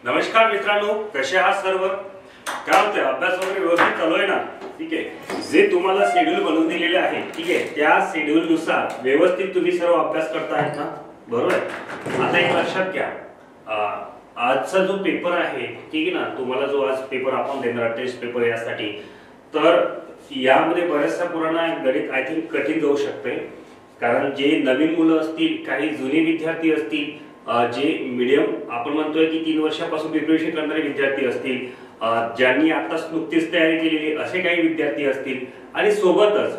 नमस्कार मित्रांनो, कसे आहात सर्व? काय होतंय, अभ्यास वगैरे व्यवस्थित चालू आहे ना? ठीक आहे. जे तुम्हाला शेड्यूल बनवून दिलेले आहे, ठीक आहे, त्या शेड्यूल नुसार व्यवस्थित तुम्ही सर्व अभ्यास करतायत ना? बरोबर. आता एक लक्षात घ्या, आजचा जो पेपर आहे, ठीक आहे ना, तुम्हाला जो आज पेपर आपण देणार टेस्ट पेपर यासाठी, तर यामध्ये बऱ्याचशा पुराणा गणित आय थिंक कठीण जाऊ शकते. कारण जे नवीन मुलं असतील, काही जुने विद्यार्थी असतील, जे मीडियम आपण म्हणतोय की 3 वर्षापासून प्रिपरेशन करणारे विद्यार्थी असतील, ज्यांनी आताच नुकतीच तयारी केलेली असे काही विद्यार्थी असतील, आणि सोबतच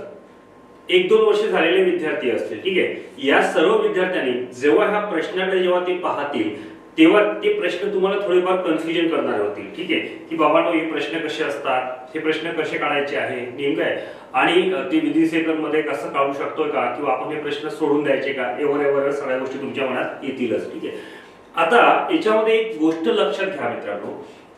1-2 वर्ष झालेले विद्यार्थी असतील. ठीक आहे. या सर्व विद्यार्थ्यांनी जेव्हा ह्या प्रश्नाकडे जेव्हा ते पाहतील, तेव्हा ते प्रश्न तुम्हाला थोडेफार कन्फ्युजन करणार होतील. ठीक आहे, की बाबांनो हे प्रश्न कसे असतात, हे प्रश्न कसे काढायचे आहे नेमकं आहे, आणि ते विधी सेकंद मध्ये कसं काढू शकतो का, किंवा आपण हे प्रश्न सोडून द्यायचे का, एवढ्या सगळ्या गोष्टी तुमच्या मनात येतीलच. ठीक आहे. आता याच्यामध्ये एक गोष्ट लक्षात घ्या मित्रांनो,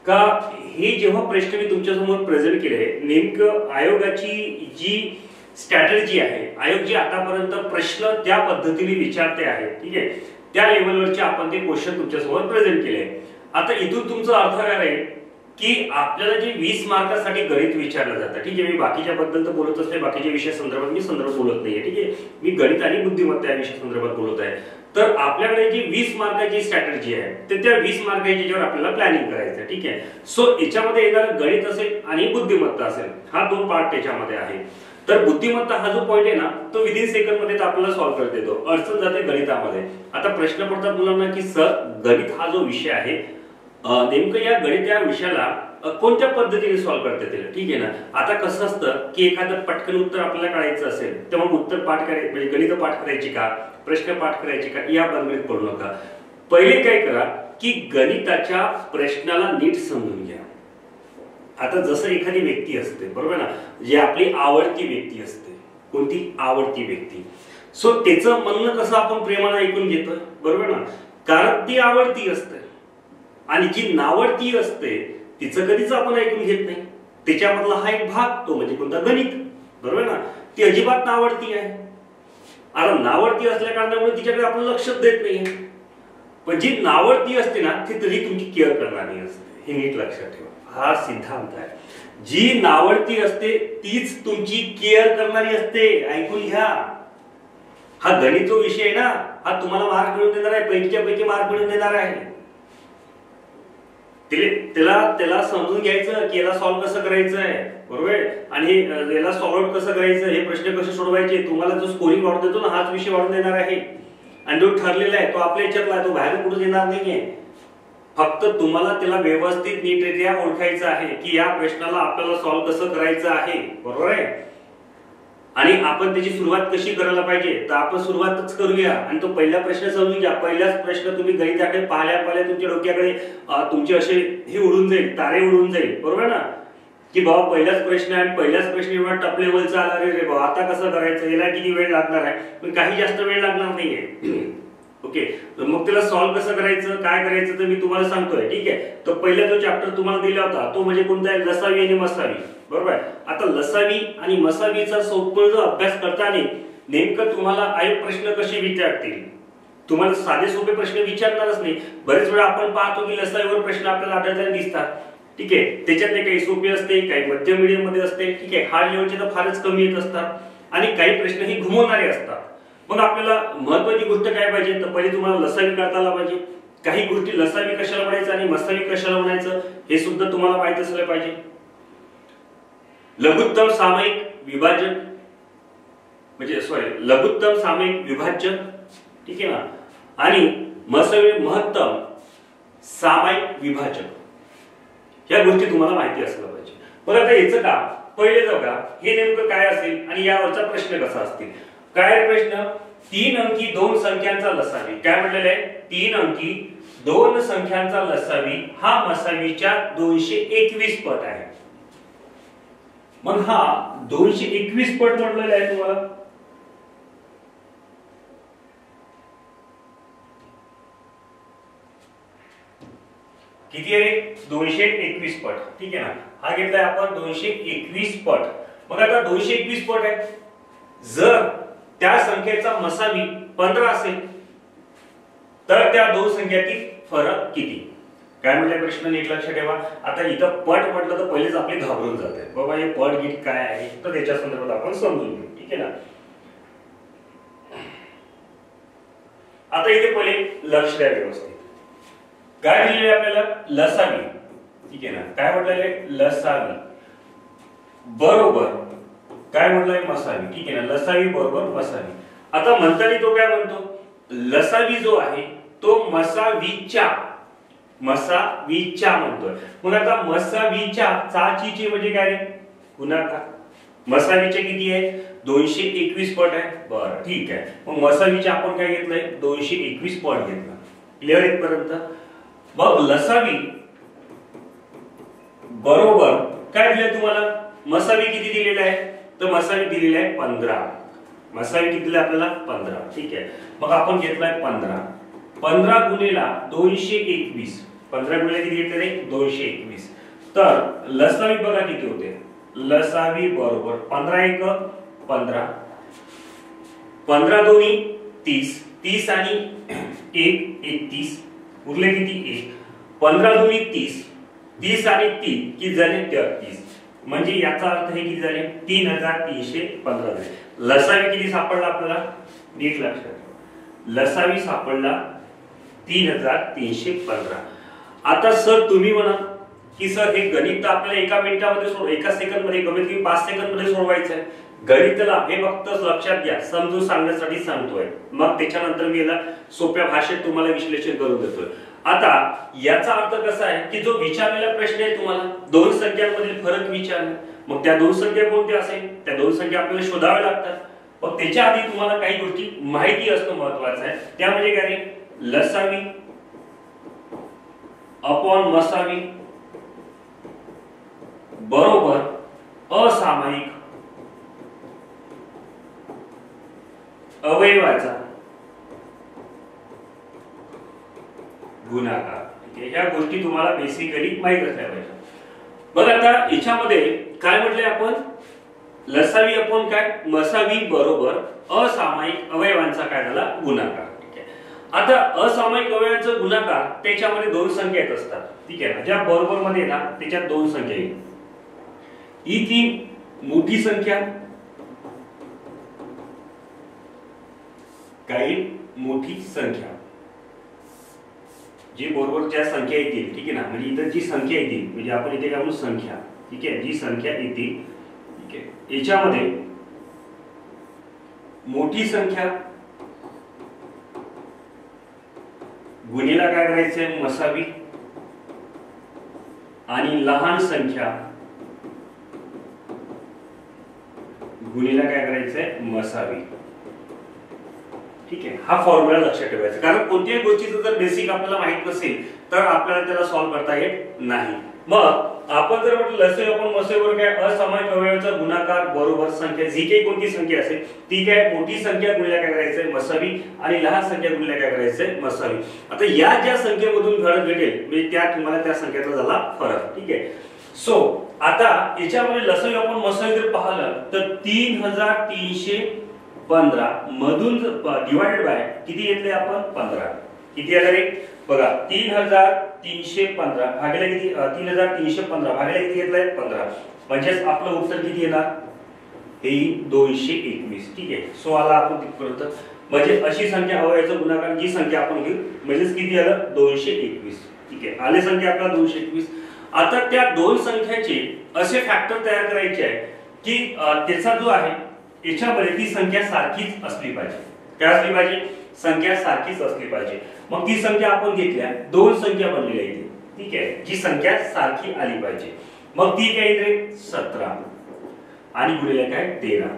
का हे जेव्हा प्रश्न मी तुमच्या समोर प्रेझेंट केले, नेमकं आयोगाची जी स्ट्रॅटेजी आहे, आयोग जे आतापर्यंत प्रश्न त्या पद्धतीने विचारते आहे, ठीक आहे, त्या लेवलवरचे आपण ते क्वेश्चन तुमच्या समोर प्रेझेंट केले. आता इथून तुमचा अर्थ काय राहील, की आपल्याला जे 20 मार्कासाठी गणित विचारलं जातं, ठीक आहे, मी बाकीच्या बद्दल तर बोलत असते, बाकीच्या विषया संदर्भात मी बोलत नाहीये. ठीक आहे, मी गणित आणि बुद्धिमत्ता या विषया संदर्भात बोलत आहे. तर आपल्याकडे जी 20 मार्काची स्ट्रॅटेजी आहे, तर त्या 20 मार्काच्या आपल्याला प्लॅनिंग करायचं. ठीक आहे. सो याच्यामध्ये येणार गणित असेल आणि बुद्धिमत्ता असेल, हा 2 पार्ट त्याच्यामध्ये आहे. तर बुद्धिमत्ता हा जो पॉइंट आहे ना, तो विदिन सेकंड मध्ये आपल्याला सॉल्व्ह करता येतो. अडचण जाते गणितामध्ये. आता प्रश्न पडतात मुलांना की सर, गणित हा जो विषय आहे, नेमकं या गणित या विषयाला कोणत्या पद्धतीने सॉल्व्ह करता येईल? ठीक आहे ना. आता कसं असतं की एखादं पटकन उत्तर आपल्याला काढायचं असेल, तेव्हा उत्तर पाठ करायचं, म्हणजे गणित पाठ करायची का, प्रश्न पाठ करायची का, या बंधनात पडू नका. पहिले काय करा की गणिताच्या प्रश्नाला नीट समजून घ्या. आता जसं एखादी व्यक्ती असते, बरोबर ना, जी आपली आवडती व्यक्ती असते. कोणती? आवडती व्यक्ती. सो त्याचं म्हणणं कसं आपण प्रेमाने ऐकून घेतो, बरोबर ना, कारण ती आवडती असते. आणि जी नावडती असते तिचं कधीच आपण ऐकून घेत नाही. त्याच्यामधला हा एक भाग, तो म्हणजे कोणता? गणित. बरोबर ना. ती अजिबात नावडती आहे. आता नावडती असल्या कारणामुळे तिच्याकडे आपण लक्षच देत नाही. पण जी नावडती असते ना, ती तरी तुमची केअर करणारी असते. हे नीट लक्षात ठेवा. हा सिद्धांत आहे. जी नावडती असते तीच तुमची केअर करणारी असते. ऐकून घ्या. हा गणित जो विषय आहे ना, हा तुम्हाला मार्क मिळवून देणार आहे, पैकीच्या पैकी मार्क मिळवून देणार आहे. त्याला समजून घ्यायचं की याला सॉल्व्ह कसं करायचं आहे, बरोबर, आणि याला सॉल्व्ह कसं करायचं, हे प्रश्न कसे सोडवायचे. तुम्हाला जो स्कोरिंग वाढून देतो ना, हाच विषय वाढून देणार आहे. आणि जो ठरलेला आहे तो आपल्या याच्यातला आहे, तो बाहेर कुठून येणार नाहीये. फक्त तुम्हाला त्याला व्यवस्थित नीटरित्या ओळखायचं आहे की या प्रश्नाला आपल्याला सॉल्व्ह कसं करायचं आहे, बरोबर आहे. आणि आपण त्याची सुरुवात कशी करायला पाहिजे, तर आपण सुरुवातच करूया. आणि तो पहिला प्रश्न समजून घ्या. पहिलाच प्रश्न तुम्ही गणिताकडे पाहिल्या तुमच्या डोक्याकडे तुमचे असे हे उडून जाईल, तारे उडून जाईल, बरोबर ना, की बाबा पहिलाच प्रश्न आहे, पहिलाच प्रश्न एवढा टप लेवलचा आला रे बाबा, आता कसं करायचं, याला किती वेळ लागणार आहे. पण काही जास्त वेळ लागणार नाहीये. ओके. तर मग त्याला सॉल्व्ह कसं करायचं, काय करायचं, तर मी तुम्हाला सांगतोय. ठीक आहे. तर पहिला जो चॅप्टर तुम्हाला दिला होता तो म्हणजे कोणता आहे? लसावी आणि मसावी. बरोबर आहे. आता लसावी आणि मसावीचा सोपं जो अभ्यास करताना नेमकं तुम्हाला आयोग प्रश्न कसे विचारतील, तुम्हाला साधे सोपे प्रश्न विचारणारच नाही. बरेच वेळा आपण पाहतो की लसावीवर प्रश्न आपल्याला आढळताना दिसतात. ठीक आहे. त्याच्यातले काही सोपे असते, काही मध्यम मीडियम मध्ये असते. ठीक आहे. हार्ड लेवलचे तर फारच कमी येत असतात, आणि काही प्रश्न हे घुमवणारे असतात. मग आपल्याला महत्वाची गोष्ट काय पाहिजे, तर पहिले तुम्हाला लसावी करता आला पाहिजे. काही गोष्टी लसावी कशाला म्हणायचं आणि मसावी कशाला म्हणायचं हे सुद्धा तुम्हाला माहित असलं पाहिजे. लघुत्तम सामायिक विभाजन, म्हणजे लघुत्तम सामायिक विभाज्य, ठीक आहे ना, आणि मसावी महत्तम सामायिक विभाजन, या गोष्टी तुम्हाला माहिती असलं पाहिजे. बरं, आता याचं का पहिले जाऊ का, हे नेमकं काय असेल आणि यावरचा प्रश्न कसा असतील. काय प्रश्न? 3 अंकी 2 संख्यांचा लसावी. काय म्हटलेलं आहे? 3 अंकी 2 संख्यांचा लसावी हा मसावीच्या 221 पट आहे. मग हा 221 पट म्हटलेला आहे तुम्हाला. किती आहे? 221 पट. ठीक आहे ना. हा घेतलाय आपण 221 पट. मग आता 221 पट आहे. जर त्या संख्येचा मसावी 15 असेल तर त्या दोन संख्यातील फरक किती? काय म्हणजे प्रश्न नीट लक्ष ठेवा. आता इथं पट म्हटलं तर पहिलेच आपले घाबरून जाते, बाबा हे पट गीत काय आहे, तर त्याच्या संदर्भात आपण समजून घेऊ. ठीक आहे ना. आता इथे पहिले लक्ष द्या व्यवस्थित. काय दिलेले आपल्याला लसावी. ठीक आहे ना. काय म्हटलेले लसावी बरोबर काय म्हटलंय मसावी. ठीक आहे ना. लसावी बरोबर मसावी. आता म्हणताना तो काय म्हणतो लसावी जो आहे तो मसावीच्या म्हणतोय. मग आता मसावीच्या चाची म्हणजे काय रे गुणाकार. मसावीचे किती आहे 221 पट आहे. बरं ठीक आहे. मग मसावीचे आपण काय घेतलंय 221 पट घेतला. क्लिअर इथपर्यंत. मग लसावी बरोबर काय दिलंय तुम्हाला मसावी किती दिलेला आहे तर मसावी दिलेला आहे 15. मसावी किती दिले आपल्याला 15. ठीक आहे. मग आपण घेतलाय 15 गुणिला 221. 15 गुणिले किती घेतले 221. तर लसावी बघा किती होते. लसावी बरोबर 15 1 15 15 दोन्ही 30 30 आणि 1 31 उरले किती 1 15 दोन्ही 30 30 आणि 3 किती झाले 33. म्हणजे याचा अर्थ हे किती झाले 3315 झाले. लसावी किती सापडला आपल्याला नीट लक्षात. लसावी सापडला 3315. आता सर तुम्ही म्हणा की सर हे गणित आपल्याला एका मिनिटामध्ये एका सेकंद मध्ये कमीत कमी 5 सेकंद मध्ये सोडवायचं आहे. गणिताला हे फक्त लक्षात घ्या समजून सांगण्यासाठी सांगतोय. मग त्याच्यानंतर मी याला सोप्या भाषेत तुम्हाला विश्लेषण करून देतोय. आता याचा अर्थ कसा आहे की जो विचारलेला प्रश्न आहे तुम्हाला दोन संख्यांमधील फरक विचारला. मग त्या दोन संख्या कोणत्या असेल त्या दोन संख्या आपल्याला शोधाव्या लागतात. पण त्याच्या आधी तुम्हाला काही गोष्टी माहिती असणं महत्त्वाचं आहे. त्या म्हणजे काय लसावी अपॉन मसावी बरोबर असामायिक अवयवाचा गुणाकार. ह्या गोष्टी तुम्हाला बेसिकली माहित असल्या पाहिजे. बघ आता याच्यामध्ये काय म्हटलंय आपण लसावी अपॉन काय मसावी बरोबर असामायिक अवयवांचा काय झाला गुणाकार. ठीक आहे. आता असामायिक अवयवांचा गुणाकार त्याच्यामध्ये दोन संख्या येत असतात. ठीक आहे ना. ज्या बरोबर मध्ये येतात त्याच्यात दोन संख्या येईल. ही ती मोठी संख्या काही मोठी संख्या जी बरोबर ज्या संख्या येतील. ठीक आहे ना. म्हणजे इथं जी संख्या येतील म्हणजे आपण इथे काय म्हणू संख्या. ठीक आहे. जी संख्या येतील ठीक आहे याच्यामध्ये मोठी संख्या गुणिला काय करायचंय मसावी आणि लहान संख्या गुणिला काय करायचंय मसावी. ठीक आहे. हा फॉर्म्युला लक्षात ठेवायचा. कारण कोणत्याही गोष्टीचं जर बेसिक आपल्याला माहित नसेल तर आपल्याला त्याला सॉल्व्ह करता येत नाही. मग आपण जर म्हटलं लसावी अपॉन मसावी बरोबर काय असामायिक अवयवाचा गुणाकार बरोबर संख्या जी काही कोणती संख्या असेल ती काय मोठी संख्या गुणिला काय करायचंय मसावी आणि लहान संख्या गुणिला काय करायचंय मसावी. आता या ज्या संख्येमधून घडत घडेल म्हणजे त्या तुम्हाला त्या संख्येचा झाला फरक. ठीक आहे. सो आता याच्यामध्ये लसावी अपॉन मसावी जर पाहिलं तर 3315 मधून डिवाइडेड बाय किती घेतले आपण 15. किती आले रे बघा 3315 भागिले किती 3315 भागिले किती घेतलाय 15. म्हणजेच आपलं उत्तर किती येणार हे 221. ठीक आहे. सो आला आपण तिथपर्यंत. म्हणजे अशी संख्या अवयवाचा गुणाकार जी संख्या आपण घेऊ म्हणजेच किती आलं 221. ठीक आहे. आले संख्या आपला 221. आता त्या दोन संख्याचे असे फॅक्टर तयार करायचे आहे की त्याचा जो आहे याच्यामध्ये ती संख्या सारखीच असली पाहिजे. काय असली पाहिजे संख्या सारखीच असली पाहिजे. मग ती संख्या आपण घेतल्या दोन संख्या बनलेल्या इथे. ठीक आहे. जी संख्या सारखी आली पाहिजे. मग ती काय इथे 17 आणि गुणिले काय 13.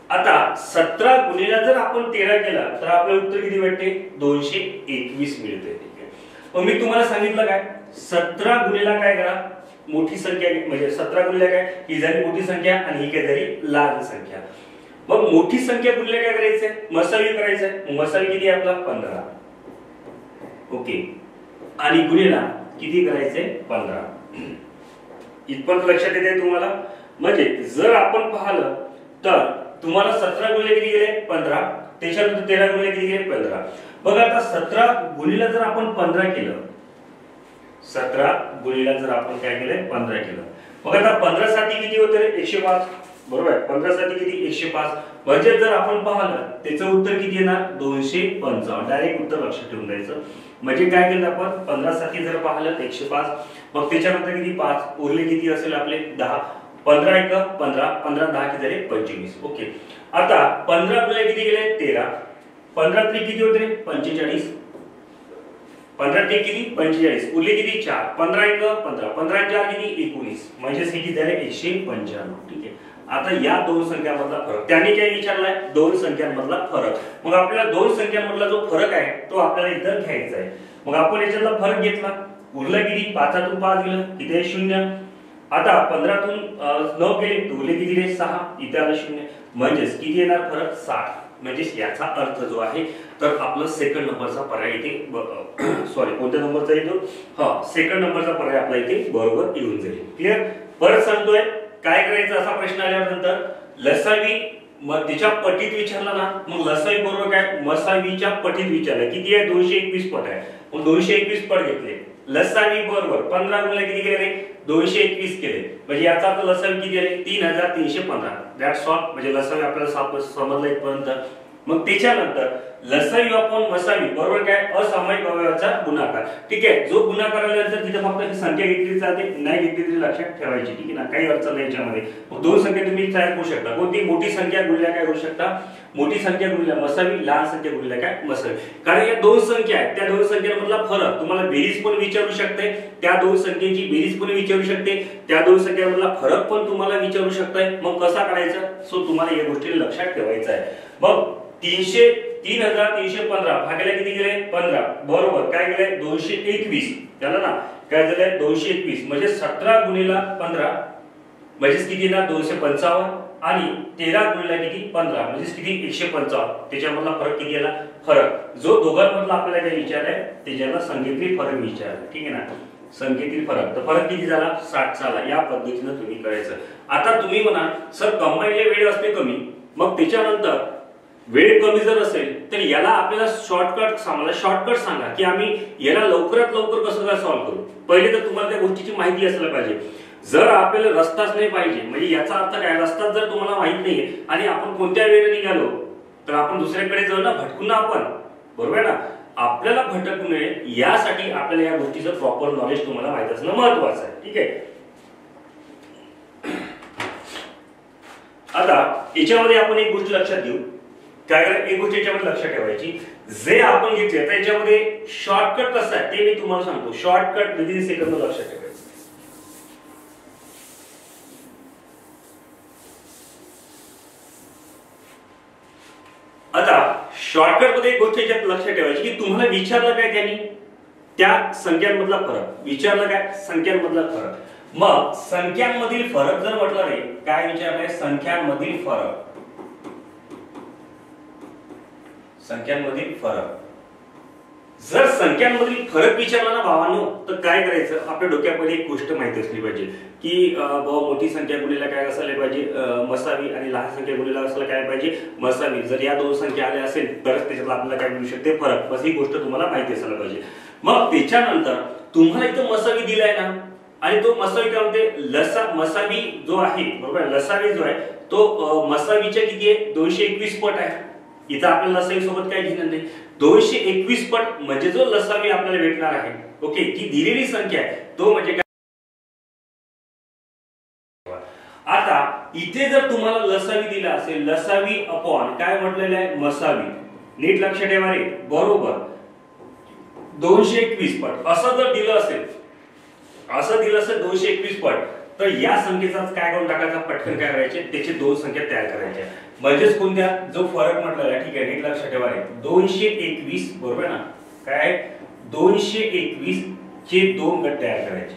आता 17 गुणिला जर आपण 13 केला तर आपलं उत्तर किती भेटते 221 मिळते. ठीक आहे. मग मी तुम्हाला सांगितलं काय 17 गुणिला काय करा मोठी संख्या म्हणजे 17 गुणिले काय ही झाली मोठी संख्या आणि ही काय झाली लहान संख्या. मग मोठी संख्या गुणिले काय करायचंय मसावी करायचंय. मसावी किती आपला 15. ओके. आणि गुणिला किती करायचंय 15. इथपर्यंत लक्षात येते तुम्हाला. म्हणजे जर आपण पाहिलं तर तुम्हाला 17 गुणिले किती गेले 15 त्याच्यानंतर 13 गुणिले किती गेले 15. बघा आता 17 गुणिला जर आपण 15 केलं 17 गुणिले जर आपण काय केलं 15 केलं, मग आता 15 साठी किती होते रे 105, बरोबर आहे. 15 साठी किती 105, म्हणजे जर आपण पाहिलं त्याचं उत्तर किती येणार 255. डायरेक्ट उत्तर लक्षात ठेवून द्यायचं. म्हणजे काय केलं आपण 15 साठी जर पाहिलं 105, मग त्याच्यानंतर किती 5 उरले, किती असेल आपले 10. 15 1 15, 15 10 किती झाले 25. ओके. आता 15 गुणिले किती गेले 13, 15 3 किती होते 45, 15 3 किती 45, उरले किती 4, 15 1 15, 15 4 किती 19, म्हणजे किती झाले 195. ठीक आहे. आता या दोन संख्यांमधला फरक त्यांनी काय विचारलाय, दोन संख्यांमधला फरक. मग आपल्याला दोन संख्यांमधला जो फरक आहे तो आपल्याला इथं घ्यायचा आहे. मग आपण याच्यातला फरक घेतला, उरलं किती 5 तून 5 गेलं किती आहे 0. आता 15 तून 9 गेले उरले किती रे 6, इथे आलं 0, म्हणजे किती येणार फरक 60. म्हणजे याचा अर्थ जो आहे तर आपलं सेकंड नंबरचा पर्याय इथे सॉरी कोणत्या नंबरचा येतो, हा सेकंड नंबरचा पर्याय आपला इथे बरोबर येऊन जाईल. क्लिअर. परत सांगतोय काय करायचं, असा प्रश्न आल्यानंतर लसावी मग तिच्या पटीत विचारला ना, मग लसावी बरोबर काय मसावीच्या पटीत विचारलं, किती आहे 221 पट आहे, मग 221 पट घेतले. लसावी बरोबर 15 गुणिले किती केले रे 221 केले, म्हणजे याचा अर्थ लसावी किती आले 3315. That's all. म्हणजे लसावी आपल्याला समजलं इथपर्यंत. मग त्याच्यानंतर लसावी अपॉन मसावी बरोबर काय असामायिक अवयवाचा गुणाकार. ठीक आहे. जो गुणाकार आल्यानंतर तिथे फक्त ही संख्या घेतली जाते, नाही घेतली तरी लक्षात ठेवायची. ठीक आहे ना, काही अडचण नाही याच्यामध्ये. मग दोन संख्या तुम्ही तयार करू शकता. कोणती मोठी संख्या गुणिले काय करू शकता, मोठी संख्या गुणिले मसावी, लहान संख्या गुणिले काय मसावी. कारण या दोन संख्या आहेत, त्या दोन संख्यांमधला फरक तुम्हाला बेरीज पण विचारू शकते, त्या दोन संख्येची बेरीज पण विचारू शकते, त्या दोन संख्यांमधला फरक पण तुम्हाला विचारू शकते. मग कसा करायचा, सो तुम्हाला या गोष्टी लक्षात ठेवायचं आहे. मग 3315 भागिले किती गेले 15 बरोबर काय गेले 221. त्याला ना काय झालं 221, म्हणजे 17 गुणिले 15 म्हणजे किती ना 255, आणि 13 गुणिले किती 15 म्हणजे किती 155. त्याच्यामधला फरक किती आला, फरक जो दोघांमधला आपल्याला काय विचारलाय त्याच्याला संख्येतील फरक विचारला. ठीक आहे ना, संख्येतील फरक. तर फरक किती झाला 60 झाला. या पद्धतीने तुम्ही करायचं. आता तुम्ही म्हणा सर कंबाईनला वेळ असते कमी, मग त्याच्यानंतर वेळ कमी जर असेल तर याला आपल्याला शॉर्टकट सांगा की आम्ही याला लवकरात लवकर कसं काय सॉल्व्ह करू. पहिले तर तुम्हाला त्या गोष्टीची माहिती असायला पाहिजे. जर आपल्याला रस्ताच नाही पाहिजे, म्हणजे याचा अर्थ काय, रस्ता जर तुम्हाला माहित नाहीये आणि आपण कोणत्या वेळेला निघालो तर आपण दुसऱ्याकडे जाऊ ना, भटकू ना आपण, बरोबर आहे ना. आपल्याला भटकू नये यासाठी आपल्याला या गोष्टीचं प्रॉपर नॉलेज तुम्हाला माहित असणं महत्वाचं आहे. ठीक आहे. आता याच्यामध्ये आपण एक गोष्ट लक्षात घेऊ, काय करा एक गोष्ट याच्यामध्ये लक्षात ठेवायची, जे आपण घेतले त्याच्यामध्ये शॉर्टकट कसं आहे ते मी तुम्हाला सांगतो. शॉर्टकट विदिन सेकंद लक्षात ठेवायचं. आता शॉर्टकट मध्ये एक गोष्ट याच्यात लक्षात ठेवायची की तुम्हाला विचारलं काय त्यांनी, त्या संख्यांमधला फरक विचारलं, काय संख्यांमधला फरक. मग संख्यांमधील फरक जर म्हटलं रे काय विचारलंय, संख्यांमधील फरक, संख्यांमधील फरक. जर संख्यांमधील फरक विचारला ना भावांनो तर काय करायचं, आपल्या डोक्यामध्ये एक गोष्ट माहिती असली पाहिजे की मोठी संख्या गुणिले काय असायला पाहिजे मसावी, आणि लहान संख्या गुणिले असायला काय पाहिजे मसावी. जर या दोन संख्या आल्या असेल तरच त्याच्यात आपल्याला काय मिळू शकते फरक. बस ही गोष्ट तुम्हाला माहिती असायला पाहिजे. मग त्याच्यानंतर तुम्हाला इथं मसावी दिलाय ना, आणि तो मसावी काय म्हणते मसावी जो आहे बरोबर, लसावी जो आहे तो मसावीच्या किती आहे 221 पट आहे. इथं आपल्याला लसावी सोबत काय घेणं नाही. 221 पट म्हणजे जो लसावी आपल्याला भेटणार आहे, ओके, ती दिलेली संख्या आहे तो म्हणजे काय. आता इथे जर तुम्हाला लसावी दिला असेल, लसावी अपॉन काय म्हटलेलं आहे मसावी, नीट लक्षात ठेवा रे, बरोबर 221 पट असं जर दिलं असेल, असं दिलं असेल 221 पट, तर या संख्येचाच काय करून टाकायचा, पटकन काय करायचे त्याचे दोन संख्या तयार करायच्या. म्हणजेच कोणत्या, जो फरक म्हटलेला आहे, ठीक आहे नीट लक्षात ठेवा रे, 221 बरोबर ना, काय 221 चे दोन गट तयार करायचे.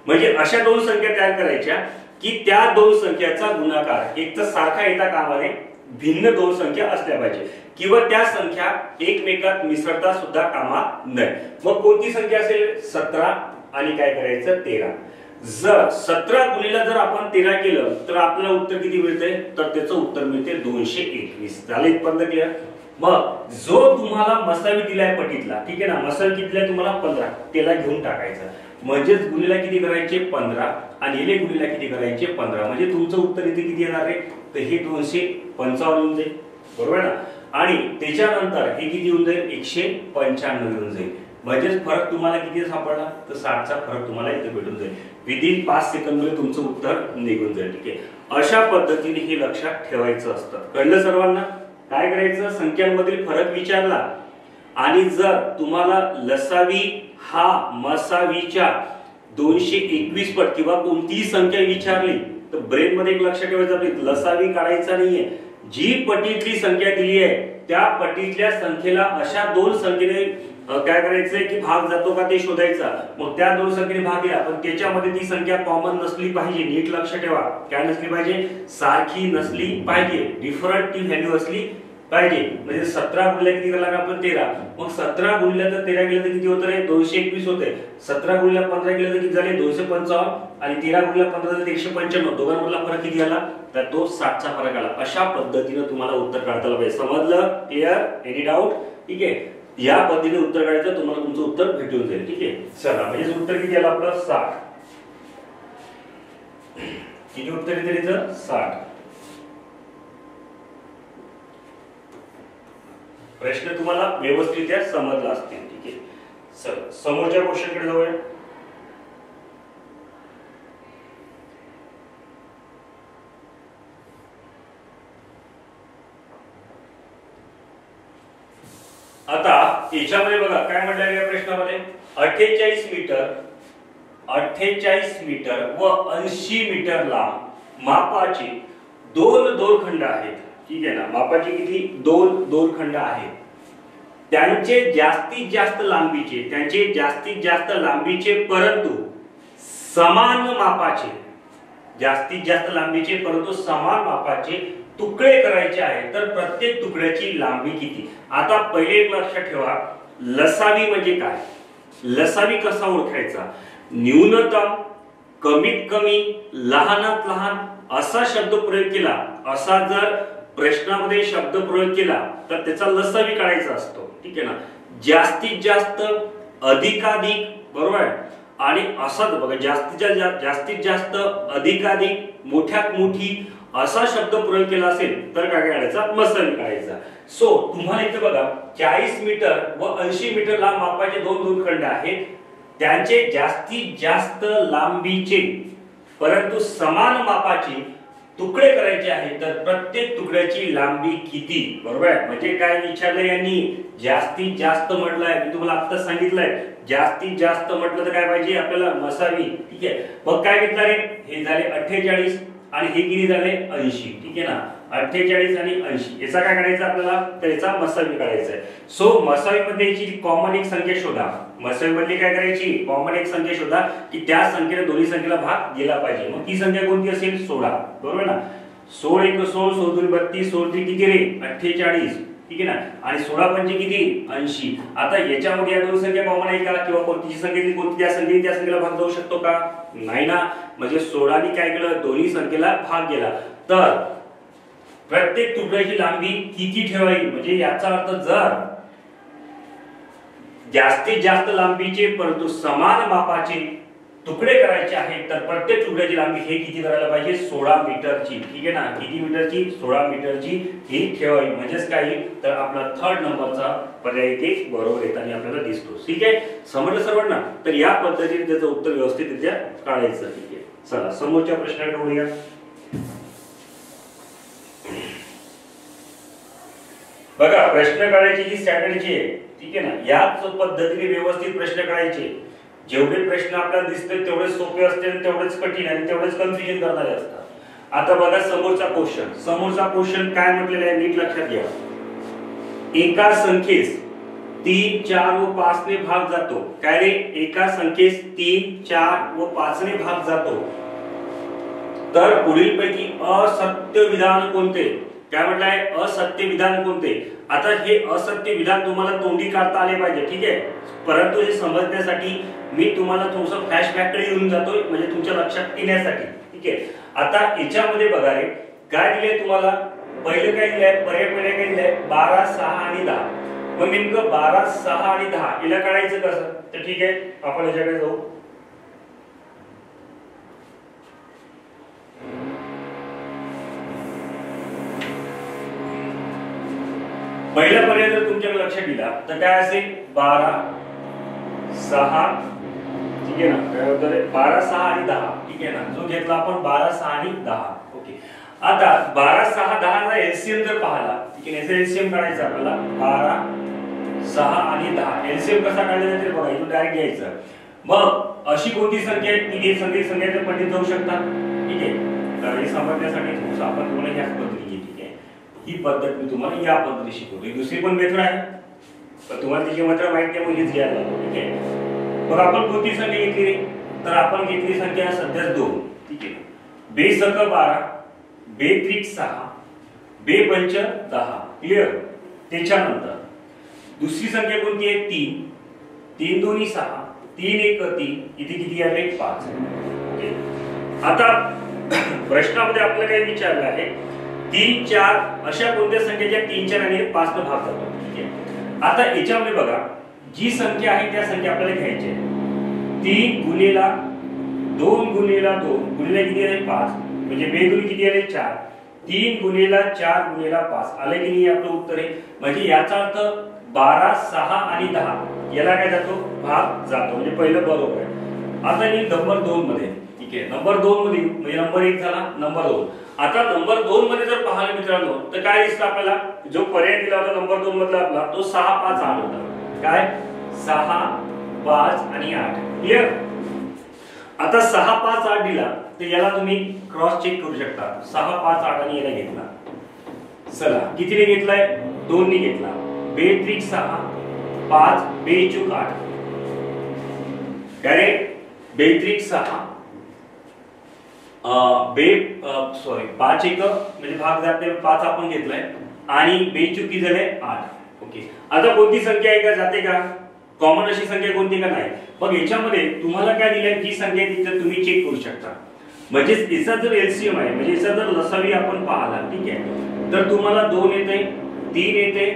म्हणजे अशा दोन संख्या तयार करायच्या की त्या दोन संख्याचा गुणाकार एक तर सारखा येता कामा नये, भिन्न दोन संख्या असल्या पाहिजे, किंवा त्या संख्या एकमेकात मिसळता सुद्धा कामा नये. मग कोणती संख्या असेल 17 आणि काय करायचं 13. जर 17 गुणिले जर आपण 13 केलं तर आपल्याला उत्तर किती मिळते, तर त्याचं उत्तर मिळते 221. झालं इथपर्यंत क्लिअर. मग जो तुम्हाला मसावी दिलाय पटीतला, ठीक आहे ना, मसावी किती दिलाय तुम्हाला 15, त्याला घेऊन टाकायचं. म्हणजेच गुणिले किती करायचे 15 आणि इले गुणिले किती करायचे 15, म्हणजे तुमचं उत्तर इथे किती येणार आहे तर हे 255 येऊन जाईल, बरोबर ना. आणि त्याच्यानंतर हे किती येऊन जाईल 195 येऊन जाईल, म्हणजेच फरक तुम्हाला किती सापडला तर 60 चा फरक तुम्हाला इथे भेटून जाईल. विदिन 5 सेकंद मध्ये तुमचं उत्तर निघून जाईल. ठीक आहे, अशा पद्धतीने हे लक्षात ठेवायचं असतं. कळलं सर्वांना? काय करायचं, संख्यांमधील फरक विचारला आणि जर तुम्हाला लसावी हा मसावीच्या 221 पट किंवा कोणतीही संख्या विचारली तर ब्रेन मध्ये एक लक्षात ठेवायचं, आपली लसावी काढायचा नाहीये, जी पटीतली संख्या दिली आहे त्या पटीतल्या संख्येला अशा दोन संख्येने काय करायचंय की भाग जातो का ते शोधायचा. मग त्या दोन संख्येने भाग दिला पण त्याच्यामध्ये ती संख्या कॉमन नसली पाहिजे. नीट लक्ष ठेवा, काय नसली पाहिजे, सारखी नसली पाहिजे, डिफरंट ती व्हॅल्यू असली पाहिजे. म्हणजे 17 गुणिले किती करायला आपण 13, मग 17 गुणिले तर 13 केलं तर किती होतं रे 221 होते. 17 गुणिले 15 केलं तर किती झाले 255 आणि 13 गुणिले 15 झाले 195. दोघांमधला फरक किती आला तर तो 60 चा फरक आला. अशा पद्धतीने तुम्हाला उत्तर काढता आलं पाहिजे. समजलं? क्लिअर? Any doubt? ठीक आहे, या पद्धतीने उत्तर काढायचं, तुम्हाला तुमचं उत्तर भेटून जाईल. ठीक आहे, चला म्हणजे उत्तर किती आलं आपलं 60. किती उत्तर येते त्याचं 60. प्रश्न तुम्हाला व्यवस्थित समजला असतील. ठीक आहे, चला समोरच्या क्वेश्चन कडे जाऊया. आता याच्यामध्ये बघा काय म्हटलं या प्रश्नामध्ये 48 मीटर व 80 मीटर लांब मापाचे दोन दोरखंड आहेत. ठीक आहे ना, मापाचे किती दोन दोरखंड आहेत. त्यांचे जास्तीत जास्त लांबीचे परंतु समान मापाचे, जास्तीत जास्त लांबीचे परंतु समान मापाचे तुकडे करायचे आहे तर प्रत्येक तुकड्याची लांबी किती. आता पहिले एक लक्षात ठेवा, लसावी म्हणजे काय, लसावी कसा ओळखायचा, न्यूनतम, कमीत कमी, लहानात लहान असा शब्द प्रयोग केला, असा जर प्रश्नामध्ये शब्द प्रयोग केला तर त्याचा लसावी काढायचा असतो. ठीक आहे ना, जास्तीत जास्त, अधिकाधिक, बरोबर आहे, आणि असाच बघा जास्तीत जास्त, अधिकाधिक, मोठ्यात मोठी असा शब्द प्रयोग केला असेल तर काय काढायचा मसावी काढायचा. सो तुम्हाला इथे बघा 40 मीटर व 80 मीटर लांब मापाचे दोन दोरखंड आहेत. त्यांचे जास्तीत जास्त लांबीचे परंतु समान मापाचे तुकडे करायचे आहेत तर प्रत्येक तुकड्याची लांबी किती, बरोबर आहे. म्हणजे काय विचारलं यांनी, जास्तीत जास्त म्हटलंय, मी तुम्हाला आता सांगितलंय जास्तीत जास्त म्हटलं तर काय पाहिजे आपल्याला मसावी. ठीक आहे, मग काय घेतलं रे, हे झाले 48 आणि हे किती झाले 80. ठीक आहे ना, 48 आणि 80 याचा काय करायचं आपल्याला तर याचा मसावी काढायचा आहे. सो मसावी मध्ये याची कॉमन एक संख्या शोधा. मसावी मध्ये काय करायची, कॉमन एक संख्या शोधा की त्या संख्येला दोन्ही संख्येला भाग दिला पाहिजे. मग ती संख्या कोणती असेल 16, बरोबर ना. 16 1 16, 16 2 32, 16 3 किती रे 48. ठीक आहे ना, आणि 16 पंचे किती 80. आता याच्यामध्ये या दोन संख्या कॉमन आहे का किंवा कोणतीची संख्या कोणती त्या संख्येला भाग जाऊ शकतो का, नाही ना. म्हणजे 16 ने काय केलं दोन्ही संख्येला भाग गेला तर प्रत्येक तुकड्याची लांबी किती ठेवावी. म्हणजे याचा अर्थ जर जास्तीत जास्त लांबीचे परंतु समान मापाचे तुकडे करायचे आहेत तर प्रत्येक तुकड्याची लांबी हे किती करायला पाहिजे 16 मीटरची. ठीक आहे ना, किती मीटरची 16 मीटरची ही ठेवावी. म्हणजेच काय तर आपला 3rd नंबरचा पर्याय इथे बरोबर येताना आपल्याला दिसतो. ठीक आहे, समजलं सर्वांना. तर या पद्धतीने त्याचं उत्तर व्यवस्थितरित्या काढायचं. ठीक आहे, चला समोरच्या प्रश्नाकडे वळूया. बघा प्रश्न काढायची ही स्ट्रॅटेजी आहे. ठीक आहे ना, याच पद्धतीने व्यवस्थित प्रश्न काढायचे. जेवढे प्रश्न आपल्याला दिसतात तेवढे सोपे असतील, तेवढेच कठीण आणि तेवढेच कन्फ्युजन करणारे असतात. आता बघा समोरचा क्वेश्चन काय म्हटलेलं आहे नीट लक्षात घ्या. एका संख्येस 3 4 व 5 ने भाग जातो. काय रे, एका संख्येस 3 4 व 5 ने भाग जातो तर पुढील पैकी असत्य विधान कोणते. काय म्हटलंय, असत्य विधान कोणते. आता हे असत्य विधान तुम्हाला तोंडी काढता आले पाहिजे. ठीक आहे, परंतु हे समजण्यासाठी मी तुम्हाला थोडंसं फ्लॅशबॅक कडे घेऊन जातोय म्हणजे तुमच्या लक्षात येण्यासाठी. ठीक आहे, आता याच्यामध्ये बघा रे काय दिले तुम्हाला, पहिले काय दिलंय, पर्याय काय दिलंय 12 6 आणि 10. मग नेमकं 12 6 आणि 10 याला काढायचं कसं तर ठीक आहे आपण याच्याकडे जाऊ. पहिला पर्याय जर तुमच्या लक्षात दिला तर काय असेल 12 6, ठीक आहे ना, काय होतं रे 12 6 आणि 10, ठीक आहे ना, जो घेतला आपण 12 6 आणि 10. ओके, आता 12 6 10 चा एलसीएम जर पाहिला, ठीक आहे, याचा एलसीएम काढायचा आपल्याला 12 6 आणि 10. एलसीएम कसा काढायचा ते बघा, इथून डायरेक्ट घ्यायचं. मग अशी कोणती संख्या आहे की जी सगळी संख्येचे पटीत जाऊ शकतात, ठीक आहे. तर हे समजण्यासाठी आपण तुम्हाला याच पद्धतीने, ठीक आहे, ही पद्धत मी तुम्हाला या पद्धतीने शिकवतो. दुसरी पण मेथड आहे पण तुम्हाला त्याची मात्र माहिती नाही, मग हेच घ्यायला लागतो, ठीक आहे. मग आपण कोणती संख्या घेतली रे, तर आपण घेतली संख्या सध्या 2, ठीक आहे. बेस 12, बे त्रिक 6, बे पंच 10. क्लिअर. त्याच्यानंतर दुसरी संख्या कोणती आहे 3, 3 दोन्ही 6, 3 1 3, इथे किती आले 5. ओके, आता प्रश्नामध्ये आपल्याला काय विचारलं आहे 3 4 अशा कोणत्या संख्येच्या 3 4 आणि 5 ने भाग जातो, ठीक आहे. आता याच्यामध्ये बघा जी संख्या आहे त्या संख्या आपल्याला घ्यायची आहे. 3 गुणिला 2 गुणिला 2 गुणिला किती आहे 5, म्हणजे बेदुनी किती आले 4. 3 गुणिला 4 गुणिला 5 आले की नाही आपलं उत्तर आहे. म्हणजे याचा अर्थ 12 6 आणि 10 याला काय जातो भाग जातो, म्हणजे पहिलं बरोबर आहे. आता मी नंबर 2 मध्ये, ठीक आहे, नंबर 2 मध्ये म्हणजे नंबर 1 झाला, नंबर 2. आता नंबर 2 मध्ये जर पाहायला मित्रांनो तर काय दिसतं आपल्याला, जो पर्याय दिला होता नंबर 2 मधला आपला तो 6 5 8 होता. काय 6 5 आणि 8. क्लिअर. आता 6 5 8 दिला तर याला तुम्ही क्रॉस चेक करू शकता. 6 5 8 आणि याला घेतला, चला कितीने घेतलाय 2 ने घेतला. बे त्रिक 6, 5 बे चूक 8, डायरेक्ट बे त्रिक 6 5 1 म्हणजे भाग जाते 5 आपण घेतलाय आणि बे चुकी झाले 8. ओके, आता कोणती संख्या आहे का जाते का, कॉमन अशी संख्या कोणती का नाही. मग याच्यामध्ये तुम्हाला काय दिलंय जी संख्या तिथं तुम्ही चेक करू शकता. म्हणजे याचा जर एलसीएम आहे म्हणजे याचा जर लसावी आपण पाहिला, ठीक आहे, तर तुम्हाला 2 येते 3 येते,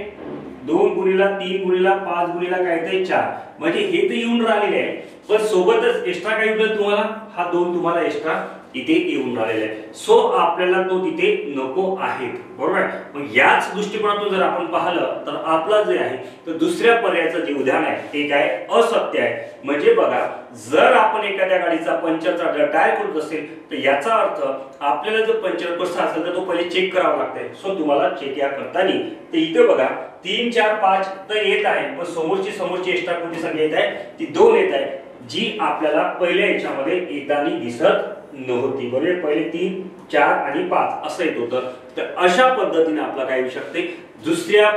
2 गुणिला 3 गुणिला 5 गुणिला काय येते 4. म्हणजे हे तर येऊन राहिलेले आहे पण सोबतच एक्स्ट्रा काय होईल तुम्हाला, हा 2 तुम्हाला एक्स्ट्रा इथे येऊन राहिलेला आहे. सो आपल्याला तो तिथे नको आहे, बरोबर. मग याच दृष्टिकोनातून जर आपण पाहिलं तर आपला जे आहे तर दुसऱ्या पर्यायाचं जे उदाहरण आहे ते काय असत्य आहे. म्हणजे बघा जर आपण एखाद्या गाडीचा पंक्चरचा टायर खोलत असेल तर याचा अर्थ आपल्याला जर पंक्चर कसा असेल तर तो पहिले चेक करावा लागतंय. सो तुम्हाला चेक या करताना तर इथे बघा 3 4 5 तर येत आहे पण समोरची एक्स्ट्रा कोणती संख्या येत आहे ती 2 येत आहे, जी आपल्याला पहिल्या याच्यामध्ये येताना दिसत नव्हती, बरोबर. पहिले 3 4 आणि 5 असं येत होतं. तर अशा पद्धतीने आपला काय होऊ शकते दुसऱ्या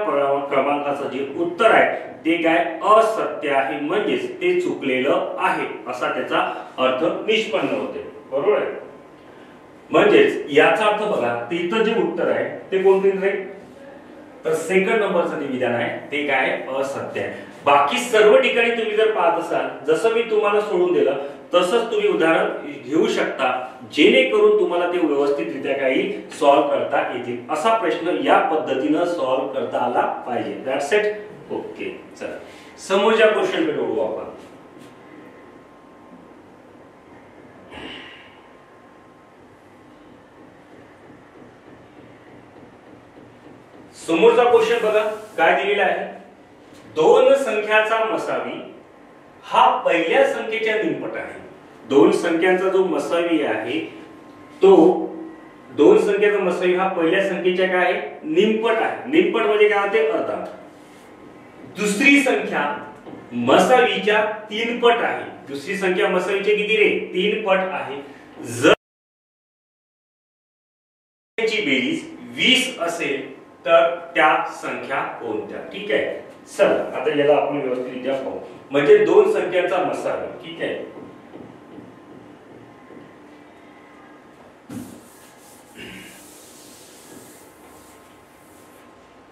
क्रमांकाचं जे उत्तर आहे ते काय असत्य आहे, म्हणजेच ते चुकलेलं आहे असा त्याचा अर्थ निष्पन्न होते, बरोबर आहे. म्हणजेच याचा अर्थ बघा इथं जे उत्तर आहे ते कोणते राहील तर सेकंड नंबरचं जे विधान आहे ते काय असत्य आहे. बाकी सर्व ठिकाणी तुम्ही जर पाहत असाल जसं मी तुम्हाला सोडून दिलं तसंच तुम्ही उदाहरण घेऊ शकता जेणेकरून तुम्हाला ते व्यवस्थितरित्या काही सॉल्व्ह करता येतील. असा प्रश्न या पद्धतीने सॉल्व्ह करता आला पाहिजे. That's it. ओके, चला समोरच्या क्वेश्चन कडे वळू आपण. समोरचा क्वेश्चन बघा काय दिलेला आहे. 2 संख्याचा मसावी हा पहिल्या संख्येच्या निमपट आहे. 2 संख्यांचा जो मसावी आहे तो 2 संख्येचा मसावी हा पहिल्या संख्येच्या काय आहे निमपट आहे. निमपट म्हणजे काय होते अर्धा. दुसरी संख्या मसावीच्या 3 पट आहे. दुसरी संख्या मसावीच्या किती रे 3 पट आहे. जर ची बेरीज 20 असेल तर त्या संख्या कोणत्या. ठीक आहे, चला आता याला आपण व्यवस्थितरित्या पाहू. म्हणजे 2 संख्यांचा मसावी, ठीक आहे.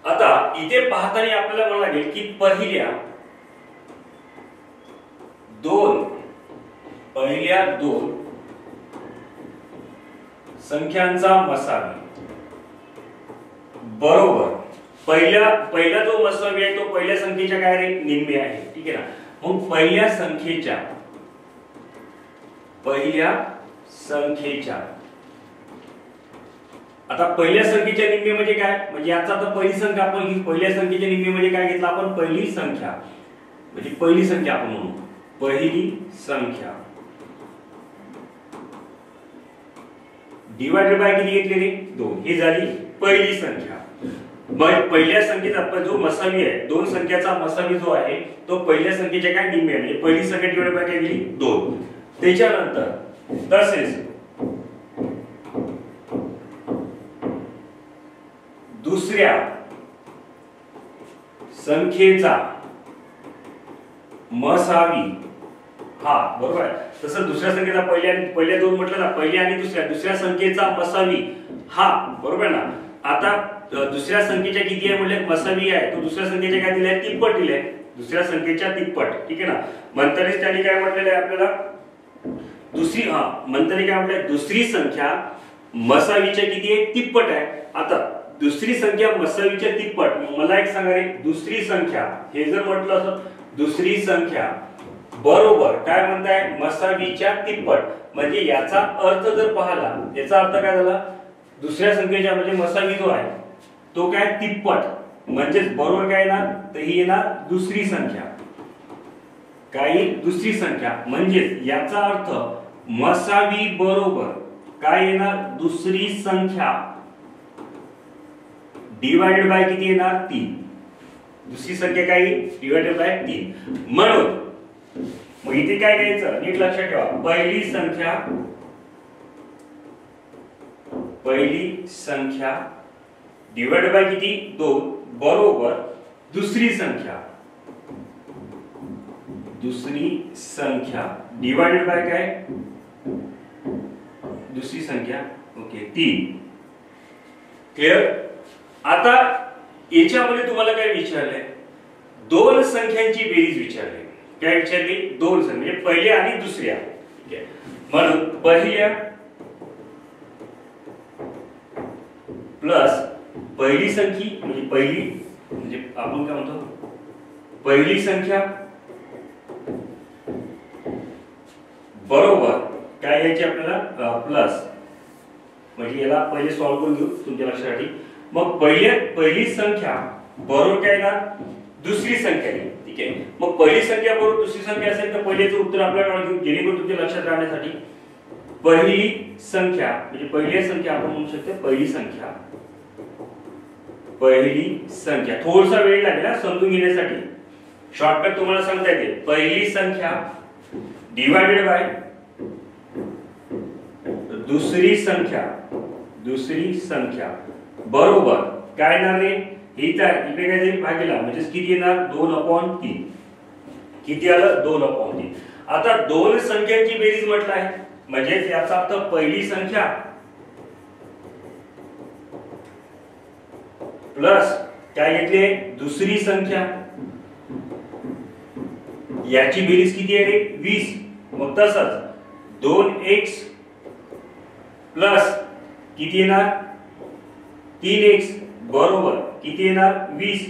आता इथे पाहताना आपल्याला म्हणावं लागेल की पहिल्या दोन संख्यांचा मसावी बरोबर पहिला जो मसावी आहे तो पहिल्या संख्येच्या काय रे निम्मे आहे. ठीक आहे ना. मग पहिल्या संख्येच्या आता आता पहिल्या संख्येच्या निम्मे म्हणजे काय, म्हणजे याचा आता पहिली संख्या आपण ही पहिल्या संख्येच्या निम्मे म्हणजे काय घेतला आपण, पहिली संख्या, म्हणजे पहिली संख्या आपण म्हणू, पहिली संख्या डिवाइडेड बाय किती घेतले रे, 2. ही झाली पहिली संख्या. मग पहिल्या संख्येचा जो मसावी आहे, दोन संख्याचा मसावी जो आहे तो पहिल्या संख्येच्या काय निम्मे, म्हणजे पहिली संख्या डिवाइडेड बाय काय गेली 2. त्याच्यानंतर तसेच दुसऱ्या संख्येचा मसावी, हा बरोबर आहे. तसं दुसऱ्या संख्येचा पहिल्या दोन म्हटलं ना, पहिल्या आणि दुसऱ्या संख्येचा मसावी हा, बरोबर ना. आता दुसऱ्या संख्येच्या किती आहे म्हटले, मसावी आहे, तो दुसऱ्या संख्येच्या काय दिले, तिप्पट दिले, दुसऱ्या संख्येच्या तिप्पट. ठीक आहे ना. मंतरीच त्यांनी काय म्हटलेलं आहे आपल्याला, दुसरी मंतरी काय म्हटलंय, दुसरी संख्या मसावीच्या किती आहे, तिप्पट आहे. आता दुसरी संख्या मसावीच्या तिप्पट, मला एक सांगा रे, दुसरी संख्या हे जर म्हटलं असं, दुसरी संख्या बरोबर काय म्हणताय, मसावीच्या तिप्पट, म्हणजे याचा अर्थ जर पाहिला, याचा अर्थ काय झाला, दुसऱ्या संख्येच्या म्हणजे मसावी जो आहे तो काय तिप्पट, म्हणजे बरोबर काय येणार, तर ही येणार दुसरी संख्या, काही दुसरी संख्या, म्हणजे याचा अर्थ मसावी बरोबर काय येणार, दुसरी संख्या डिवाइडेड बाय किती येणार, 3. दुसरी संख्या काय डिवाइडेड बाय 3. म्हणून मग इथे काय घ्यायचं, नीट लक्षात ठेवा, पहिली संख्या डिवाइडेड बाय किती 2 बरोबर दुसरी संख्या डिवाइडेड बाय काय, दुसरी संख्या, ओके 3. क्लियर. आता याच्यामध्ये तुम्हाला काय विचारलंय, दोन संख्यांची बेरीज विचारली. काय विचारली, दोन संख्या, म्हणजे पहिल्या आणि दुसऱ्या. ठीक आहे. म्हणून पहिल्या प्लस पहिली संख्या, म्हणजे पहिली, म्हणजे आपण काय म्हणतो, पहिली संख्या बरोबर काय यायची आपल्याला, प्लस, म्हणजे याला पहिले सॉल्व्ह करून घेऊ तुमच्या लक्षासाठी. मग पहिली संख्या बरोबर काय ना, दुसरी संख्या. ठीक आहे. मग पहिली संख्या बरोबर दुसरी संख्या असेल तर पहिलेचं उत्तर आपल्याला घेऊ, जेणेकरून तुमच्या लक्षात राहण्यासाठी. पहिली संख्या म्हणजे पहिली संख्या आपण म्हणू शकतो पहिली संख्या. थोडासा वेळ लागेल समजून घेण्यासाठी, शॉर्टकट तुम्हाला सांगता येते. पहिली संख्या डिवाइडेड बाय दुसरी संख्या बरोबर काय येणार रे, इथे काय जाईल भागीला, म्हणजे किती येणार, 2/3. किती आलं, 2/3. आता दोन संख्यांची बेरीज म्हटलं आहे, म्हणजे याचा अर्थ पहिली संख्या प्लस काय घेतले, दुसरी संख्या, याची बेरीज किती आहे रे, 20. मग तसंच 2x प्लस किती येणार, 3x बरोबर किती येणार, 20.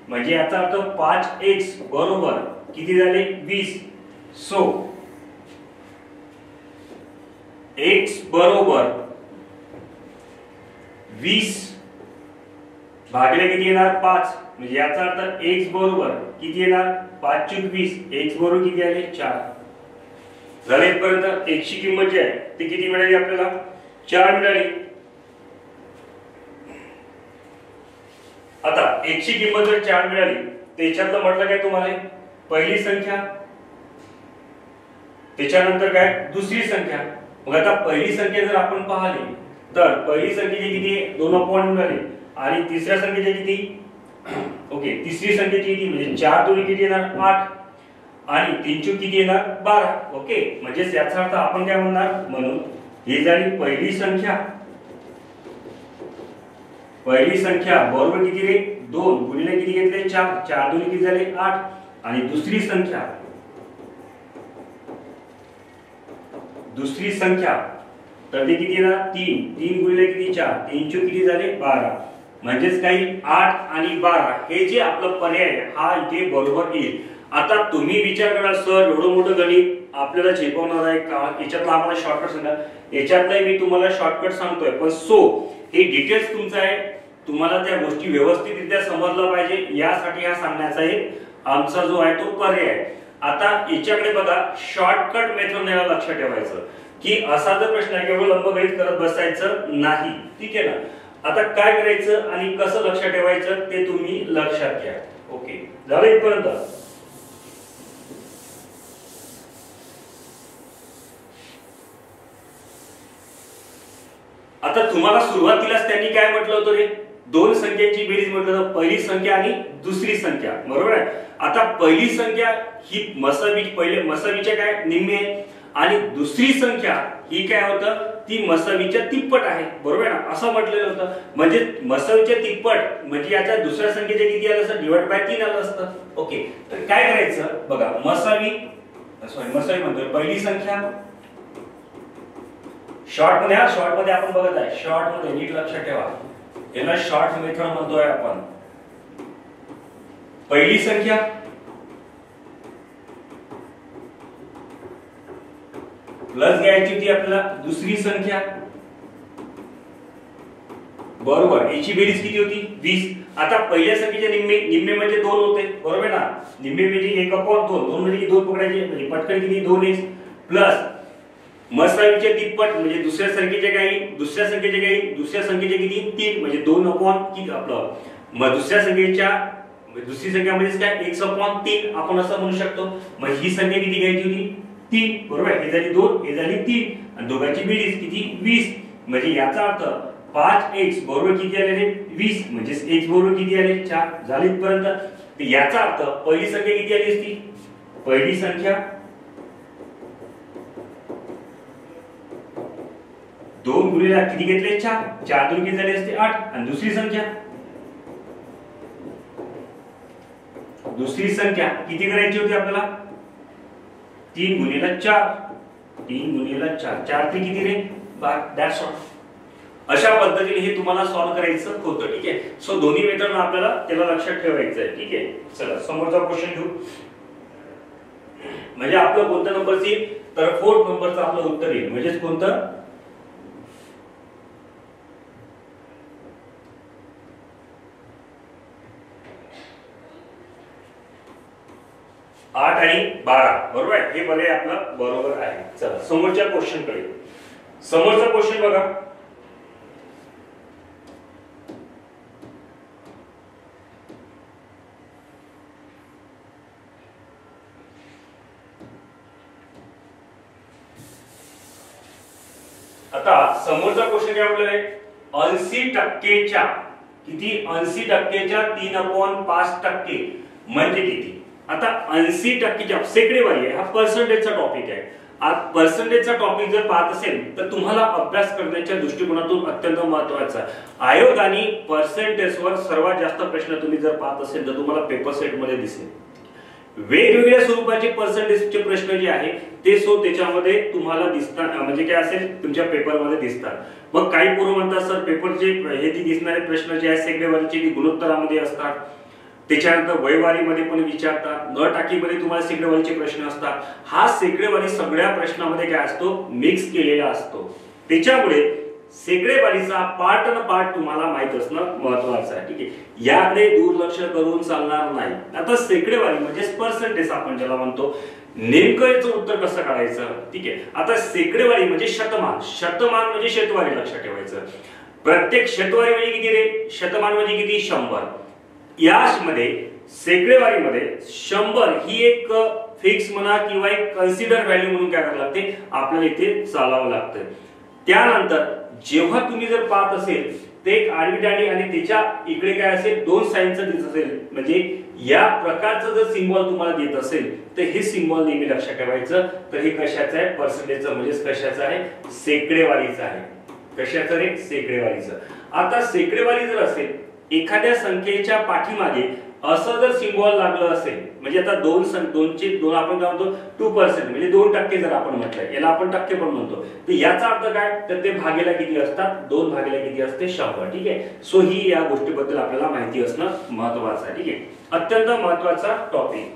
म्हणजे याचा अर्थ 5x बरोबर किती झाले, 20. सो x बरोबर 20 भागिले किती येणार, 5. म्हणजे याचा अर्थ x बरोबर किती येणार, 5×20. x बरोबर किती आले, 4. झाले. इथपर्यंत x ची किंमत जी आहे ती किती मिळाली आपल्याला, 4 मिळाली. आता x ची किंमत जर 4 मिळाली तर याच्यातलं म्हटलं काय तुम्हाला, पहिली संख्या त्याच्यानंतर काय दुसरी संख्या. मग आता पहिली संख्या जर आपण पाहिली तर पहिली संख्येची किती, 2 मिळाली. आणि तिसऱ्या संख्येची किती, ओके तिसरी संख्येची किती, म्हणजे 4 2 किती येणार, 8. आणि 3 चूक किती येणार, 12. ओके. म्हणजे याचा अर्थ आपण काय म्हणणार, म्हणून ही झाली पहिली संख्या बरोबर किती रे, 2 गुणिले किती घेतले, 4. 4 2 किती झाले, 8. आणि दुसरी संख्या तर ती किती येणार, 3. 3 गुणिले किती, 4. 3 चूक किती झाले, 12. म्हणजेच काही 8 आणि 12 हे जे आपलं पर्याय हा इथे बरोबर येईल. आता तुम्ही विचार करा, सर एवढं मोठं गणित आपल्याला झेपवणार आहे का, याच्यातला आम्हाला शॉर्टकट सांगा. याच्यातला मी तुम्हाला शॉर्टकट सांगतोय, पण हे डिटेल्स तुमचं आहे, तुम्हाला त्या गोष्टी व्यवस्थितरित्या समजलं पाहिजे यासाठी हा सांगण्याचा एक आमचा जो आहे तो पर्याय आहे. आता याच्याकडे बघा, शॉर्टकट मेथड याला लक्षात ठेवायचं की असा जर प्रश्न आहे केवळ लंबगणित करत बसायचं नाही, ठीक आहे ना. आता काय करायचं आणि कसं लक्षात ठेवायचं ते तुम्ही लक्षात घ्या. ओके, झालं इथपर्यंत. आता तुम्हाला सुरुवातीलाच त्यांनी काय म्हटलं होतं रे, दोन संख्यांची बेरीज म्हटलं होतं, पहिली संख्या आणि दुसरी संख्या, बरोबर आहे. आता पहिली संख्या ही पहिले मसावीच्या काय निम्मे आहे आणि दुसरी संख्या ही काय होतं ती मसावीच्या तिप्पट आहे, बरोबर आहे ना, असं म्हटलेलं होतं. म्हणजे मसावीच्या तिप्पट म्हणजे याच्या दुसऱ्या संख्येचे किती आलं असतं, डिवाइड बाय 3 आलं असतं. ओके, तर काय करायचं बघा, मसावी म्हणतोय पहिली संख्या शॉर्ट मध्ये आपण बघत आहे, शॉर्ट मध्ये नीट लक्षात ठेवा, याला शॉर्ट मेथड म्हणतोय आपण. पहिली संख्या प्लस घ्यायची होती आपल्याला दुसरी संख्या, बरोबर. याची बेरीज किती होती 20. आता पहिल्या संख्येचे निम्मे म्हणजे 2 होते, बरोबर ना. निम्मे म्हणजे 1/2, 2 म्हणजे 2 पकडायचे, म्हणजे पटकन किती 2x प्लस मसावीचे तिप्पट म्हणजे दुसऱ्या संख्येचे किती 3 म्हणजे 2 किती आपलं दुसरी संख्या म्हणजे काय 1/3 आपण असं म्हणू शकतो. मग ही संख्या किती घ्यायची होती 3, बरोबर. हे झाली 2, हे झाली 3 आणि दोघांची बेरीज किती 20. म्हणजे याचा अर्थ 5x बरोबर किती आले रे 20, म्हणजे x बरोबर किती आले 4. झाले इथपर्यंत. तर याचा अर्थ पहिली संख्या किती आली असती, पहिली संख्या 2 गुणिले किती घेतले 4, 4 2 किती झाले असते 8. आणि दुसरी संख्या किती करायची होती आपल्याला 3 गुणिले 4, 4 3 किती रे 12. That's all. अशा पद्धतीने हे तुम्हाला सॉल्व्ह करायचं होतं, ठीक आहे. सो दोन्ही मेथड आपल्याला त्याला लक्षात ठेवायचं आहे, ठीक आहे. चला समोरचा क्वेश्चन घेऊ. म्हणजे आपलं कोणत्या नंबरचं येईल तर 4th नंबरचं आपलं उत्तर येईल. म्हणजेच कोणतं 8 आणि 12, बरोबर आहे. हे पर्याय आपलं बरोबर आहे. चला समोरच्या क्वेश्चन कडे. समोरचा क्वेश्चन बघा, आता समोरचा क्वेश्चन काय म्हटलं आहे 80% किती 80% 3/5% म्हणजे किती. आता 80% शेकडेवारी आहे, हा पर्सेंटेजचा टॉपिक आहे. आज पर्सेंटेजचा टॉपिक जर पाहत असेल तर तुम्हाला अभ्यास करण्याच्या दृष्टिकोनातून अत्यंत महत्त्वाचा आहे. आयोगाने पर्सेंटेजवर सर्वात जास्त प्रश्न तुम्ही जर पाहत असेल तर तुम्हाला पेपर सेट मध्ये दिसेल. वेगवेगळ्या स्वरूपाचे पर्सेंटेजचे प्रश्न जे आहे ते त्याच्यामध्ये तुम्हाला दिसतात, म्हणजे काय असेल तुमच्या पेपरमध्ये दिसतात. मग काही पूर्व म्हणतात सर पेपरचे हे जे दिसणारे प्रश्न जे आहेत शेकडेवारीचे गुणोत्तरामध्ये असतात, त्याच्यानंतर वयवारीमध्ये पण विचारतात, न टाकीमध्ये तुम्हाला शेकडेवारीचे प्रश्न असतात. हा शेकडेवारी सगळ्या प्रश्नामध्ये काय असतो मिक्स केलेला असतो. त्याच्यामुळे शेकडेवारीचा पार्ट न पार्ट तुम्हाला माहित असणं महत्त्वाचं आहे, ठीक आहे. याकडे दुर्लक्ष करून चालणार नाही. आता शेकडेवारी म्हणजे पर्सेंटेज आपण ज्याला म्हणतो, नेमकं याचं उत्तर कसं काढायचं, ठीक आहे. आता शेकडेवारी म्हणजे शतमान म्हणजे शेतवारी लक्षात ठेवायचं. प्रत्येक शेतवारी म्हणजे किती रे, शतमान म्हणजे किती 100. यामध्ये शेकडेवारीमध्ये 100 ही एक फिक्स म्हणा किंवा एक कन्सिडर व्हॅल्यू म्हणून काय करावं लागते आपल्याला इथे चालावं लागतं. त्यानंतर जेव्हा तुम्ही जर पाहत असेल ते एक आडवी आणि त्याच्या इकडे काय असेल 2 साइनचं दिसत असेल, म्हणजे या प्रकारचं जर सिम्बॉल तुम्हाला देत असेल तर हे सिम्बॉल नेहमी लक्षात ठेवायचं. तर हे कशाचं आहे पर्सेंटेजचं, म्हणजे कशाचं आहे शेकडेवारीचं आहे. कशाचं रे शेकडेवारीचं. आता शेकडेवारी जर असेल एखाद्या संख्येच्या पाठीमागे असं जर सिम्बॉल लागलं असेल, म्हणजे आता 2 आपण काय म्हणतो 2% म्हणजे 2% जर आपण म्हटलं, याला आपण टक्के पण म्हणतो, तर याचा अर्थ काय तर ते भागेला किती असतात 2 भागेला किती असते 100, ठीक आहे. सो ही या गोष्टीबद्दल आपल्याला माहिती असणं महत्त्वाचं आहे, ठीक आहे. अत्यंत महत्त्वाचा टॉपिक.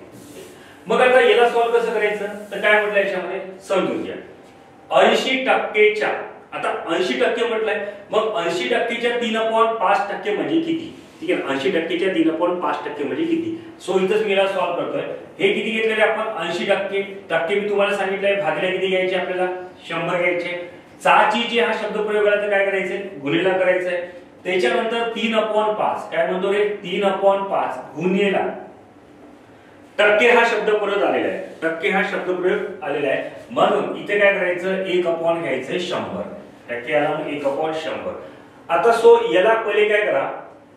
मग आता याला सॉल्व्ह कसं करायचं तर काय म्हटलं याच्यामध्ये समजून घ्या. 80% आता 80% म्हटलंय, मग 80%च्या 3/5% म्हणजे किती? ठीक आहे, 80%च्या 3/5% म्हणजे किती? सो इथंच मी याला सॉल्व्ह करतोय. हे किती घेतलेले आपण? 80%. मी तुम्हाला सांगितलंय भागिले किती घ्यायचे आपल्याला? 100 घ्यायचे. 6 ची जे हा शब्द प्रयोग आला तर काय करायचंय? गुणिला करायचंय. त्याच्यानंतर 3/5 काय म्हणतो रे? 3/5 गुणिला टक्के हा शब्द परत आलेला आहे. टक्के हा शब्द प्रयोग आलेला आहे, म्हणून इथे काय करायचं? 1/100 घ्यायचं. 100 टक्के आला, 1/100. आता सो याला पहिले काय करा?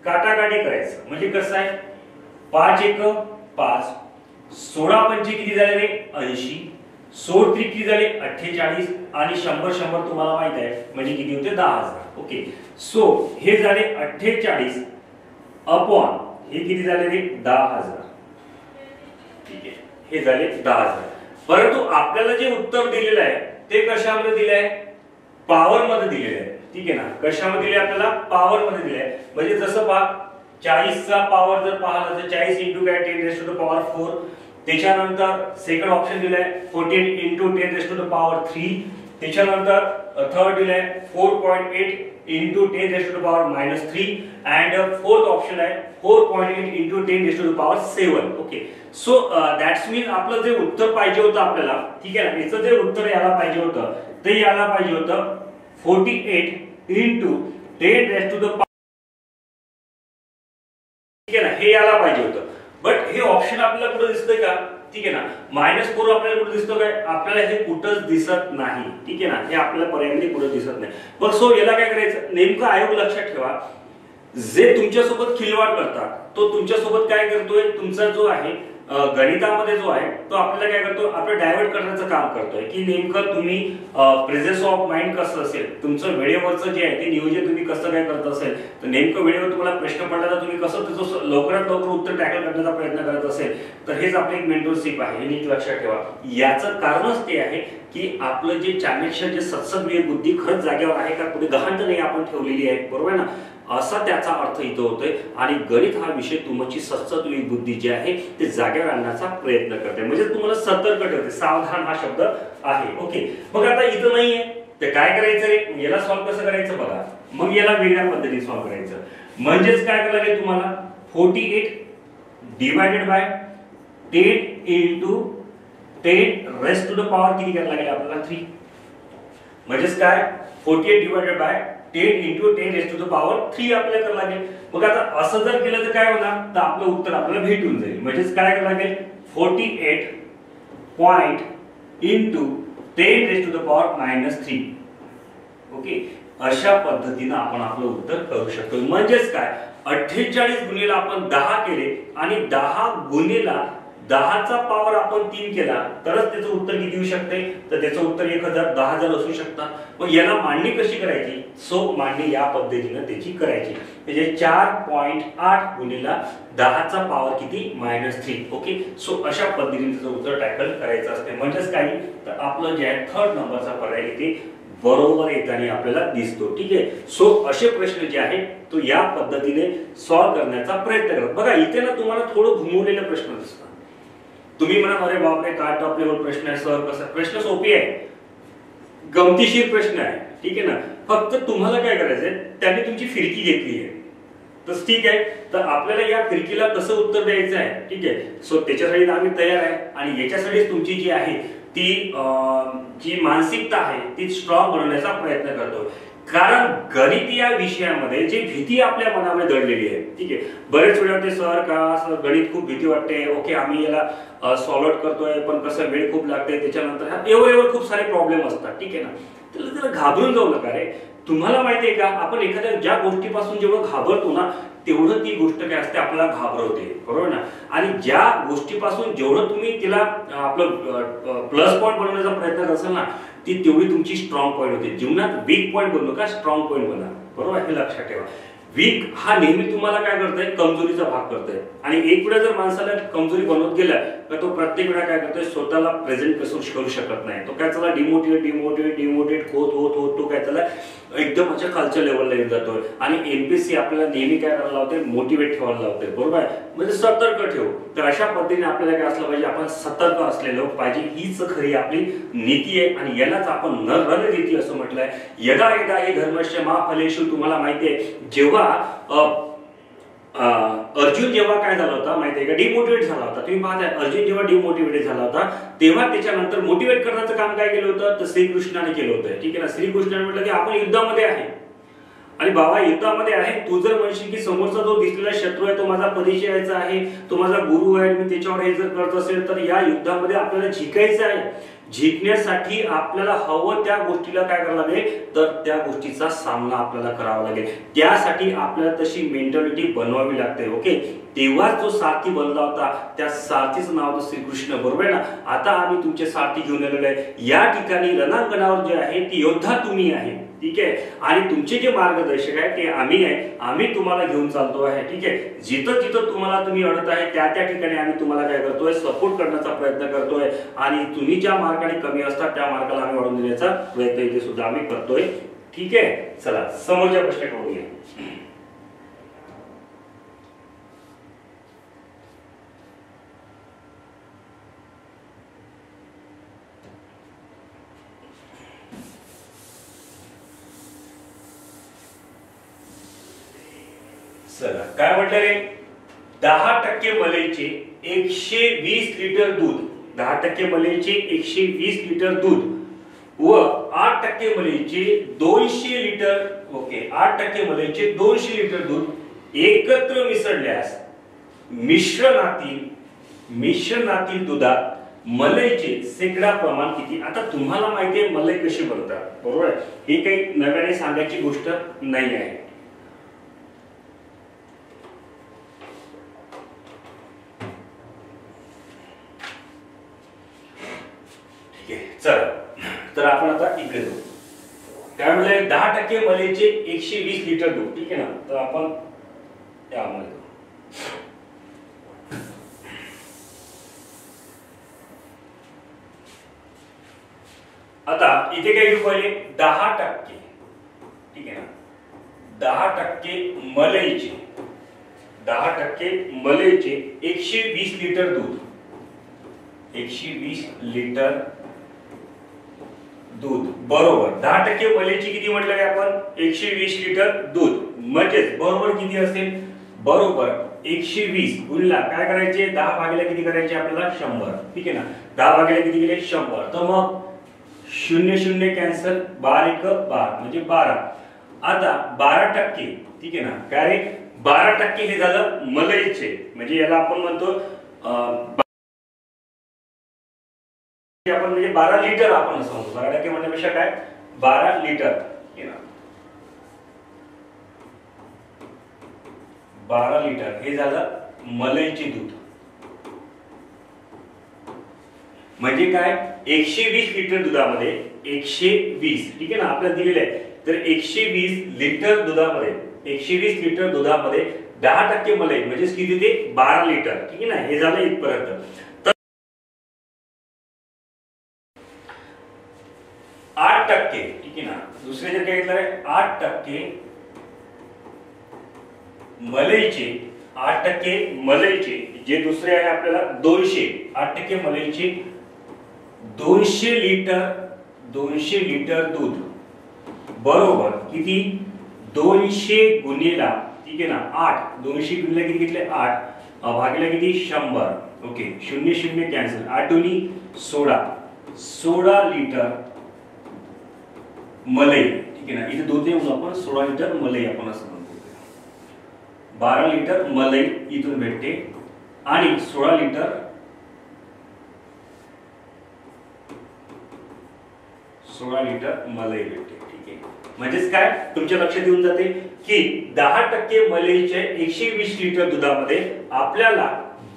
काटाकाटी करायचं. म्हणजे कसं आहे? 5 1 5, 16 पंचे किती झाले रे? 80, 16 त्रिक किती झाले? 48 आणि 100 तुम्हाला माहित आहे म्हणजे किती होते? 10,000. ओके, सो हे झाले 48 अपॉन हे किती झाले रे? 10,000. ठीक आहे, हे झाले 10,000. परंतु आपल्याला जे उत्तर दिलेलं आहे ते कशामध्ये दिले आहे? पॉवर मध्ये दिलेलं आहे. ठीक आहे ना? कशामध्ये दिले? आपल्याला पॉवर मध्ये दिले आहे. म्हणजे जसं पहा, 40 चा पॉवर जर पाहिला तर 40 इंटू काय? 10⁻⁴. त्याच्यानंतर सेकंड ऑप्शन दिलाय 14 इंटू 10⁻3. त्याच्यानंतर थर्ड दिलाय 4.8 इंटू 10⁻⁻3 अँड फोर्थ ऑप्शन आहे 4.8 इंटू 10⁻7. ओके, सो दॅट्स मीन आपलं जे उत्तर पाहिजे होतं आपल्याला, ठीक आहे ना, याचं जे उत्तर याला पाहिजे होतं ते याला पाहिजे होतं 48 इंटू 10⁻⁻, ठीक आहे ना, हे याला पाहिजे होतं. बट हे ऑप्शन आपल्याला कुठे दिसतंय का? ठीक आहे ना, -4 आपल्याला कुठे दिसतो काय? आपल्याला हे कुठंच दिसत नाही. ठीक आहे ना, हे आपल्याला पर्यायामध्ये कुठे दिसत नाही. मग सो याला काय करायचं? नेमकं आयोग लक्षात ठेवा, जे तुमच्यासोबत खिलवाड करतात तो तुमच्यासोबत काय करतोय? तुमचा जो आहे गणितामध्ये जो आहे तो आपल्याला काय करतो? आपलं डायव्हर्ट करण्याचं काम करतोय की नेमकं तुम्ही प्रेझेन्स ऑफ माइंड कसं असेल, तुमचं वेळेवरचं जे आहे ते नियोजन तुम्ही कसं काय करत असेल, तर नेमकं वेळेवर तुम्हाला प्रश्न पडला तर तुम्ही कसं त्याचं लवकरात लवकर उत्तर टॅकल करण्याचा प्रयत्न करत असेल, तर हेच आपलं एक मेंटरशिप आहे. हे नीट लक्षात ठेवा. याचं कारणच ते आहे की आपलं जे चाणक्य जे सत्सद बुद्धी खरंच जागेवर आहे का? कुठे गहाण तर नाही आपण ठेवलेली आहे, बरोबर ना? असा त्याचा अर्थ इथं होतोय. आणि गणित हा विषय तुमची सत्सद बुद्धी जी आहे ते जागेवर आणण्याचा प्रयत्न करते, म्हणजे तुम्हाला सतर्क ठेवते. सावधान हा शब्द आहे. ओके, मग आता इथं नाहीये तर काय करायचं रे? याला सॉल्व्ह कसं करायचं बघा. मग याला वेगळ्या पद्धतीने सॉल्व्ह करायचं. म्हणजेच काय करायला लागेल तुम्हाला? 48 डिवायडेड बाय 10 इंटू 10⁻⁻ किती करायला लागेल आपल्याला? 3. म्हणजेच काय? 48 डिवायडेड बाय 10 इंटू 10⁻3 आपल्याला करायला लागेल. मग आता असं जर केलं तर काय होणार? तर आपलं उत्तर आपल्याला भेटून जाईल. म्हणजेच काय करायला लागेल? 48 पॉइंट इंटू 10⁻⁻3. ओके, अशा पद्धतीने आपण आपलं उत्तर करू शकतो. म्हणजेच काय? 48 गुणिले आपण 10 केले आणि 10 गुणिला 10चा पॉवर आपण 3 केला तरच त्याचं उत्तर किती येऊ शकते? तर त्याचं उत्तर 1000 10,000 असू शकतात. मग याला मांडणी कशी करायची? सो मांडणी या पद्धतीने त्याची करायची. म्हणजे 4.8 गुणिला 10चा पॉवर किती? -3. ओके, सो अशा पद्धतीने त्याचं उत्तर टॅकल करायचं असते. म्हणजेच काय? तर आपलं जे आहे थर्ड नंबरचा पर्याय इथे बरोबर येताना आपल्याला दिसतो. ठीक आहे, सो असे प्रश्न जे आहेत तो या पद्धतीने सॉल्व्ह करण्याचा प्रयत्न करा. बघा इथे ना तुम्हाला थोडं घुमवलेले प्रश्न दिसतात. तुम्ही म्हणा अरे बापरे काय टॉप लेवल प्रश्न आहे सर, कसं? प्रश्न सोपे आहे, गमतीशीर प्रश्न आहे. ठीक आहे ना, फक्त तुम्हाला काय करायचंय? त्यांनी तुमची फिरकी घेतली आहे तर ठीक आहे, तर आपल्याला या फिरकीला कसं उत्तर द्यायचं आहे. ठीक आहे, सो त्याच्यासाठी आम्ही तयार आहे आणि याच्यासाठी तुमची जी आहे ती जी मानसिकता आहे ती स्ट्रॉंग बनवण्याचा प्रयत्न करतो. कारण गणित या विषयामध्ये जी भीती आपल्या मनामध्ये दडलेली आहे. ठीक आहे, बरेच वेळा ते सर का सर गणित खूप भीती वाटते. ओके, आम्ही याला सॉल्व करतोय पण कसं वेळ खूप लागते, त्याच्यानंतर एवढे खूप सारे प्रॉब्लेम असतात. ठीक आहे ना, त्याला घाबरून जाऊ नका रे. तुम्हाला माहितीये का आपण एखाद्या ज्या गोष्टीपासून जेव्हा घाबरतो ना तेवढं ती गोष्ट काय असते आपल्याला घाबरवते, बरोबर ना? आणि ज्या गोष्टीपासून जेवढं तुम्ही तिला आपलं प्लस पॉईंट बनवण्याचा प्रयत्न करसाल ना ती तेवढी तुमची स्ट्रॉंग पॉईंट होते. जीवनात वीक पॉईंट बनू नका, स्ट्रॉंग पॉईंट बना, बरोबर? हे लक्षात ठेवा. वीक हा नेहमी तुम्हाला काय करतोय? कमजोरीचा भाग करतोय. आणि एक वेळा जर माणसाला कमजोरी बनवत गेला तर तो प्रत्येक वेळा काय करतोय, स्वतःला प्रेझेंट करू शकत नाही. तो काय त्याला डिमोटिवेट होत तो काय त्याला एकदम अशा खालच्या लेवलला येऊन जातोय. आणि एमपीएससी आपल्याला नेहमी काय करायला लावते, मोटिवेट ठेवायला लावते, बरोबर आहे, म्हणजे सतर्क ठेव. तर अशा पद्धतीने आपल्याला काय असलं पाहिजे, आपण सतर्क असलेलो पाहिजे, हीच खरी आपली नीती आहे. आणि यालाच आपण रणनीती असं म्हटलंय. यदा यदा हे धर्मस्य मा फलेषु. तुम्हाला माहितीये जेव्हा अर्जुन जेव्हा काय झाला होता माहितीये का, डिमोटिवेट झाला होता. तुम्ही पाहताय अर्जुन जेव्हा डिमोटिवेट झाला होता तेव्हा त्याच्यानंतर मोटिवेट करण्याचं काम काय केलं होतं, तर श्रीकृष्णाने केलं होतं. ठीक आहे ना. श्रीकृष्णाने म्हटलं की आपण युद्धामध्ये आहे आणि बाबा युद्धामध्ये आहे. तू जर म्हणशील की समोरचा जो दिसलेला शत्रू आहे तो माझा परिचयाचा आहे, तो माझा गुरु आहे, मी त्याच्यावर हे जर करत असेल तर या युद्धामध्ये आपल्याला जिंकायचं आहे. जिंकण्यासाठी आपल्याला हवं त्या गोष्टीला काय करावं लागेल, तर त्या गोष्टीचा सामना आपल्याला करावा लागेल. त्यासाठी आपल्याला तशी मेंटॅलिटी बनवावी लागते. ओके. तेव्हाच जो सारथी बनला होता त्या सारथीचं नाव होतं श्रीकृष्ण, बरोबर आहे ना. आता आम्ही तुमचे सारथी घेऊन आलेलो आहे. या ठिकाणी रणांगणावर जे आहे ती योद्धा तुम्ही आहे. ठीक आहे. आणि तुमचे जे मार्गदर्शक आहे ते आम्ही आहे. आम्ही तुम्हाला घेऊन चालतो आहे. ठीक आहे. जिथं जिथं तुम्हाला तुम्ही अडत आहे त्या त्या ठिकाणी आम्ही तुम्हाला काय करतोय, सपोर्ट करण्याचा प्रयत्न करतोय. आणि तुम्ही ज्या मार्गाने कमी असतात त्या मार्गाला आम्ही वाढवून देण्याचा प्रयत्न इथे सुद्धा आम्ही करतोय. ठीक आहे. चला समोरच्या प्रश्न करूया. चला काय म्हटलं रे, 10% मलईचे 120 लिटर दूध, 10% मलईचे 120 लिटर दूध व 8% मलईचे 200 लिटर, ओके, 8% मलईचे 200 लिटर दूध एकत्र मिसळल्यास मिश्रणातील दुधात मलईचे शेकडा प्रमाण किती. आता तुम्हाला माहिती आहे मलई कशी बनतात, बरोबर आहे. ही काही नव्याने सांगायची गोष्ट नाही आहे. चला तर आपण आता इकडे जाऊ. काय म्हणले, 10% मलईचे 120 लिटर दूध. ठीक आहे ना. तर आपण यामध्ये आता इथे काय घेऊ पहिले, 10%. ठीक आहे ना. 10% मलईचे 120 लिटर दूध, 120 लिटर दूध बरोबर 10% मलईची किती म्हटलं रे आपण, 120 लिटर दूध म्हणजेच बरोबर किती असेल, बरोबर 120 गुणला काय करायचे, 10 भागिले किती करायचे आपल्याला 100. ठीक आहे ना. 10 भागिले किती गेले 100. तर मग 0 0 कॅन्सल, 12 1 12 म्हणजे 12. आता 12%. ठीक आहे ना. काय रे 12% हे झालं मलईचे, म्हणजे याला आपण म्हणतो आपण म्हणजे 12 लिटर आपण असं म्हणतो. 12% म्हणण्यापेक्षा काय 12 लिटर. 12 लिटर हे झालं मलईचे दूध. म्हणजे काय 120 लिटर दुधामध्ये 120. ठीक आहे ना. आपल्याला दिलेलं आहे. तर 120 लिटर दुधामध्ये 120 लिटर दुधामध्ये 10% मलई म्हणजे किती ते 12 लिटर. ठीक आहे ना. हे झालं इथपर्यंत. 8%. ठीक आहे ना. दुसरे जर काय घेतलं 8% मलईचे 8% मलईचे जे दुसरे आहे आपल्याला 200. 8% मलईचे 200 लिटर दूध बरोबर किती 200 गुणिला. ठीक आहे ना 8. 200 गुणिला किती घेतले 8 भागिले किती 100. Okay 0 0 cancel. 8 दुनी 16 लिटर मलई. ठीक आहे ना. इथे दूध देऊन आपण 16 लिटर मलई आपण असं म्हणतो. 12 लिटर मलई इथून भेटते आणि 16 लिटर मलई भेटते. ठीक आहे. म्हणजेच काय तुमच्या लक्षात येऊन जाते की 10% मलईचे 120 लिटर दुधामध्ये आपल्याला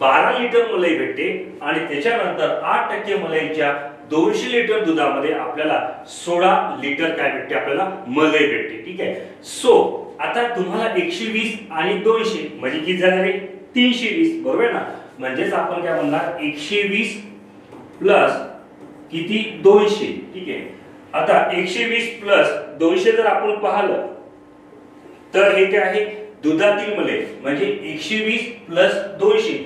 12 लिटर मलई भेटते आणि त्याच्यानंतर 8% मलईच्या 200 लिटर दुधामध्ये आपल्याला 16 लिटर काय भेटते आपल्याला मलई भेटते. ठीक आहे. सो आता तुम्हाला 120 आणि 200 म्हणजे किती झाले 320 बरोबर ना. म्हणजेच आपण काय म्हणणार 120 प्लस किती 200. ठीक आहे, आता 120 प्लस 200 जर आपण पाहिलं तर हे काय आहे दुधातील मलई, म्हणजे 120 प्लस 200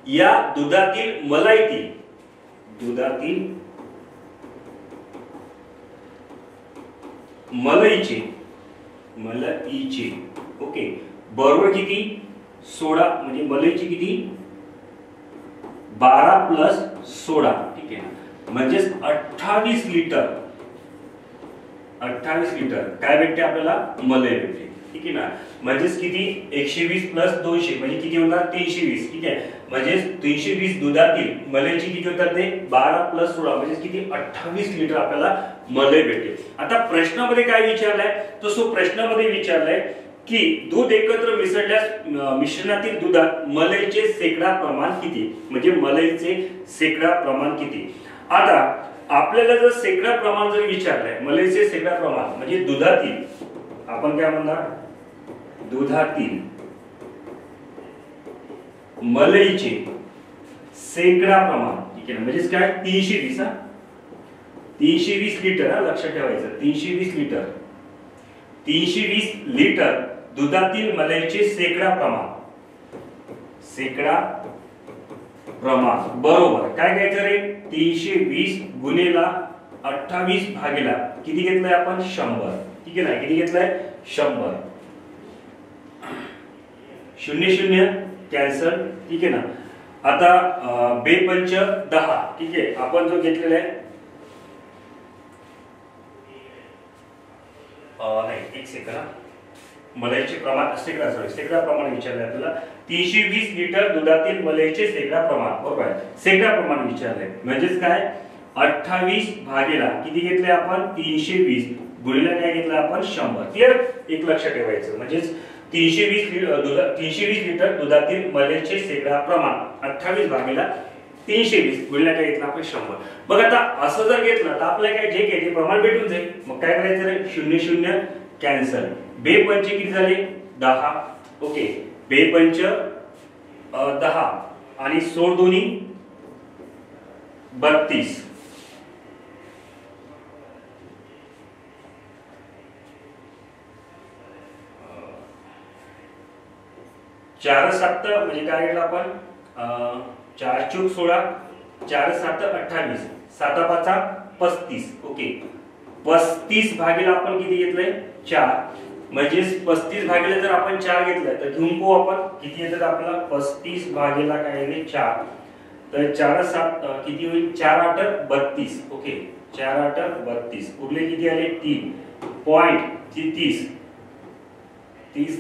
या दुधातील मलाईतील मलईचे ओके बरोबर किती 16, म्हणजे मलईची किती 12 प्लस 16. ठीक आहे, म्हणजेच 28 लिटर काय भेटते आपल्याला मलई भेटते. ठीक आहे ना, म्हणजेच किती 120 प्लस 200 म्हणजे किती होणार 320. ठीक आहे, म्हणजेच 320 दुधातील मलईची किती होतात ते 12 प्लस 16 म्हणजे किती 28 लिटर आपल्याला मलई भेटते. आता प्रश्नामध्ये काय विचारलाय, तर सो प्रश्नामध्ये विचारलाय की दूध एकत्र मिसळल्यास मिश्रणातील दुधात मलईचे शेकडा प्रमाण किती, म्हणजे मलईचे शेकडा प्रमाण किती. आता आपल्याला जर शेकडा प्रमाण जर विचारलंय मलईचे शेकडा प्रमाण म्हणजे दुधातील, आपण काय म्हणणार दुधातील मलईचे शेकडा प्रमाण. ठीक आहे ना, म्हणजेच काय 320 लिटर लक्षात ठेवायचं 320 लिटर दुधातील मलईचे शेकडा प्रमाण बरोबर काय घ्यायचं रे 320 गुणिले 28 भागिला किती घेतलंय आपण 100. ठीक आहे ना, किती घेतलंय 100. 0 0 कॅन्सल. ठीक आहे ना, आता 2 पंच 10. ठीक आहे, आपण जो घेतलेला आहे नाही एक सेकंड मलईचे प्रमाण शेकडा प्रमाण विचारलंय आपल्याला. 320 लिटर दुधातील मलईचे शेकडा प्रमाण बरोबर आहे, शेकडा प्रमाण विचारलंय म्हणजेच काय 28 भागिला किती घेतले आपण 320 गुणिले काय घेतलं आपण 100. क्लियर, एक लक्षात ठेवायचं म्हणजेच 320 लिटर दुधातील मलईचे शेकडा प्रमाण 28 भागिला 320 गुणिले काय घेतलं आपण 100. बघ आता असं जर घेतलं तर आपल्याला काय जे काही प्रमाण भेटून जाईल. मग काय करायचं रे 0 0 कॅन्सल. 2 पंच किती झाले 10. ओके 2 पंच 10 आणि 16 दोन्ही 32. 4 7 म्हणजे काय घेतलं आपण 4 चूक 16 4 7 28 7 5 35. ओके 35 भागिले आपण किती घेतलंय 4. म्हणजे 35 भागिले जर आपण 4 घेतलं तर घेऊन पाहू आपण किती येतात आपल्याला 35 भागिले काय आहे 4. तर 4 7 किती होईल 4 8 32. ओके 4 8 32 उरले किती आले 3 पॉइंट 30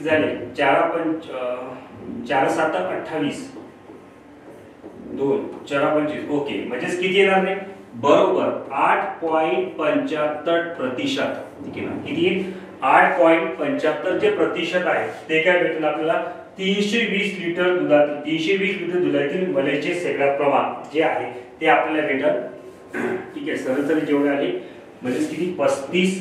झाले. 4 7 28 2 4 25. ओके म्हणजेच किती येणार नाही बरोबर 8.75%. ठीक आहे ना, किती 8.75 जे प्रतिशत आहे ते काय भेटेल आपल्याला 320 लिटर दुधातील मलईचे शेकडा प्रमाण जे आहे ते आपल्याला भेटेल. ठीक आहे, सरळ जेवढे आले म्हणजे किती 35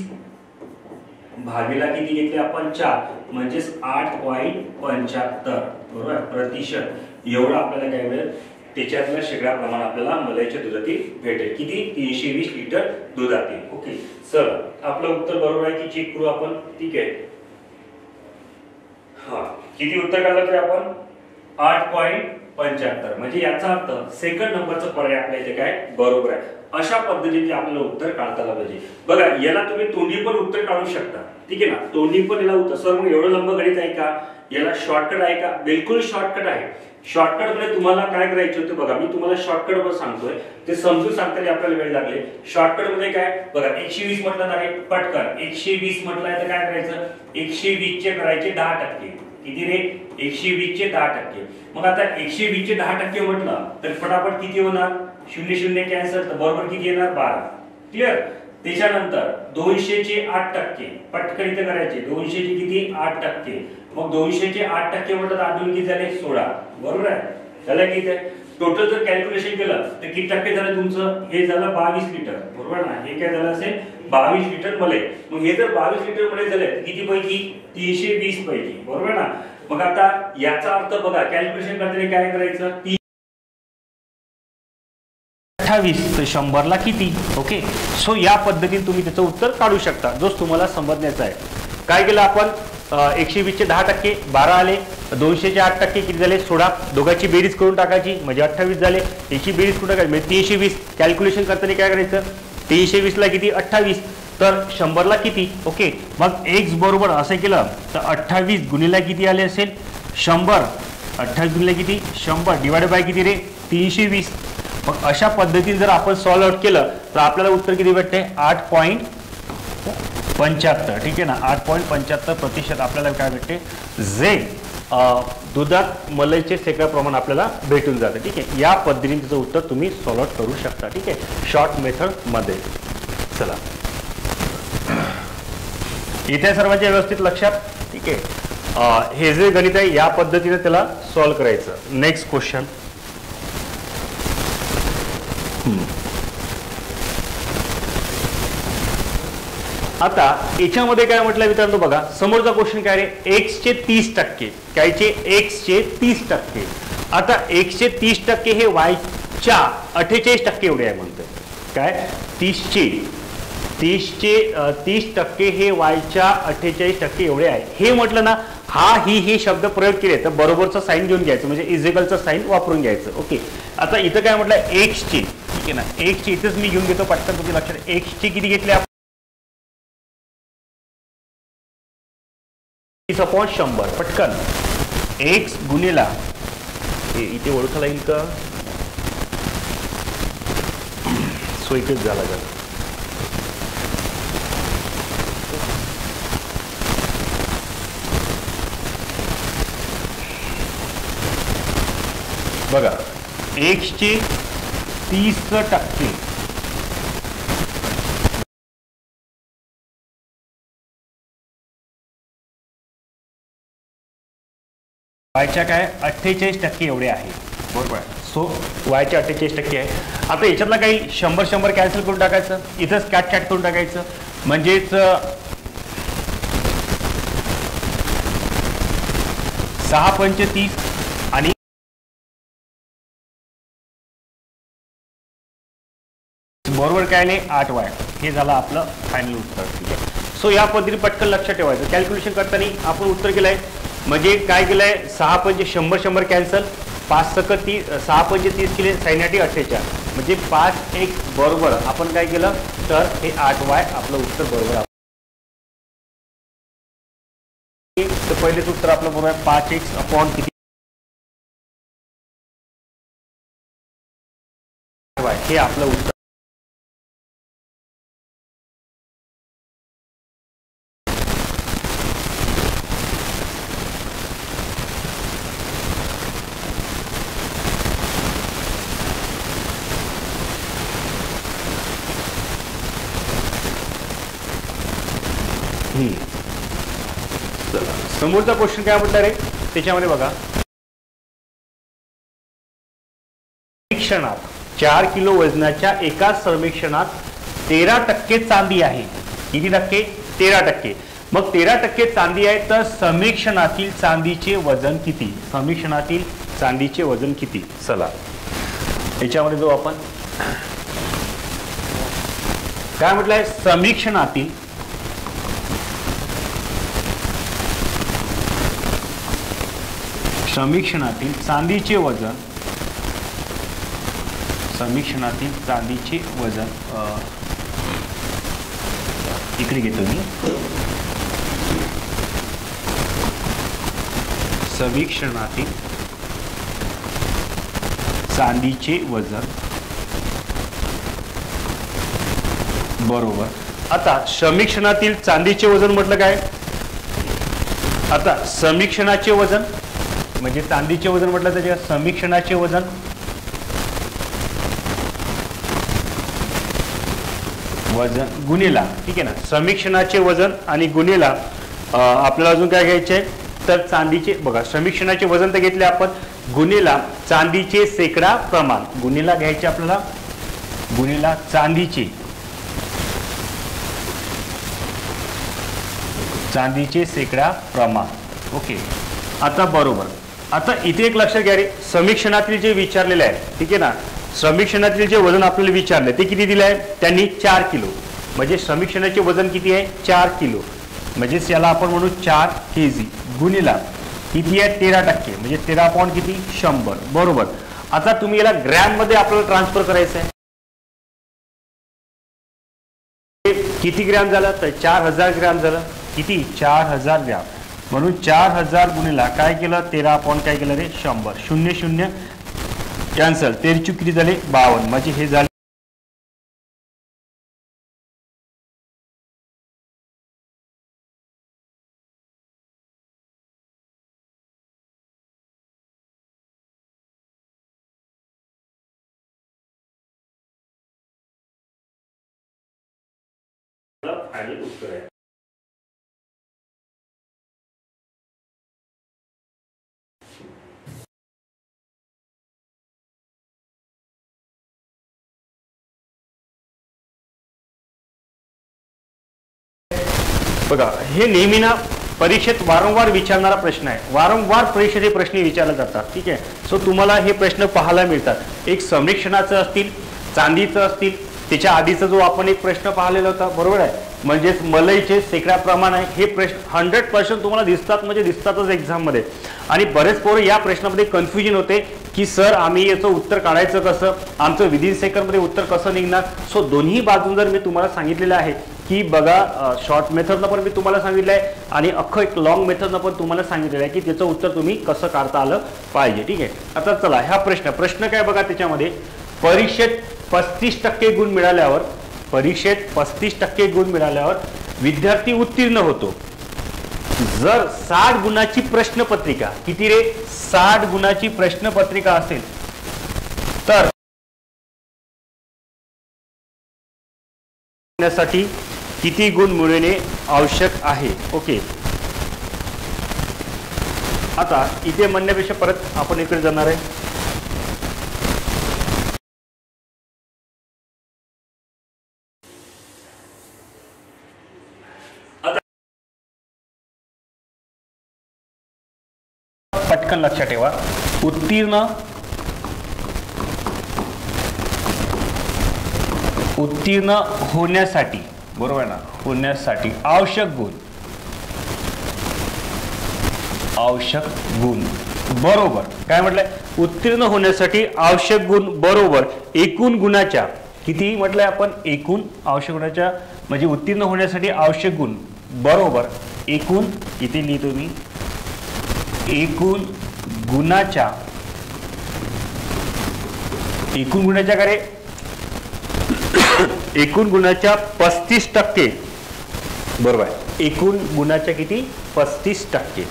भागीला किती घेतले आपण 4 म्हणजेच 8.75 बरोबर प्रतिशत एवढं आपल्याला काय मिळेल त्याच्यातलं शेकडा प्रमाण आपल्याला मलईच्या दुधातील भेटेल. किती 320 लिटर दुधातील. ओके सर आपलं उत्तर बरोबर आहे की चेक करू आपण. ठीक आहे, हा किती उत्तर काढलं तर आपण 8.75 म्हणजे याचा अर्थ सेकंड नंबरचा पर्याय आपल्या इथे काय बरोबर आहे. अशा पद्धतीने आपल्याला उत्तर काढता आलं पाहिजे. बघा याला तुम्ही तोंडी पण उत्तर काढू शकता. ठीक आहे ना, तोंडी पण याला उत्तर सर मग एवढं लंब गणित आहे का याला शॉर्टकट आहे का बिलकुल शॉर्टकट आहे. शॉर्टकट मध्ये तुम्हाला काय करायचे होते बघा मी तुम्हाला शॉर्टकट वर सांगतोय ते समजून सांगताना आपल्याला वेळ लागले. शॉर्टकट मध्ये काय बघा 120 म्हटलं तर पटकन 120 म्हटलं तर काय करायचं 120 चे करायचे 10%. किती रे 120 चे 10%. मग आता 120 चे 10% म्हटलं तर फटाफट किती होणार 0 0 कॅन्सल तर बरोबर किती येणार 12. क्लियर. त्याच्यानंतर 200 चे 8% पटकन इथे करायचे 200 चे किती 8%. मग 200 चे 8% म्हटलं तर अजून किती झाले 16 बरोबर आहे. त्याला किती आहे टोटल जर कॅल्क्युलेशन केलं तर किती टक्के झालं तुमचं हे झालं 22 लिटर बरोबर ना. हे काय झालं असेल 22 लिटर मलई. मग हे जर 22 लिटर मलई झाले किती पैकी 320 पैकी बरोबर ना. मग आता याचा अर्थ बघा कॅल्क्युलेशन करताना काय करायचं 28 तर 100ला किती? ओके, सो या पद्धतीने तुम्ही त्याचं उत्तर काढू शकता, जो तुम्हाला समजण्याचा आहे. काय केलं आपण, 120चे 10% 12 आले, 200चे 8% किती झाले 16, दोघांची बेरीज करून टाकायची म्हणजे 28 झाले, याची बेरीज करून टाकायची म्हणजे 320. कॅल्क्युलेशन करताना काय करायचं, 320ला किती 28 तर 100ला किती? ओके, मग x बरोबर असं केलं तर 28 गुणिले किती आले असेल 100, 28 गुणिले किती 100 डिवाइड बाय किती रे 320. मग अशा पद्धतीने जर आपण सॉल्व आउट केलं तर आपल्याला उत्तर किती भेटते 8.75. ठीक आहे ना, 8.75% आपल्याला काय भेटते, जे दुधात मलईचे सेकंड प्रमाण आपल्याला भेटून जातं. ठीक आहे, या पद्धतीने त्याचं उत्तर तुम्ही सॉल्व आउट करू शकता. ठीक आहे, शॉर्ट मेथड मध्ये. चला, इथे सर्वांच्या व्यवस्थित लक्षात. ठीक आहे, हे जे गणित आहे या पद्धतीने त्याला सॉल्व करायचं. Next question. आता याच्यामध्ये काय म्हटलं मित्रांनो बघा, समोरचा क्वेश्चन काय रे, एक्सचे 30%. कायचे, एक्सचे 30%. आता एक्सचे 30% हे वायच्या 48% एवढे आहे म्हणतोय. काय 30% हे वायच्या 48% एवढे आहे. हे म्हटलं ना, हे शब्द प्रयोग केले तर बरोबरचा साईन घेऊन घ्यायचं म्हणजे इजेबलचा साईन वापरून घ्यायचं. ओके, आता इथं काय म्हटलं एक्सचे, ठीक आहे ना, एक्सचे इथंच मी घेऊन घेतो पटकन तुमच्या लक्षात. एक्सचे किती घेतले आपण 30/100 पटकन. एक्स गुणिला इथे ओळखला येईल का, सो इथेच झाला का बघा, एक्सचे 30% वायच्या काय 48% एवढे आहे. बरोबर, सो वायच्या 48% आहे. आता याच्यातला काही 100 कॅन्सल करून टाकायचं, इथंच कॅट करून टाकायचं म्हणजेच 6×5 आणि बरोबर काय नाही 8y. हे झालं आपलं फायनल उत्तर. ठीक आहे, सो या पद्धतीने पटकन लक्षात ठेवायचं. कॅल्क्युलेशन करताना आपण उत्तर केलंय म्हणजे काय केलंय, 6×5 कॅन्सल, 5×30 6×30 केले, 6×48 म्हणजे 5x बरोबर आपण काय केलं तर हे 8y आपलं उत्तर बरोबर आहे. तर पहिलेच उत्तर आपलं बरोबर आहे 5x अपॉन किती हे आपलं उत्तर. समोरचा क्वेश्चन काय म्हटलं रे, त्याच्यामध्ये बघा, सर्वेक्षणात 4 किलो वजनाच्या एका सर्वेक्षणात 13% चांदी आहे. किती टक्के? 13%. मग 13% चांदी आहे तर समीक्षणातील चांदीचे वजन किती? समीक्षणातील चांदीचे वजन किती? चला याच्यामध्ये जो आपण काय म्हटलंय, समीक्षणातील चांदीचे वजन, समीक्षणातील चांदीचे वजन इकडे घेतो मी. समीक्षणातील चांदीचे वजन बरोबर. आता समीक्षणातील चांदीचे वजन म्हटलं काय, आता समीक्षणाचे वजन म्हणजे चांदीचे वजन म्हटलं त्याच्या समीक्षणाचे वजन गुणिला, ठीक आहे ना, समीक्षणाचे वजन आणि गुणिला आपल्याला अजून काय घ्यायचे तर चांदीचे, बघा समीक्षणाचे वजन तर घेतले आपण, गुणिला चांदीचे शेकडा प्रमाण, गुणिला घ्यायचे आपल्याला, गुणिला चांदीचे शेकडा प्रमाण. ओके, आता बरोबर. आता इथे एक लक्षात घ्या रे, समीक्षणातील जे विचारलेले आहे, ठीक आहे ना, समीक्षणातील जे वजन आपल्याला विचारलं ते किती दिलं आहे त्यांनी 4 किलो, म्हणजे समीक्षणाचे वजन किती आहे 4 किलो, म्हणजेच याला आपण म्हणू 4 kg गुणिला किती आहे 13%, म्हणजे 13 पॉइंट किती 100 बरोबर. आता तुम्ही याला ग्रॅम मध्ये आपल्याला ट्रान्सफर करायचं आहे. किती ग्रॅम झालं तर 4000 ग्रॅम झालं. किती 4000 ग्रॅम, म्हणून 4000 गुणिला काय केलं 13 पॉइंट काय केलं रे 100, 0 0 कॅन्सल, 13 किती झाले 52, म्हणजे हे झाले फायनल उत्तर आहे. बघा, हे नेहमी ना परीक्षेत वारंवार विचारणारा प्रश्न आहे. वारंवार परीक्षेत हे प्रश्न विचारले जातात. ठीक आहे. सो तुम्हाला हे प्रश्न पाहायला मिळतात. एक समीक्षणाचं असतील, चांदीचं असतील, त्याच्या आधीचा जो आपण एक प्रश्न पाहिलेला होता बरोबर आहे, म्हणजेच मलईचे शेकडा प्रमाण आहे. हे प्रश्न 100% तुम्हाला दिसतात, म्हणजे दिसतातच एक्झाम मध्ये. आणि बरेच पोरं या प्रश्नामध्ये कन्फ्युजन होते की सर आम्ही याचं उत्तर काढायचं कसं, आमचं विदिन सेकंडमध्ये उत्तर कसं निघणार. सो दोन्ही बाजून जर मी तुम्हाला सांगितलेलं आहे की बघा, शॉर्ट मेथडनं पण मी तुम्हाला सांगितलं आहे आणि अख्खं एक लॉंग मेथडनं पण तुम्हाला सांगितलेलं आहे की त्याचं उत्तर तुम्ही कसं काढता आलं पाहिजे. ठीक आहे. आता चला ह्या प्रश्न काय बघा, त्याच्यामध्ये परीक्षेत 35% गुण मिळाल्यावर, परीक्षेत 35% गुण मिळाल्यावर विद्यार्थी उत्तीर्ण होतो. जर 60 गुणाची प्रश्नपत्रिका, किती रे 60 गुणाची प्रश्नपत्रिका असेल तर साठी किती गुण मिळवणे आवश्यक आहे. ओके. आता इथे म्हणण्यापेक्षा परत आपण इकडे जाणार आहे. पटकन लक्षात ठेवा, उत्तीर्ण होण्यासाठी बरोबर आहे ना, होण्यासाठी आवश्यक गुण बरोबर काय म्हटलंय, उत्तीर्ण होण्यासाठी आवश्यक गुण बरोबर एकूण गुणाच्या किती म्हटलंय आपण, एकूण आवश्यक गुणाच्या म्हणजे उत्तीर्ण होण्यासाठी आवश्यक गुण बरोबर एकूण, किती लिहितो मी, एकूण गुणाच्या काय, एकूण गुणाच्या 35% बरोबर आहे. एकूण गुणाच्या किती 35%.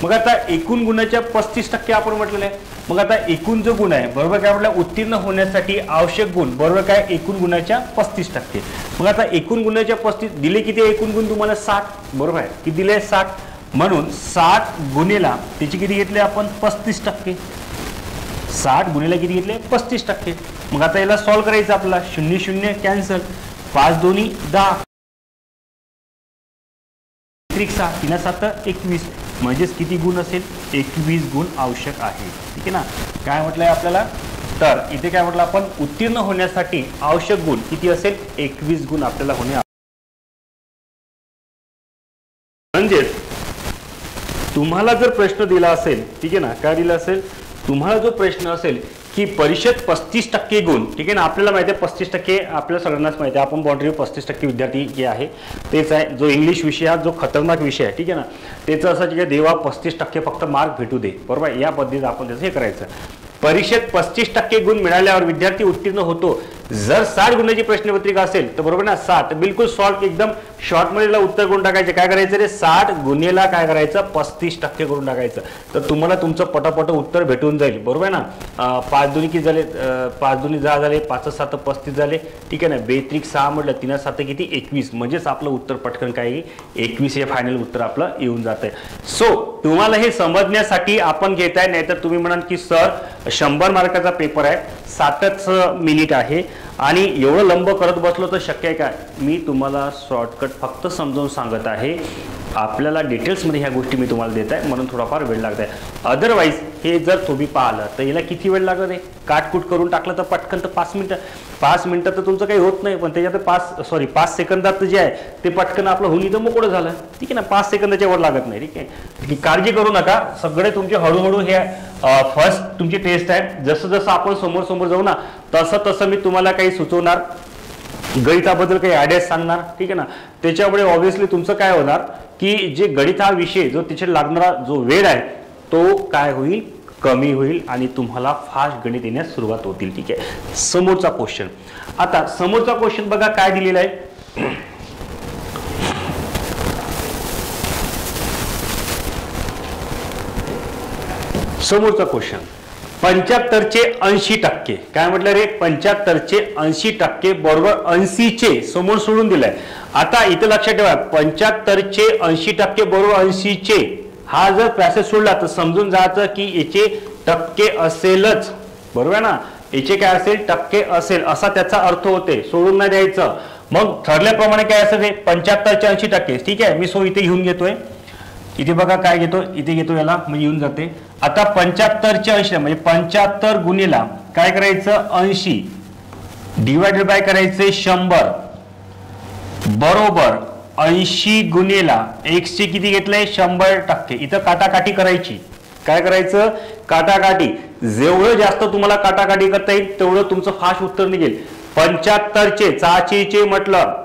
मग आता एकूण गुणाच्या 35% आपण म्हटलेलं आहे. मग आता एकूण जो गुण आहे बरोबर काय म्हटलं, उत्तीर्ण होण्यासाठी आवश्यक गुण बरोबर काय एकूण गुणाच्या 35%. मग आता एकूण गुणाच्या 35 दिले किती, एकूण गुण तुम्हाला 60 बरोबर आहे. किती दिले 60, म्हणून 60 गुणिला त्याची किती घेतले आपण 35%. 60 गुणिला किती घेतले 35%. मग आता याला सॉल्व्ह करायचं आपल्याला, 0 0 कॅन्सल, 5 2 10, 6 3 7 21, म्हणजेच किती गुण असेल 21 गुण आवश्यक आहे. ठीक आहे ना. काय म्हटलंय आपल्याला, तर इथे काय म्हटलं आपण, उत्तीर्ण होण्यासाठी आवश्यक गुण किती असेल 21 गुण आपल्याला होणे. म्हणजेच तुम्हाला जर प्रश्न दिला असेल, ठीक आहे ना, काय दिला असेल तुम्हाला जो प्रश्न असेल की परीक्षेत 35% गुण, ठीक आहे ना, आपल्याला माहिती आहे 35% आपल्याला सगळ्यांनाच माहिती आहे, आपण बाउंड्री 35% विद्यार्थी जे आहे तेच आहे. जो इंग्लिश विषय हा जो खतरनाक विषय आहे, ठीक आहे ना, त्याचं असं की देवा 35% फक्त मार्क भेटू दे बरोबर. या पद्धतीने आपण त्याचं हे करायचं. परीक्षेत 35% गुण मिळाल्यावर विद्यार्थी उत्तीर्ण होतो. जर 60 गुणाची प्रश्नपत्रिका असेल तर बरोबर ना, 60 बिलकुल सॉल्व एकदम शॉर्ट मध्ये उत्तर करून टाकायचे. काय करायचं रे, 60 गुणेला काय करायचं 35% करून टाकायचं. तर तुम्हाला तुमचं पटापट उत्तर भेटून जाईल बरोबर ना. 5 2 किती झाले, 5 2 10 झाले, 5 7 35 झाले. ठीक आहे ना. 2 6 म्हटलं, 3 7 किती 21, म्हणजेच आपलं उत्तर पटकन काय 21 हे फायनल उत्तर आपलं येऊन जात आहे. सो तुम्हाला हे समजण्यासाठी आपण घेताय, नाहीतर तुम्ही म्हणाल की सर 100 मार्काचा पेपर आहे, 7च मिनिट आहे आणि एवढं लंब करत बसलो तर शक्य आहे का. मी तुम्हाला शॉर्टकट फक्त समजावून सांगत आहे. आपल्याला डिटेल्समध्ये ह्या गोष्टी मी तुम्हाला देत आहे, म्हणून थोडाफार वेळ लागत आहे. अदरवाईज हे जर तुम्ही पाहिलं तर याला किती वेळ लागत आहे, काटकूट करून टाकलं तर पटकन तर 5 मिनिटं तर तुमचं काही होत नाही, पण त्याच्यात 5 सेकंदात जे आहे ते पटकन आपलं होईल तर मोकळं झालं, ठीक आहे ना. 5 सेकंदाच्या वर लागत नाही, ठीक आहे. काळजी करू नका, सगळे तुमचे हळूहळू हे फर्स्ट तुमची टेस्ट आहे. जसं जसं आपण समोर समोर जाऊ ना तसं तसं मी तुम्हाला काही सुचवणार, गणिताबद्दल काही आयडिया सांगणार, ठीक आहे ना. त्याच्यामुळे ऑब्व्हियसली तुमचं काय होणार की जे गणित हा विषय जो तिथे लागणारा जो वेळ आहे तो काय होईल, कमी होईल आणि तुम्हाला फास्ट गणित येण्यास सुरुवात होतील, ठीक आहे. समोरचा क्वेश्चन, आता समोरचा क्वेश्चन बघा काय दिलेला आहे. समोरचा क्वेश्चन 75चे 80%, काय म्हटलं रे, 75चे 80% बरोबर 80चे समोर सोडून दिलाय. आता इथं लक्षात ठेवा 75चे 80% बरोबर 80चे हा जर पॅसेज सोडला तर समजून जायचं की याचे टक्के असेलच, बरोबर आहे ना, याचे काय असेल, टक्के असेल असा त्याचा अर्थ होते, सोडून नाही द्यायचं. मग ठरल्याप्रमाणे काय असेल ते 75चे 80%, ठीक आहे. मी इथे घेऊन घेतोय, इथे बघा काय घेतो, इथे घेतो याला म्हणजे येऊन जाते. आता 75चे 80 म्हणजे 75 गुणिला काय करायचं 80 डिवायडेड बाय करायचे 100 बरोबर 80 गुणिला x चे किती घेतलंय 100%. इथं काटाकाटी करायची, काय करायचं काटाकाटी, जेवढं जास्त तुम्हाला काटाकाटी करता येईल तेवढं तुमचं फास्ट उत्तर निघेल. 75चे 4चे म्हटलं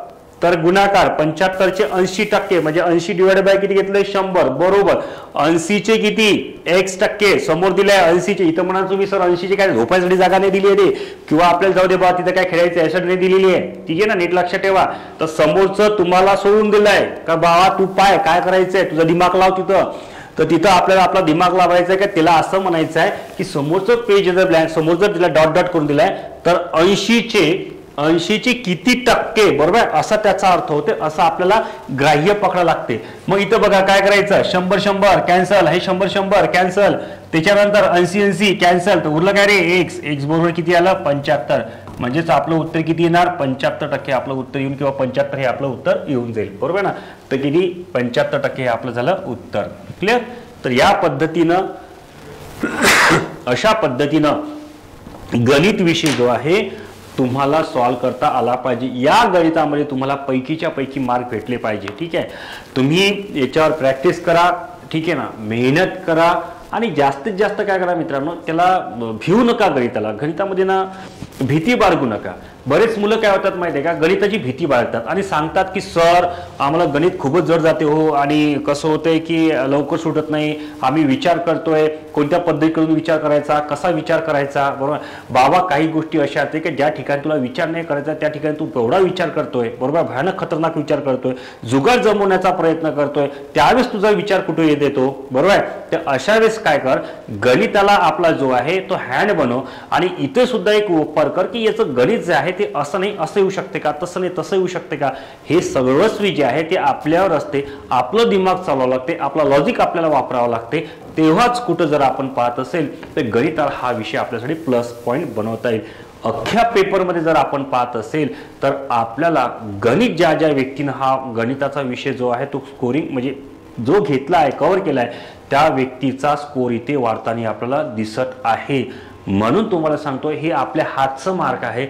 तर गुणाकार 75चे 80% म्हणजे 80 डिवाइडेड बाय किती घेतलंय 100 बरोबर 80चे किती x% समोर दिलाय 80चे. इथं म्हणा तुम्ही सर 80चे काय झोपायसाठी जागा नाही दिली आहे किंवा आपल्याला जाऊ दे बा तिथं काय खेळायचं यासाठी नाही दिलेली आहे, ठीक आहे ना. नीट लक्षात ठेवा. तर समोरचं तुम्हाला सोडून दिलंय का बाबा तू पाय काय करायचंय, तुझा दिमाग लाव तिथं. तर तिथं आपल्याला आपला दिमाग लावायचा आहे का त्याला असं म्हणायचं आहे की समोरचं पेज जर ब्लँक समोर जर तिला डॉट डॉट करून दिलाय तर 80चे किती टक्के बरोबर असा त्याचा अर्थ होते, असं आपल्याला ग्राह्य पकडा लागते. मग इथं बघा काय करायचं 100 कॅन्सल, हे 100 कॅन्सल, त्याच्यानंतर 80 कॅन्सल, तर उरलं काय रे x बरोबर किती आलं 75, म्हणजेच आपलं उत्तर किती येणार 75% आपलं उत्तर येऊन किंवा 75 हे आपलं उत्तर येऊन जाईल, बरोबर ना. तर किती 75% हे आपलं झालं उत्तर. क्लिअर. तर या पद्धतीनं अशा पद्धतीनं गणित विषय जो आहे तुम्हाला सॉल्व करता आला पाहिजे. या गणितामध्ये तुम्हाला पैकीच्या पैकी मार्क भेटले पाहिजे, ठीक आहे. तुम्ही याच्यावर प्रॅक्टिस करा, ठीक आहे ना, मेहनत करा आणि जास्तीत जास्त काय करा मित्रांनो, त्याला भिवू नका गणिताला. गणितामध्ये ना भीती बाळगू नका. बरेच मुलं काय होतात माहिती आहे का, गणिताची भीती बाळगतात आणि सांगतात की सर आम्हाला गणित खूपच जड जाते हो, आणि कसं होतंय की लवकर सुटत नाही, आम्ही विचार करतोय कोणत्या पद्धतीकडून विचार करायचा, कसा विचार करायचा, बरोबर. बाबा काही गोष्टी अशा आहेत की ज्या ठिकाणी तुला विचार नाही करायचा त्या ठिकाणी तू एवढा विचार करतोय, बरोबर, भयानक खतरनाक विचार करतोय, जुगार जमवण्याचा प्रयत्न करतोय, त्यावेळेस तुझा विचार कुठे येतो, बरोबर. तर अशा वेळेस काय कर, गणिताला आपला जो आहे तो हँड बनव आणि इथे सुद्धा एक वापर कर की याचं गणित जे आहे ते असं नाही असं येऊ शकते का, तसं नाही तसं येऊ शकते का, हे सर्वस्वी जे आहे ते आपल्यावर असते. आपलं दिमाग चालवावं लागते, आपला लॉजिक आपल्याला वापरावं लागते. तेव्हाच कुठं जर आपण पाहत असेल तर गणित हा विषय आपल्यासाठी प्लस पॉईंट बनवता येईल. अख्ख्या पेपरमध्ये जर आपण पाहत असेल तर आपल्याला गणित ज्या ज्या व्यक्तीनं हा गणिताचा विषय जो आहे तो स्कोरिंग म्हणजे जो घेतला आहे कव्हर केलाय त्या व्यक्तीचा स्कोर इथे वाढताना आपल्याला दिसत आहे. म्हणून तुम्हाला सांगतो हे आपल्या हातचं मार्क आहे,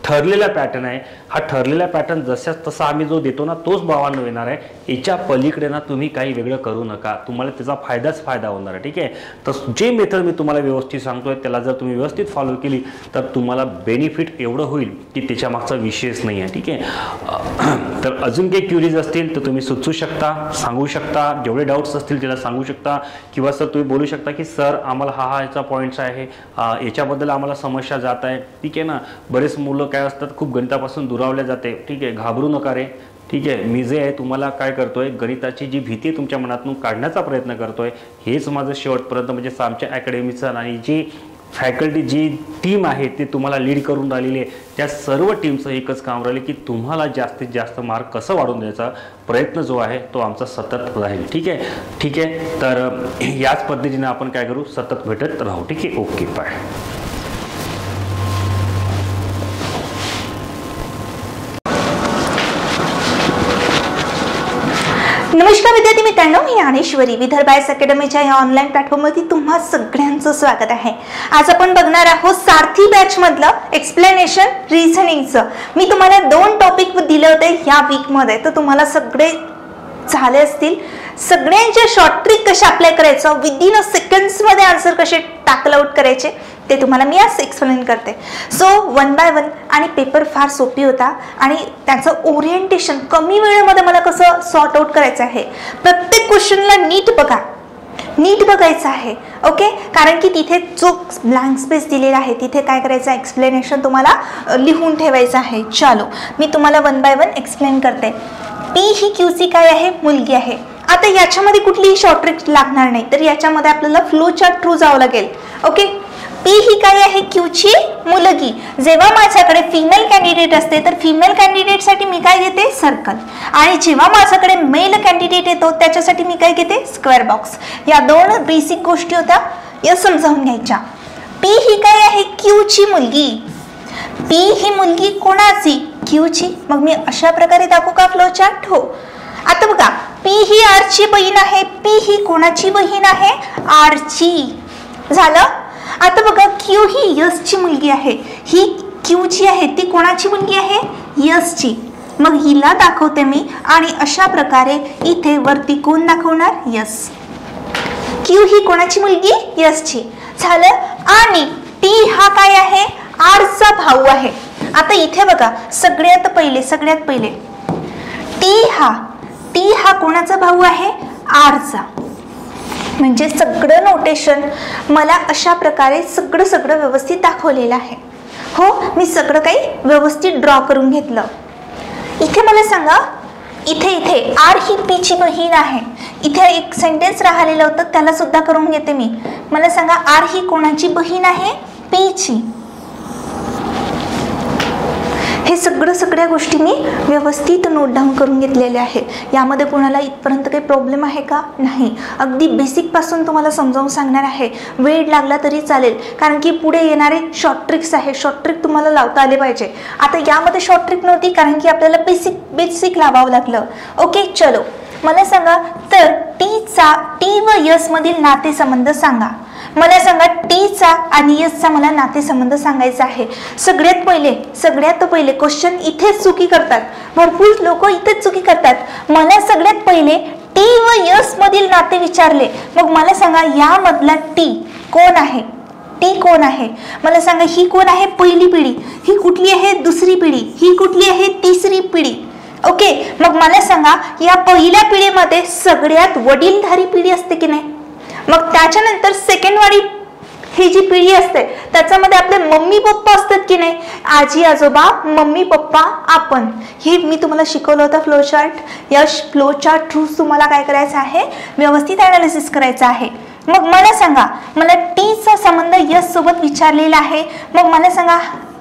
ठरलेला पॅटर्न आहे. हा ठरलेला पॅटर्न जशाच तसा आम्ही जो देतो ना तोच भावांनो येणार आहे. याच्या पलीकडे ना तुम्ही काही वेगळं करू नका, तुम्हाला त्याचा फायदाच फायदा होणार आहे, ठीक आहे. तर जे मेथड मी तुम्हाला व्यवस्थित सांगतोय त्याला जर तुम्ही व्यवस्थित फॉलो केली तर तुम्हाला बेनिफिट एवढं होईल की त्याच्या मागचा विषयच नाही आहे, ठीक आहे. तर अजून काही क्युरीज असतील तर तुम्ही सुचवू शकता, सांगू शकता, जेवढे डाऊट्स असतील त्याला सांगू शकता, किंवा सर तुम्ही बोलू शकता की सर आम्हाला हा याचा पॉईंट्स आहे, याच्याबद्दल आम्हाला समस्या जात आहे, ठीक आहे ना. बरेच मुलं काय असतात खूप गणितापासून दुरावल्या जाते, ठीक आहे, घाबरू नका रे, ठीक आहे. मी जे आहे तुम्हाला काय करतोय गणिताची जी भीती तुमच्या मनातून काढण्याचा प्रयत्न करतोय. हेच माझं शेवटपर्यंत म्हणजे आमच्या अकॅडमीचं आणि जी फॅकल्टी जी टीम आहे ते तुम्हाला लीड करून राहिलेली आहे त्या सर्व टीमचं एकच काम राहिले की तुम्हाला जास्तीत जास्त मार्क कसं वाढवून द्यायचा प्रयत्न जो आहे तो आमचा सतत राहील, ठीक आहे. ठीक आहे, तर याच पद्धतीने आपण काय करू सतत भेटत राहू, ठीक आहे. Okay, bye. नमस्कार विद्यार्थी मित्रांनो, मी ज्ञानेश्वरी विदर्भ आयस अकॅडमीच्या या ऑनलाईन प्लॅटफॉर्मवरती तुम्हा सगळ्यांचं स्वागत आहे. आज आपण बघणार आहोत सारथी बॅच मधलं एक्सप्लेनेशन रिझनिंगचं. मी तुम्हाला 2 टॉपिक दिले होते या वीक मध्ये, तर तुम्हाला सगळे झाले असतील. सगळ्यांचे शॉर्ट ट्रिक कसे अप्लाय करायचं, विदिन अ सेकंड्स मध्ये आन्सर कसे टॅकल आउट करायचे ते तुम्हाला मी आज एक्सप्लेन करते. सो 1 बाय 1 आणि पेपर फार सोपी होता आणि त्याचं ओरिएंटेशन कमी वेळेमध्ये मला कसं सॉर्ट आउट करायचं आहे. प्रत्येक क्वेश्चनला नीट बघायचं आहे. ओके, कारण की तिथे जो ब्लँक स्पेस दिलेला आहे तिथे काय करायचं, एक्सप्लेनेशन तुम्हाला लिहून ठेवायचं आहे. चलो मी तुम्हाला 1 बाय 1 एक्सप्लेन करते. पी ही क्यूची काय आहे, मुलगी आहे. आता याच्यामध्ये कुठलीही शॉर्ट ट्रिक लागणार नाही, तर याच्यामध्ये आपल्याला फ्लो चार्ट थ्रू जावं लागेल. ओके, पी ही काय आहे, क्यूची मुलगी. जेव्हा माझ्याकडे फिमेल कॅन्डिडेट असते तर फिमेल कॅन्डिडेटसाठी मी काय घेते, सर्कल. आणि जेव्हा माझ्याकडे मेल कॅन्डिडेट येतो त्याच्यासाठी मी काय घेते, स्क्वेअर बॉक्स. या 2 बेसिक गोष्टी होत्या, या समजावून घ्यायच्या. पी ही काय आहे, क्यूची मुलगी. पी ही मुलगी कोणाची, क्यूची. मग मी अशा प्रकारे दाखवू का फ्लो चार्ट? हो. आता बघा, पी ही आरची बहीण आहे. पी ही कोणाची बहीण आहे, आरची. झालं. आता बघा, क्यू ही यसची मुलगी आहे. ही क्यू जी आहे ती कोणाची मुलगी आहे, यसची. मग हिला दाखवते मी आणि अशा प्रकारे इथे वरती कोण दाखवणार, यस. क्यू ही कोणाची मुलगी, यसची. झालं. आणि टी हा काय आहे, आरचा भाऊ आहे. आता इथे बघा, सगळ्यात पहिले टी हा कोणाचा भाऊ आहे, आरचा. म्हणजे सगळं नोटेशन मला अशा प्रकारे सगळं व्यवस्थित दाखवलेलं आहे. हो, मी सगळं काही व्यवस्थित ड्रॉ करून घेतलं. इथे मला सांगा, इथे आर ही पी ची बहीण आहे. इथे एक सेंटेन्स राहिलेलं होतं, त्याला सुद्धा करून घेते मी. मला सांगा, आर ही कोणाची बहीण आहे, पी ची. हे सगळ्या गोष्टी मी व्यवस्थित नोट डाऊन करून घेतलेल्या आहे. यामध्ये कोणाला इथपर्यंत काही प्रॉब्लेम आहे का, नाही. अगदी बेसिक पासून तुम्हाला समजावून सांगणार आहे. वेळ लागला तरी चालेल, कारण की पुढे येणारे शॉर्ट ट्रिक्स आहे. शॉर्ट ट्रिक तुम्हाला लावता आले पाहिजे. आता यामध्ये शॉर्ट ट्रिक नव्हती, कारण की आपल्याला बेसिक लावावं लागलं. ओके, चलो मला सांगा, तर टी व यस मधील नातेसंबंध सांगा. मला सांगा, टीचा आणि यसचा मला नातेसंबंध सांगायचा आहे. सगळ्यात पहिले क्वेश्चन इथेच चुकी करतात. भरपूर लोक इथेच चुकी करतात. मला सगळ्यात पहिले टी व यस मधील नाते विचारले. मग मला सांगा, यामधला टी कोण आहे, मला सांगा. ही कोण आहे, पहिली पिढी. ही कुठली आहे, दुसरी पिढी. ही कुठली आहे, तिसरी पिढी. ओके, मग मला सांगा, या पहिल्या पिढीमध्ये सगळ्यात वडीलधारी पिढी असते की नाही. मग त्याच्यानंतर सेकंड वाली ही जी पिढी असते त्याच्यामध्ये आपले मम्मी पप्पा असतात की नाही, आजी आजोबा, मम्मी पप्पा, आपण. हे मी तुम्हाला शिकवलं होतं फ्लो चार्ट. या फ्लो चार्ट थ्रू तुम्हाला काय करायचं आहे, व्यवस्थित अनालिसिस करायचं आहे. मग मला सांगा, मला टीचा संबंध यस सोबत विचारलेला आहे. मग मला सांगा,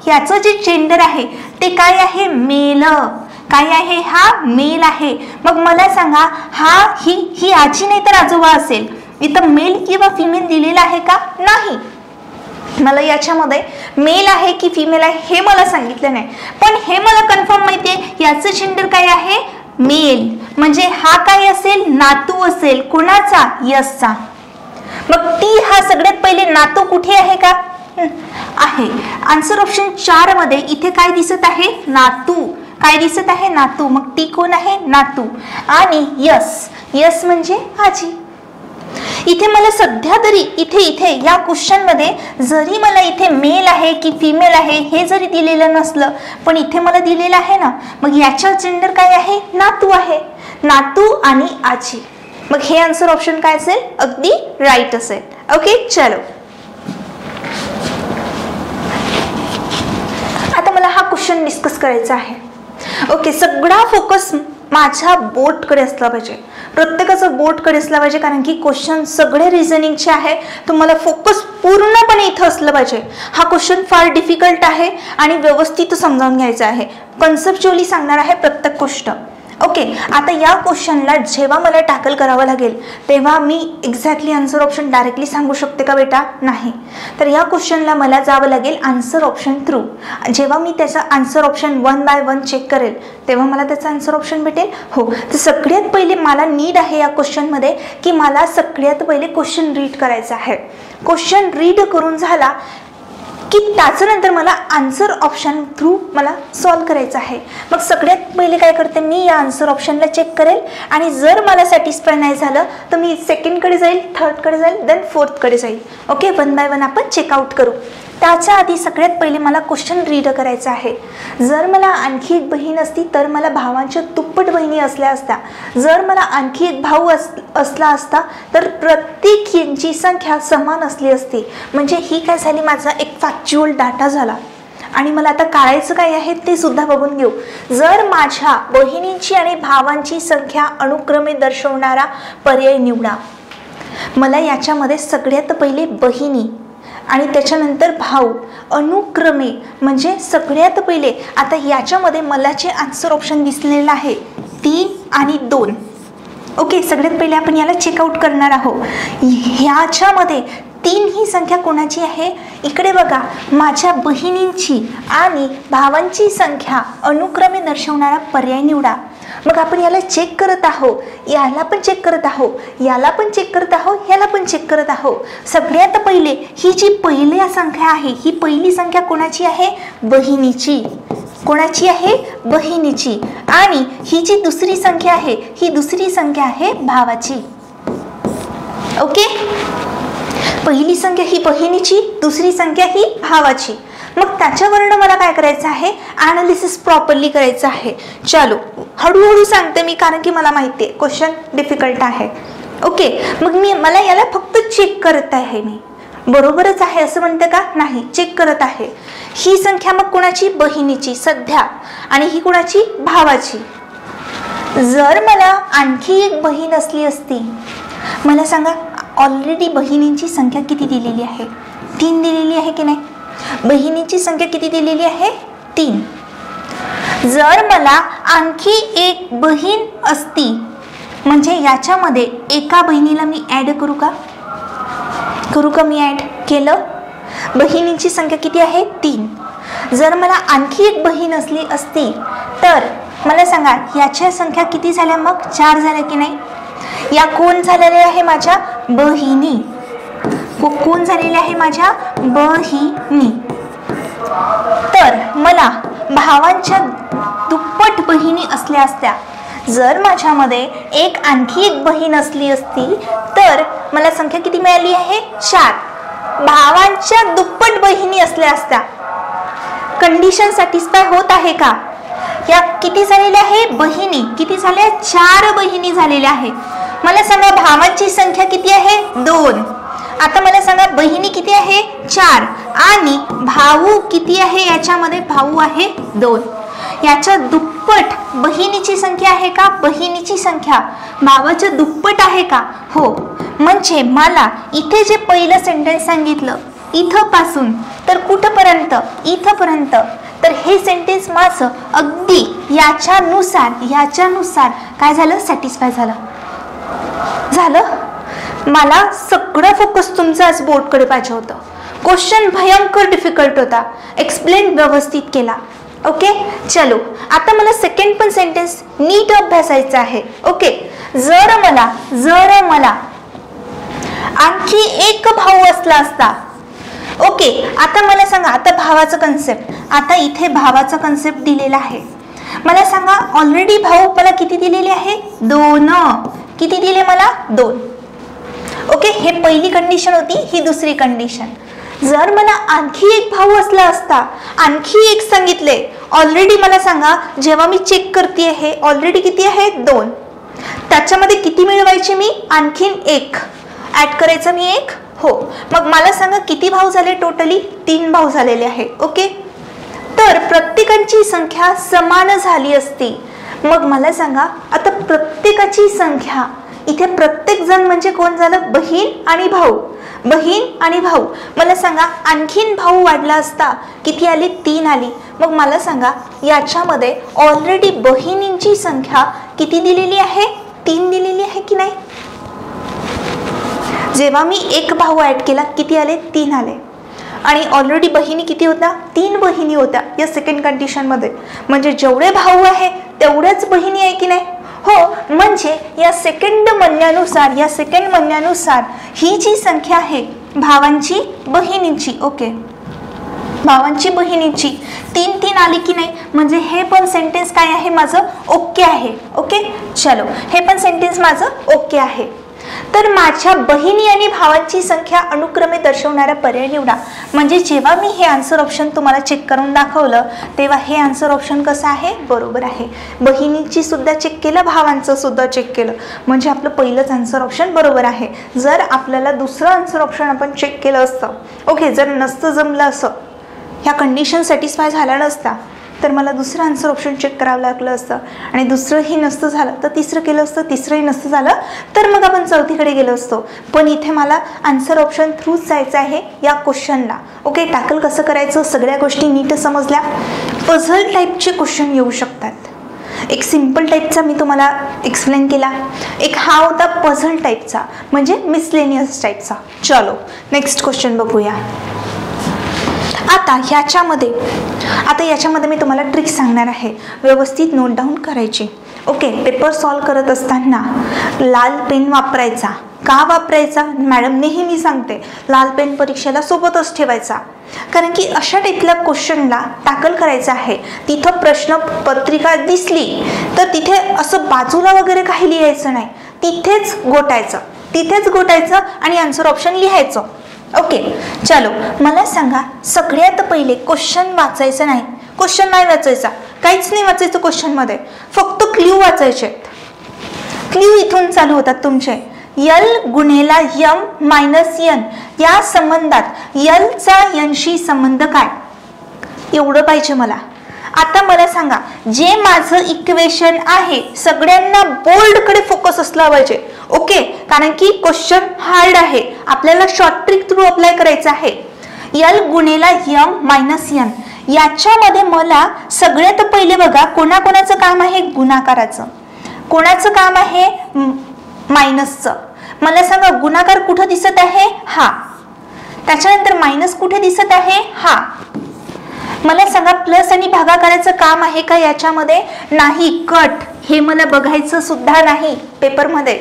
याचं जे जेंडर आहे ते काय आहे, मेल. काय आहे, हा मेल आहे. मग मला सांगा, ही आजी नाही तर आजोबा असेल. इथं मेल किंवा फिमेल दिलेला आहे का, नाही. मला याच्यामध्ये मेल आहे की फिमेल आहे हे मला सांगितलं नाही, पण हे मला कन्फर्म माहिती आहे, याचं जेंडर काय आहे, मेल. म्हणजे हा काय असेल, नातू असेल. कोणाचा, यसचा. मग टी हा सगळ्यात पहिले नातू कुठे आहे का, आहे. आन्सर ऑप्शन 4 मध्ये इथे काय दिसत आहे, नातू. काय दिसत आहे, नातू. मग टी कोण आहे, नातू. आणि यस म्हणजे आजी. इथे मला सध्या तरी इथे या क्वेश्चन मध्ये जरी मला इथे मेल आहे की फिमेल आहे हे जरी दिलेलं नसलं, पण इथे मला दिलेलं आहे ना. मग याच्या जेंडर काय आहे, नातू आहे. नातू आणि आजी. मग हे आन्सर ऑप्शन काय असेल, अगदी राईट असेल. ओके, चलो आता मला हा क्वेश्चन डिस्कस करायचा आहे. ओके, सगळा फोकस माझ्या बोर्डकडे असला पाहिजे. प्रत्येकाचं बोर्डकडे असला पाहिजे, कारण की क्वेश्चन सगळे रिझनिंगचे आहे. तुम्हाला फोकस पूर्णपणे इथं असलं पाहिजे. हा क्वेश्चन फार डिफिकल्ट आहे आणि व्यवस्थित समजावून घ्यायचा आहे. कन्सेप्च्युअली सांगणार आहे प्रत्येक गोष्ट. ओके, आता या क्वेश्चनला जेव्हा मला टॅकल करावं लागेल तेव्हा मी एक्झॅक्टली आन्सर ऑप्शन डायरेक्टली सांगू शकते का बेटा? नाही. तर या क्वेश्चनला मला जावं लागेल आन्सर ऑप्शन थ्रू. जेव्हा मी त्याचा आन्सर ऑप्शन 1 बाय 1 चेक करेल तेव्हा मला त्याचा आन्सर ऑप्शन भेटेल. हो, तर सगळ्यात पहिले मला नीड आहे या क्वेश्चनमध्ये की मला सगळ्यात पहिले क्वेश्चन रीड करायचा आहे. क्वेश्चन रीड करून झाला की त्याच्यानंतर मला आन्सर ऑप्शन थ्रू मला सॉल्व करायचं आहे. मग सगळ्यात पहिले काय करते मी, या आन्सर ऑप्शनला चेक करेल आणि जर मला सॅटिस्फाय नाही झालं तर मी सेकंडकडे जाईल, थर्डकडे जाईल, देन फोर्थकडे जाईल. ओके, 1 बाय 1 आपण चेकआउट करू. त्याच्या आधी सगळ्यात पहिले मला क्वेश्चन रीड करायचं आहे. जर मला आणखी एक बहीण असती तर मला भावांच्या दुप्पट बहिणी असल्या असत्या. जर मला आणखी एक भाऊ असला असता तर प्रत्येक यांची संख्या समान असली असती. म्हणजे ही काय झाली, माझा एक फॅक्च्युअल डाटा झाला. आणि मला आता काढायचं काय आहे ते सुद्धा बघून घेऊ. जर माझ्या बहिणींची आणि भावांची संख्या अनुक्रमे दर्शवणारा पर्याय निवडा. मला याच्यामध्ये सगळ्यात पहिले बहिणी आणि त्याच्यानंतर भाऊ अनुक्रमे म्हणजे सगळ्यात पहिले. आता याच्यामध्ये मला जे आन्सर ऑप्शन दिसलेलं आहे 3 आणि 2. ओके, सगळ्यात पहिले आपण याला चेकआउट करणार आहोत. ह्याच्यामध्ये 3 ही संख्या कोणाची आहे? इकडे बघा, माझ्या बहिणींची आणि भावांची संख्या अनुक्रमे दर्शवणारा पर्याय निवडा. मग आपण याला चेक करत आहोत, याला पण चेक करत आहोत, याला पण चेक करत आहोत, याला पण चेक करत आहोत. सगळ्यात पहिले ही जी पहिली संख्या आहे ही पहिली संख्या कोणाची आहे? बहिणीची. कोणाची आहे? बहिणीची. आणि ही जी दुसरी संख्या आहे ही दुसरी संख्या आहे भावाची. ओके, पहिली संख्या ही बहिणीची, दुसरी संख्या ही भावाची. मग त्याच्यावरनं मला काय करायचं आहे? ॲनालिसिस प्रॉपरली करायचं आहे. चलो, हळूहळू सांगते मी कारण की मला माहिती आहे क्वेश्चन डिफिकल्ट आहे. ओके, मग मला याला फक्त चेक करत आहे. मी बरोबरच आहे असं म्हणते का? नाही, चेक करत आहे. ही संख्या मग कोणाची? बहिणीची सध्या. आणि ही कोणाची? भावाची. जर मला आणखी एक बहीण असली असती, मला सांगा ऑलरेडी बहिणींची संख्या किती दिलेली आहे? 3 दिलेली आहे की नाही? बहिणीची संख्या किती दिलेली आहे? 3. जर मला आणखी एक बहीण असती म्हणजे याच्यामध्ये एका बहिणीला मी ॲड करू का? मी ॲड केलं. बहिणींची संख्या किती आहे? 3. जर मला आणखी एक बहीण असली असती तर मला सांगा याच्या संख्या किती झाल्या? मग 4 झाल्या की नाही? या कोण झालेल्या आहे? माझ्या बहिणी. कोण झालेले आहे? माझ्या बहिणी. तर मला भावांच्या दुप्पट बहिणी असल्या असत्या. जर माझ्यामध्ये आणखी एक बहीण असली असती तर मला संख्या किती मिळाली आहे? 4. भावांच्या दुप्पट बहिणी असल्या असत्या. कंडिशन सॅटिस्फाय होत आहे का? या किती झालेल्या आहे? बहिणी किती झाल्या? 4 बहिणी झालेल्या आहेत. मला सांगा भावांची संख्या किती आहे? 2. आता मला सांगा बहिणी किती आहे? 4. आणि भाऊ किती आहे? याच्यामध्ये भाऊ आहे 2. याच्या दुप्पट बहिणीची संख्या आहे का? बहिणीची संख्या भावाच्या दुप्पट आहे का? हो. म्हणजे मला इथे जे पहिलं सेंटेन्स सांगितलं इथपासून तर कुठपर्यंत? इथपर्यंत. तर हे सेंटेन्स माझं अगदी याच्यानुसार काय झालं? सॅटिस्फाय झालं. मला सगळं फोकस तुमचा आज बोर्डकडे पाहिजे होतं. क्वेश्चन भयंकर डिफिकल्ट होता, एक्सप्लेन व्यवस्थित केला. ओके, चलो आता मला सेकंड पण सेंटेन्स नीट अभ्यासायचा आहे. ओके, जर मला आणखी एक भाऊ असला असता. ओके, आता मला सांगा, आता भावाचा कन्सेप्ट, आता इथे भावाचा कन्सेप्ट दिलेला आहे. मला सांगा ऑलरेडी भाऊ मला किती दिलेले आहे? 2. किती दिले मला? 2. ओके, हे पहिली कंडिशन होती, ही दुसरी कंडिशन. जर मला आणखी एक भाऊ असला असता, आणखी एक सांगितले, ऑलरेडी मला सांगा जेव्हा मी चेक करते हे ऑलरेडी किती आहे? 2. त्याच्यामध्ये किती मिळवायचे मी? आणखीन 1 ऍड करायचं मी 1. हो, मग मला सांगा किती भाऊ झाले? टोटली 3 भाऊ झालेले आहे. ओके, तर प्रत्येकाची संख्या समान झाली असती. मग मला सांगा आता प्रत्येकाची संख्या इथे प्रत्येक जण म्हणजे कोण झालं? बहीण आणि भाऊ. बहीण आणि भाऊ. मला सांगा आणखीन भाऊ वाढला असता किती आली? 3 आली. मग मला सांगा याच्यामध्ये ऑलरेडी बहिणींची संख्या किती दिलेली आहे? 3 दिलेली आहे की नाही? जेव्हा मी एक भाऊ ऍड केला किती आले? 3 आले. आणि ऑलरेडी बहिणी किती होत्या? 3 बहिणी होत्या या सेकंड कंडिशन मध्ये. म्हणजे जेवढे भाऊ आहे तेवढ्याच बहिणी आहे की नाही? हो. म्हणजे या सेकंड म्हणण्यानुसार ही जी संख्या आहे भावांची बहिणींची, ओके, भावांची बहिणींची 3 आली की नाही? म्हणजे हे पण सेंटेन्स काय आहे माझं? ओके आहे. ओके, चलो, हे पण सेंटेन्स माझं ओके आहे. तर माझ्या बहिणी आणि भावांची संख्या अनुक्रमे दर्शवणारा पर्याय निवडा. म्हणजे जेव्हा मी हे आन्सर ऑप्शन तुम्हाला चेक करून दाखवलं तेव्हा हे आन्सर ऑप्शन कसं आहे? बरोबर आहे. बहिणीची सुद्धा चेक केलं, भावांचं सुद्धा चेक केलं, म्हणजे आपलं पहिलंच आन्सर ऑप्शन बरोबर आहे. जर आपल्याला दुसरं आन्सर ऑप्शन आपण चेक केलं असतं, ओके, जर नसतं जमलं असं, ह्या कंडिशन सॅटिस्फाय झाला नसता, तर मला दुसरं आन्सर ऑप्शन चेक करावं लागलं असतं. आणि दुसरंही नसतं झालं तर तिसरं केलं असतं, तिसरंही नसतं झालं तर मग आपण चौथीकडे गेलो असतो. पण इथे मला आन्सर ऑप्शन थ्रूच जायचं आहे या क्वेश्चनला. ओके, टॅकल कसं करायचं सगळ्या गोष्टी नीट समजल्या. पझल टाईपचे क्वेश्चन येऊ शकतात. एक सिंपल टाईपचा मी तुम्हाला एक्सप्लेन केला, एक हा होता पझल टाईपचा म्हणजे मिसलेनियस टाईपचा. चलो नेक्स्ट क्वेश्चन बघूया. आता याच्यामध्ये मी तुम्हाला ट्रिक सांगणार आहे, व्यवस्थित नोट डाऊन करायची. ओके, पेपर सॉल्व करत असताना लाल पेन वापरायचा. का वापरायचा? मॅडम नेहमी सांगते लाल पेन परीक्षेला सोबतच ठेवायचा, कारण की अशा टाईपला क्वेश्चनला टॅकल करायचं आहे. तिथं प्रश्न पत्रिका दिसली तर तिथे असं बाजूला वगैरे काही लिहायचं नाही, तिथेच गोटायचं आणि आन्सर ऑप्शन लिहायचं. ओके, चलो, मला सांगा सगळ्यात पहिले क्वेश्चन वाचायचं नाही. क्वेश्चन नाही वाचायचा, काहीच नाही वाचायचं क्वेश्चनमध्ये, फक्त क्ल्यू वाचायचे. क्ल्यू इथून चालू होतात तुमचे. यल गुणेला यम मायनस यन या संबंधात यलचा यनशी संबंध काय? एवढं पाहिजे मला. आता मला सांगा जे माझं इक्वेशन आहे सगळ्यांना बोल्डकडे फोकस असला पाहिजे. ओके, कारण की क्वेश्चन हार्ड आहे, आपल्याला शॉर्ट ट्रिक थ्रू अप्लाय करायचं आहे. यल गुणेला यम मायनस यन याच्यामध्ये मला सगळ्यात पहिले बघा कोणाकोणाचं काम आहे? गुणाकाराचं. कोणाचं काम आहे? मायनसचं. मला सांगा गुणाकार कुठं दिसत आहे? हा. त्याच्यानंतर मायनस कुठे दिसत आहे? हा. मला सांगा प्लस आणि भागाकाराचं काम आहे का याच्यामध्ये? नाही. कट हे मला बघायचं सुद्धा नाही पेपरमध्ये.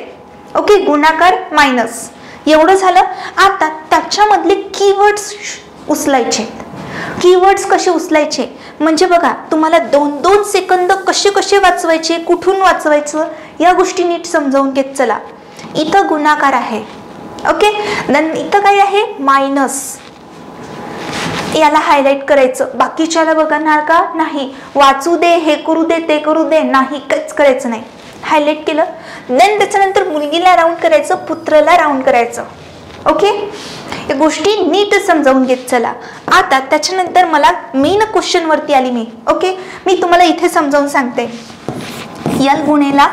ओके, गुणाकार मायनस एवढं झालं. आता त्याच्यामधले कीवर्ड्स उचलायचे. कीवर्ड्स कसे उचलायचे म्हणजे बघा तुम्हाला 2-2 सेकंद कसे वाचवायचे, कुठून वाचवायचं या गोष्टी नीट समजावून घेत चला. इथं गुणाकार आहे. ओके, देन इथं काय आहे? मायनस. याला हायलाइट करायचं, बाकीच्याला बघणार का? नाही. वाचू दे, हे करू दे, ते करू दे, नाही, काहीच करायचं नाही. हायलाइट केलं. देन त्याच्यानंतर मुलगीला राऊंड करायचं, पुत्राला राऊंड करायचं. ओके, या गोष्टी नीट समजावून घेत चला. आता त्याच्यानंतर मला मेन क्वेश्चन वरती आली मी. ओके, मी तुम्हाला इथे समजावून सांगते. यल गुणेला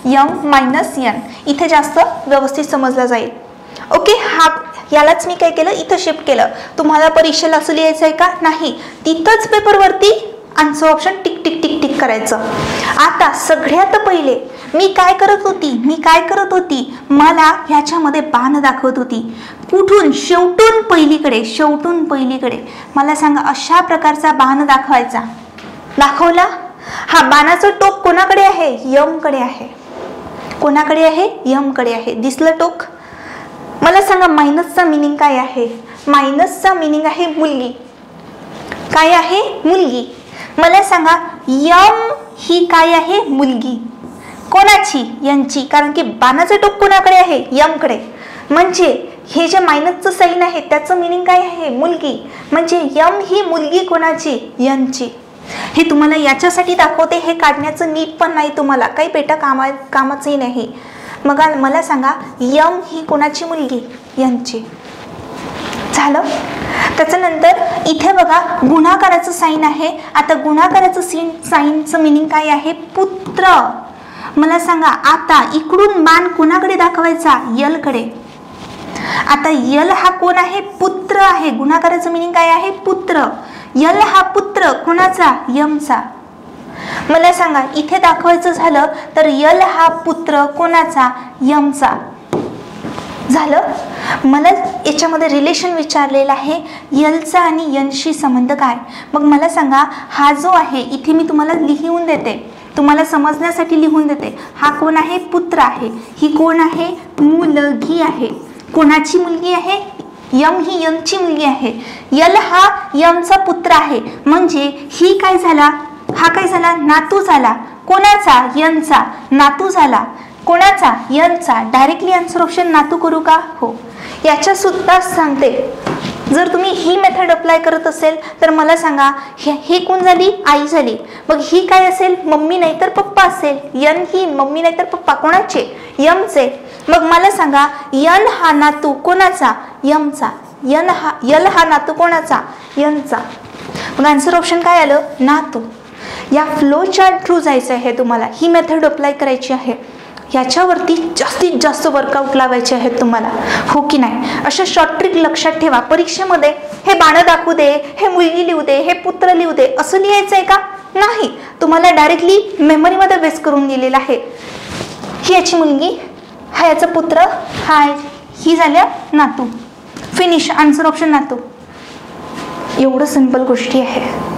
यम मायनस यन इथे जास्त व्यवस्थित समजलं जाईल. ओके, यालाच मी काय केलं? इथं शिफ्ट केलं. तुम्हाला परीक्षेला असं लिहायचं आहे का? नाही. तिथंच पेपरवरती answer option tick tick tick tick करायचं. आता सगळ्यात पहिले मी काय करत होती? मला ह्याच्यामध्ये बाण दाखवत होती. कुठून? शेवटून पहिलीकडे. मला सांगा अशा प्रकारचा बाण दाखवला. हा बाणाचं टोक कोणाकडे आहे? यम कडे आहे. कोणाकडे आहे? यम कडे आहे. दिसलं टोक? मला सांगा मायनसचा मिनिंग काय आहे? मायनसचा मिनिंग आहे मुलगी. काय आहे? मुलगी. मला सांगा यम ही काय आहे? मुलगी. कोणाची? यांची. कारण की बाणाचं टोक कोणाकडे आहे? यम कडे. म्हणजे हे जे मायनसचं साइन आहे त्याचं मिनिंग काय आहे? मुलगी. म्हणजे यम ही मुलगी कोणाची? यांची. हे तुम्हाला याच्यासाठी दाखवते, हे काढण्याचं नीट पण नाही तुम्हाला, काही पेटा कामाचंही नाही. मग मला सांगा यम ही कोणाची मुलगी? यांची. झालं. त्याच्यानंतर इथे बघा गुणाकाराचं साइन आहे. आता गुणाकाराचं साइनचं मिनिंग काय आहे? पुत्र. मला सांगा आता इकडून बाण कोणाकडे दाखवायचा? यल कडे. आता यल हा कोण आहे? पुत्र आहे. गुणाकाराचं मिनिंग काय आहे? पुत्र. यल हा पुत्र कोणाचा? यमचा. मला सांगा इथे दाखवायचं झालं तर यल हा पुत्र कोणाचा? यमचा. झालं. मला याच्यामध्ये रिलेशन विचारलेलं आहे यलचा आणि यनशी संबंध काय. मग मला सांगा हा जो आहे इथे मी तुम्हाला लिहून देते, तुम्हाला समजण्यासाठी लिहून देते. हा कोण आहे? पुत्र आहे. ही कोण आहे? मुलगी आहे. कोणाची मुलगी आहे? यम ही यमची मुलगी आहे. यल हा यमचा पुत्र आहे. म्हणजे ही काय झाला? हा काय झाला? नातू झाला. कोणाचा? यनचा. नातू झाला. कोणाचा? यनचा. डायरेक्टली आन्सर ऑप्शन नातू करू का? हो. याच्या सुद्धा सांगते, जर तुम्ही ही मेथड अप्लाय करत असेल तर मला सांगा हे कोण झाली? आई झाली. मग ही काय असेल? मम्मी नाही तर पप्पा असेल. यन ही मम्मी नाही तर पप्पा कोणाचे? यमचे. मग मला सांगा यन हा नातू कोणाचा? यमचा. यल हा नातू कोणाचा? यनचा. मग आन्सर ऑप्शन काय आलं? नातू. या फ्लो चार्ट थ्रू जायचं आहे तुम्हाला. ही मेथड अप्लाय करायची आहे. याच्यावरती जास्तीत जास्त वर्कआउट लावायचे आहेत तुम्हाला, हो की नाही? अशा शॉर्ट ट्रिक लक्षात ठेवा. परीक्षेमध्ये हे बाणं दाखवू दे, हे मुलगी लिहू दे, हे पुत्र लिहू दे असं लिहायचं आहे का? नाही. तुम्हाला डायरेक्टली मेमरीमध्ये बेस करून दिलेलं आहे. ही याची मुलगी, हा याचा पुत्र, हा ही झाल्या नातू. फिनिश. आन्सर ऑप्शन नातू. एवढं सिंपल गोष्टी आहे.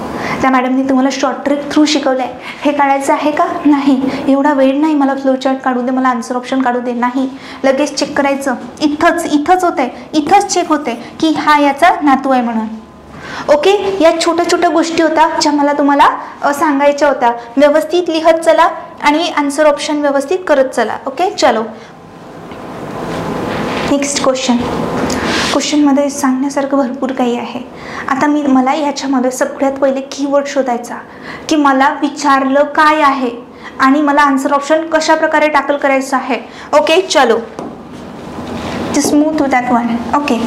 त्या मॅडमनी तुम्हाला शॉर्ट ट्रिक थ्रू शिकवलंय. हे काढायचं आहे का? नाही. एवढा वेळ नाही मला फ्लो चार्ट काढू दे, मला आन्सर ऑप्शन काढू दे. नाही. लगेच चेक करायचं. इथंच होतंय. इथंच चेक होते की हा याचा नातू आहे म्हणून. ओके. या छोट्या छोट्या गोष्टी होत्या ज्या मला तुम्हाला सांगायच्या होत्या. व्यवस्थित लिहत चला आणि आन्सर ऑप्शन व्यवस्थित करत चला. ओके. चलो नेक्स्ट क्वेश्चनमध्ये सांगण्यासारखं भरपूर काही आहे. आता मला ह्याच्यामध्ये सगळ्यात पहिले कीवर्ड शोधायचा की मला विचारलं काय आहे आणि मला आन्सर ऑप्शन कशा प्रकारे टॅकल करायचं आहे. ओके. चलो just move to that one. Okay.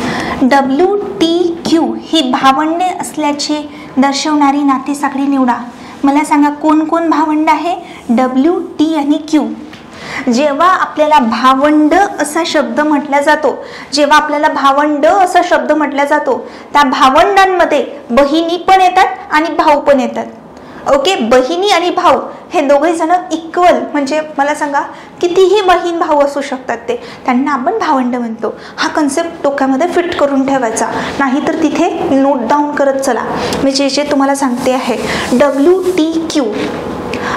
WTQ ही भावंडे असल्याचे दर्शवणारी नातेसाखळी निवडा. मला सांगा कोण कोण भावंड आहे? WT आणि Q. जेव्हा आपल्याला भावंड असा शब्द म्हटला जातो, त्या भावंडांमध्ये बहिणी पण येतात आणि भाऊ पण येतात. ओके. बहिणी आणि भाऊ हे दोघे जण इक्वल, म्हणजे मला सांगा कितीही बहीण भाऊ असू शकतात, त्यांना आपण भावंड म्हणतो. हा कन्सेप्ट डोक्यामध्ये फिट करून ठेवायचा, नाहीतर तिथे नोट डाऊन करत चला. मी जे तुम्हाला सांगते आहे. WTQ.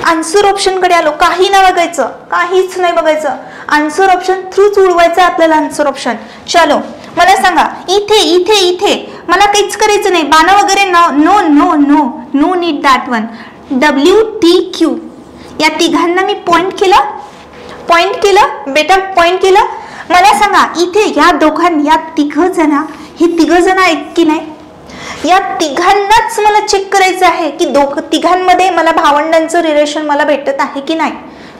आन्सर ऑप्शन कडे आलो. काही नाही बघायचं, काहीच नाही बघायचं. आन्सर ऑप्शन थ्रूच उडवायचं आपल्याला आन्सर ऑप्शन. चलो मला सांगा इथे मला काहीच करायचं नाही. बाण वगैरे no need that one. WTQ या तिघांना मी पॉइंट केलं बेटा, पॉइंट केलं. मला सांगा इथे या तिघ जण आहेत की नाही? या तिघांनाच मला चेक करायचं आहे की तिघांमध्ये मला भावंडांचं रिलेशन मला भेटत आहे की नाही.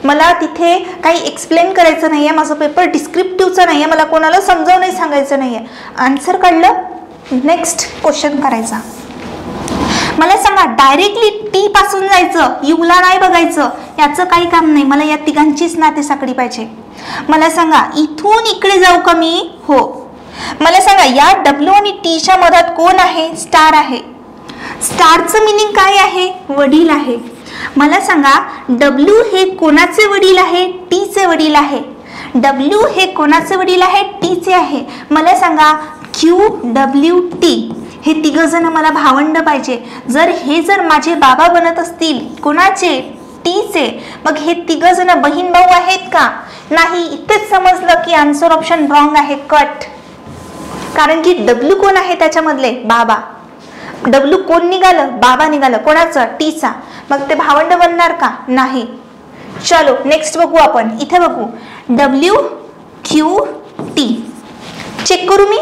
मला तिथे काही एक्सप्लेन करायचं नाहीये. माझं पेपर डिस्क्रिप्टिव्हचा नाहीये. मला कोणाला समजावून नाही सांगायचं नाहीये. आन्सर काढलं, नेक्स्ट क्वेश्चन करायचा. मला सांगा डायरेक्टली टी पासून जायचं, यूला नाही बघायचं, याचं काही काम नाही. मला या तिघांचीच नातेसाखळी पाहिजे. मला सांगा इथून इकडे जाऊ का मी? हो. मला सांगा या W आणि Tच्या मधात कोण आहे? स्टार आहे. स्टारचं मिनिंग काय आहे? वडील आहे. मला सांगा W हे कोणाचे वडील आहे? Tचे वडील आहे. W हे कोणाचे वडील आहे? Tचे आहे. मला सांगा QWT हे तिघ जण मला भावंड पाहिजे. जर माझे बाबा बनत असतील, कोणाचे? Tचे, मग हे तिघ जण बहीण भाऊ आहेत का? नाही. इथेच समजलं की आन्सर ऑप्शन रॉंग आहे. कट. कारण की W कोण आहे त्याच्यामधले? बाबा. W कोण निघालं? बाबा निघालं. कोणाचं? Tचा. मग ते भावंड बनणार का? नाही. चलो नेक्स्ट बघू आपण. इथे बघू WQT. चेक करू मी.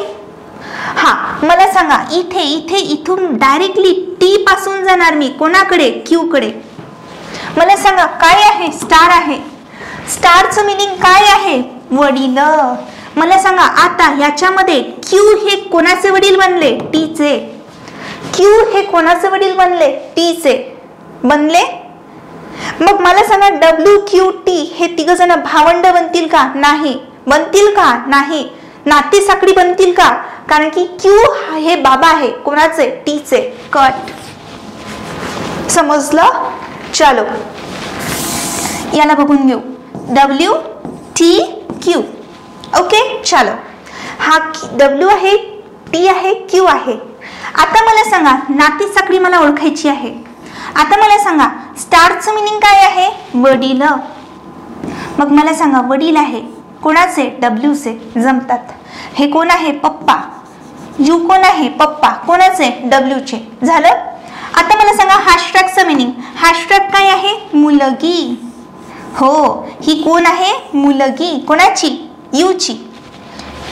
हा मला सांगा इथून डायरेक्टली T पासून जाणार मी कोणाकडे? Q कडे. मला सांगा काय आहे? स्टार आहे. स्टारचं मिनिंग काय आहे? वडील. मला सांगा आता याच्यामध्ये Q हे कोणाचे वडील बनले? Tचे. Q हे कोणाचे वडील बनले? Tचे बनले. मग मला सांगा WQT हे तिघ जण भावंड बनतील का? नाही. बनतील का? नाही. नाती साखळी बनतील का? कारण की Q हे बाबा आहे कोणाचे? टीचे. कट. समजलं? चलो याला बघून घेऊ. WTQ. ओके चलो, हा W आहे, T आहे, Q आहे. आता मला सांगा नाती साखळी मला ओळखायची आहे. आता मला सांगा स्टारचं मिनिंग काय आहे? वडील. मग मला सांगा वडील आहे कोणाचे? Wचे. जमतात. हे कोण आहे? पप्पा. यू कोण आहे? पप्पा. कोणाचे? Wचे. झालं. आता मला सांगा हॅशटॅगचं मिनिंग. हॅशटॅग काय आहे? मुलगी. हो, ही कोण आहे? मुलगी. कोणाची? यूची.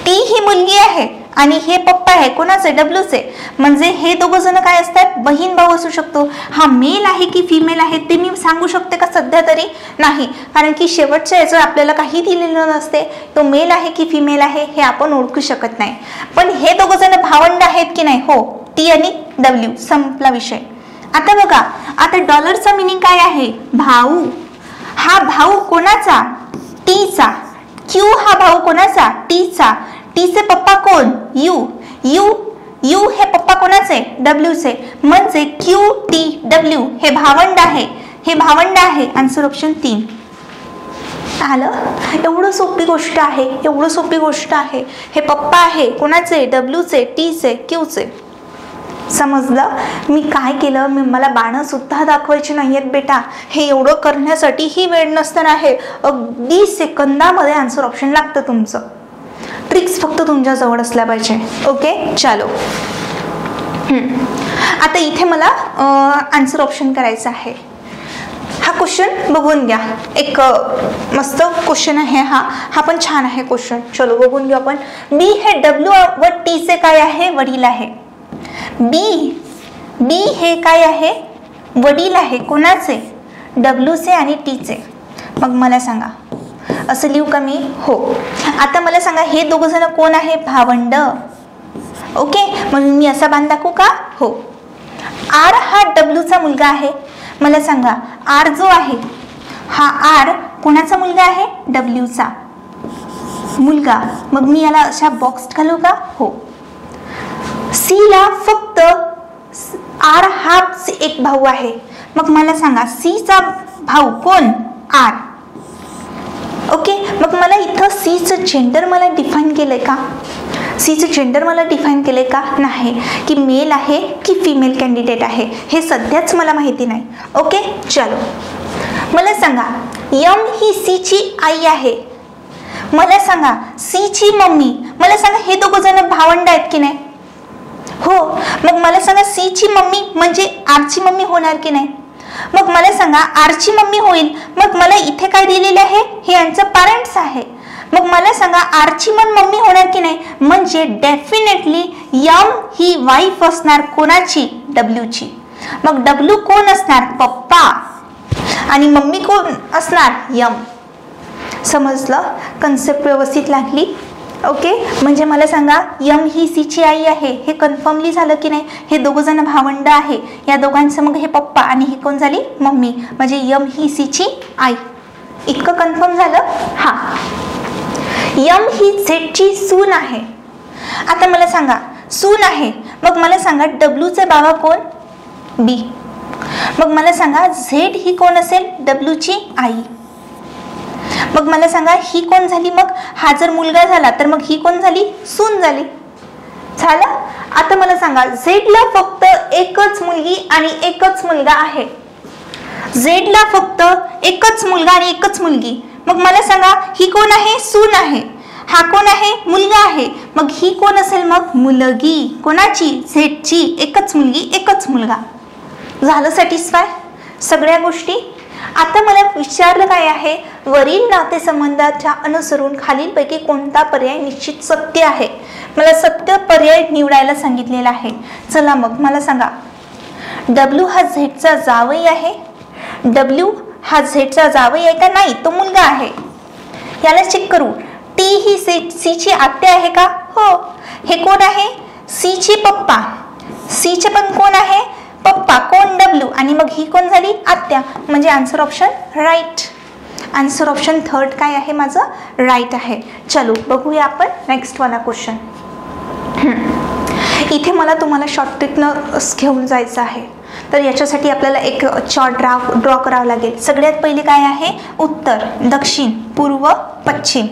टी ही मुलगी आहे आणि हे पप्पा आहे कोणाचे? Wचे. म्हणजे हे दोघं जण काय असतात? बहीण भाऊ असू शकतो. हा मेल आहे की फिमेल आहे ते मी सांगू शकते का सध्या तरी? नाही, कारण की शेवटच्या याचं आपल्याला काही दिलेलं नसते. तो मेल आहे की फिमेल आहे हे आपण ओळखू शकत नाही. पण हे दोघं जण भावंड आहेत की नाही? हो, टी आणि W. संपला विषय. आता बघा, आता डॉलरचा मिनिंग काय आहे? भाऊ. हा भाऊ कोणाचा? टीचा. Q हा भाऊ कोणाचा? टीचा. टीचे पप्पा कोण? यू हे पप्पा कोणाचे? Wचे. म्हणजे QTW हे भावंड आहे. हे भावंड आहे. आन्सर ऑप्शन 3 आलं. एवढं सोपी गोष्ट आहे, एवढं सोपी गोष्ट आहे. हे पप्पा आहे कोणाचे? Wचे, Tचे, Qचे. समजलं? मी काय केलं? मला बाणं सुद्धा दाखवायची नाहीयेत बेटा. हे एवढं करण्यासाठी ही वेळ नसताना आहे. अगदी सेकंदामध्ये आन्सर ऑप्शन लागतं तुमचं. ट्रिक्स फक्त तुमच्या जवळ असल्या पाहिजे. ओके चलो. आता इथे मला आन्सर ऑप्शन करायचं आहे. हा क्वेश्चन बघून घ्या. एक मस्त क्वेश्चन आहे हा पण छान आहे क्वेश्चन. चलो बघून घेऊ आपण. बी हे W व टीचे काय आहे? वडील आहे. बी हे काय आहे? वडील आहे. कोणाचे? Wचे आणि Tचे. मग मला सांगा असं लिहू का मी? हो. आता मला सांगा हे दोघं जण कोण आहे? भावंड. ओके, म्हणून मी असा बांध दाखवू का? हो. R हा Wचा मुलगा आहे. मला सांगा R जो आहे हा R कोणाचा मुलगा आहे? Wचा मुलगा. मग मी याला अशा बॉक्स घालू का? हो. C ला फक्त R हा एक भाऊ आहे. मग मला सांगा C चा भाऊ कोण? R. ओके, मग मला इथं सीचं जेंडर मला डिफाईन केलंय का? सीचं जेंडर मला डिफाईन केलंय का? नाही. की मेल आहे की फिमेल कॅन्डिडेट आहे हे सध्याच मला माहिती नाही. ओके चलो, मला सांगा M ही C ची आई आहे. मला सांगा C ची मम्मी. मला सांगा हे दोघं जण भावंड आहेत की नाही? हो. मग मला सांगा C ची मम्मी म्हणजे R ची मम्मी होणार की नाही? मग मला सांगा R ची मम्मी होईल. मग मला इथे काय दिलेले आहे? हे यांचं पॅरेंट्स आहे. मग मला सांगा R ची मम्मी होणार की नाही? म्हणजे डेफिनेटली M ही वाईफ असणार कोणाची? Wची. मग W कोण असणार? पप्पा. आणि मम्मी कोण असणार? M. समजलं? कन्सेप्ट व्यवस्थित लागली? ओके, म्हणजे मला सांगा M ही C ची आई आहे हे कन्फर्मली झालं की नाही? हे दोघं जण भावंड आहे. या दोघांचं मग हे पप्पा आणि ही कोण झाली? मम्मी. म्हणजे M ही C ची आई. इतकं कन्फर्म झालं? हा. M ही Z ची सून आहे. आता मला सांगा सून आहे. मग मला सांगा Wचे बाबा कोण? B. मग मला सांगा Z ही कोण असेल? Wची आई. मग मला सांगा ही कोण झाली? मग हा जर मुलगा झाला तर मग ही कोण झाली? सून झाली. झालं? आता मला सांगा Z ला फक्त एकच मुलगी आणि एकच मुलगा आहे. Z ला फक्त एकच मुलगा आणि एकच मुलगी. मग मला सांगा ही कोण आहे? सून आहे. हा कोण आहे? मुलगा आहे. मग ही कोण असेल? मग मुलगी. कोणाची? Z ची. एकच मुलगी एकच मुलगा. झालं सॅटिस्फाय सगळ्या गोष्टी? आता मला विचारलं काय आहे? वरील नातेसंबंधाच्या अनुसरून खालीलपैकी कोणता पर्याय निश्चित सत्य आहे? मला सत्य पर्याय निवडायला सांगितलेला आहे. चला मग मला सांगा W हा Z चा जावई आहे. W हा Z चा जावई आहे का? नाही, तो मुलगा आहे. याला चेक करू. T ही C ची आत्या आहे का? हो. हे कोण आहे? C चे पप्पा. C चे पण कोण आहे? पप्पा, कोण डब्ल्यू, आणि मग ही कोण झाली आत्या, म्हणजे answer option right. Answer option third काय आहे माझं राईट आहे. चलो बघूया आपण नेक्स्ट वाला क्वेश्चन. इथे मला तुम्हाला शॉर्ट ट्रिकनं घेऊन जायचं आहे, तर याच्यासाठी आपल्याला एक चार्ट ड्रॉ करावा लागेल. सगळ्यात पहिले काय आहे उत्तर, दक्षिण, पूर्व, पश्चिम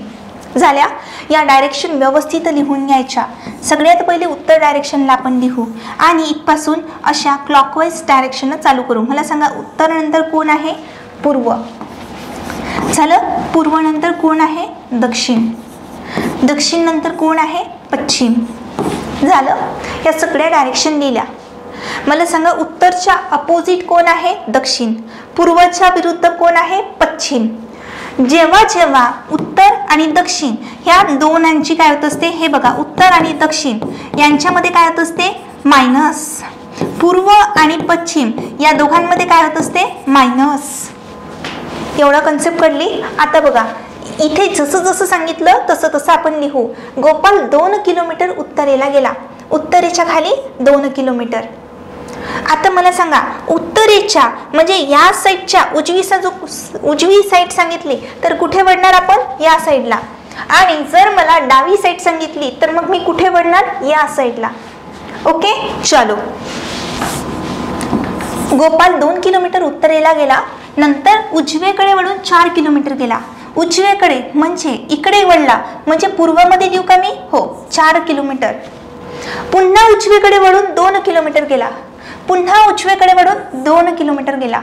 झाल्या. या डायरेक्शन व्यवस्थित लिहून घ्यायच्या. सगळ्यात पहिले उत्तर डायरेक्शनला आपण लिहू आणि इथपासून अशा क्लॉकवाईज डायरेक्शननं चालू करू. मला सांगा उत्तरानंतर कोण आहे पूर्व झालं, पूर्व नंतर कोण आहे दक्षिण, दक्षिण नंतर कोण आहे पश्चिम झालं. या सगळ्या डायरेक्शन लिहिल्या. मला सांगा उत्तरच्या अपोजिट कोण आहे दक्षिण, पूर्वच्या विरुद्ध कोण आहे पश्चिम. जेव्हा जेव्हा उत्तर आणि दक्षिण ह्या दोनांची काय होत असते हे बघा, उत्तर आणि दक्षिण यांच्यामध्ये काय होत असते मायनस, पूर्व आणि पश्चिम या दोघांमध्ये काय होत असते मायनस. एवढा कन्सेप्ट कळली. आता बघा इथे जसं जसं सांगितलं तसं तसं आपण लिहू. गोपाल 2 किलोमीटर उत्तरेला गेला, उत्तरेच्या खाली 2 किलोमीटर. आता मला सांगा उत्तरेच्या म्हणजे या साईडच्या उजवी साईड सांगितली तर कुठे वळणार आपण या साईडला, आणि जर मला डावी साईड सांगितली तर मग मी कुठे वळणार या साईडला. ओके चलो. गोपाल 2 किलोमीटर उत्तरेला गेला, नंतर उजवेकडे वळून 4 किलोमीटर गेला. उजवेकडे म्हणजे इकडे वळला म्हणजे पूर्वमध्ये लिहू का मी, हो 4 किलोमीटर. पुन्हा उजवीकडे वळून 2 किलोमीटर गेला, पुन्हा उजवीकडे वळून 2 किलोमीटर गेला,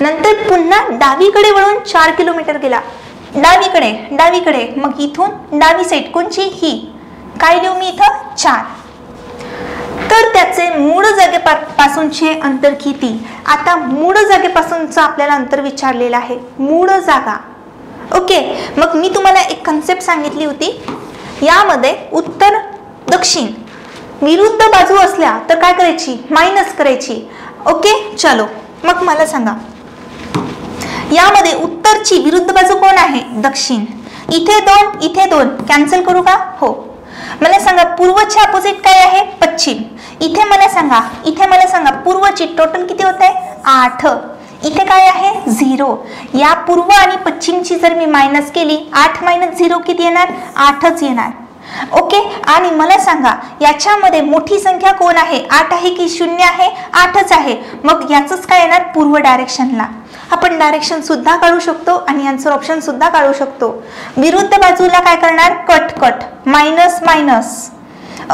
नंतर पुन्हा डावीकडे वळून 4 किलोमीटर गेला. डावीकडे मग इथून डावी साईड कोणची ही, काय लिहू मी इथं 4. तर त्याचे मूळ जागेपासूनचे अंतर किती. आता मूळ जागेपासूनचं आपल्याला अंतर विचारलेलं आहे, मूळ जागा. ओके मग मी तुम्हाला एक कन्सेप्ट सांगितली होती, यामध्ये उत्तर दक्षिण विरुद्ध बाजू असल्या तर काय करायची मायनस करायची. ओके चलो मग मला सांगा यामध्ये उत्तरची विरुद्ध बाजू कोण आहे दक्षिण. इथे 2 इथे 2 कॅन्सल करू का, हो. मला सांगा पूर्वच्या अपोजिट काय आहे पश्चिम. इथे मला सांगा पूर्वची टोटल किती होत आहे 8. इथे काय आहे 0. या पूर्व आणि पश्चिमची जर मी मायनस केली 8 - 0 किती येणार 8च येणार. ओके आणि मला सांगा याच्यामध्ये मोठी संख्या कोण आहे 8 आहे की 0 आहे 8च आहे. मग याचंच काय येणार पूर्व डायरेक्शनला. आपण डायरेक्शन सुद्धा काढू शकतो आणि आन्सर ऑप्शन सुद्धा काढू शकतो. विरुद्ध बाजूला काय करणार कट मायनस मायनस.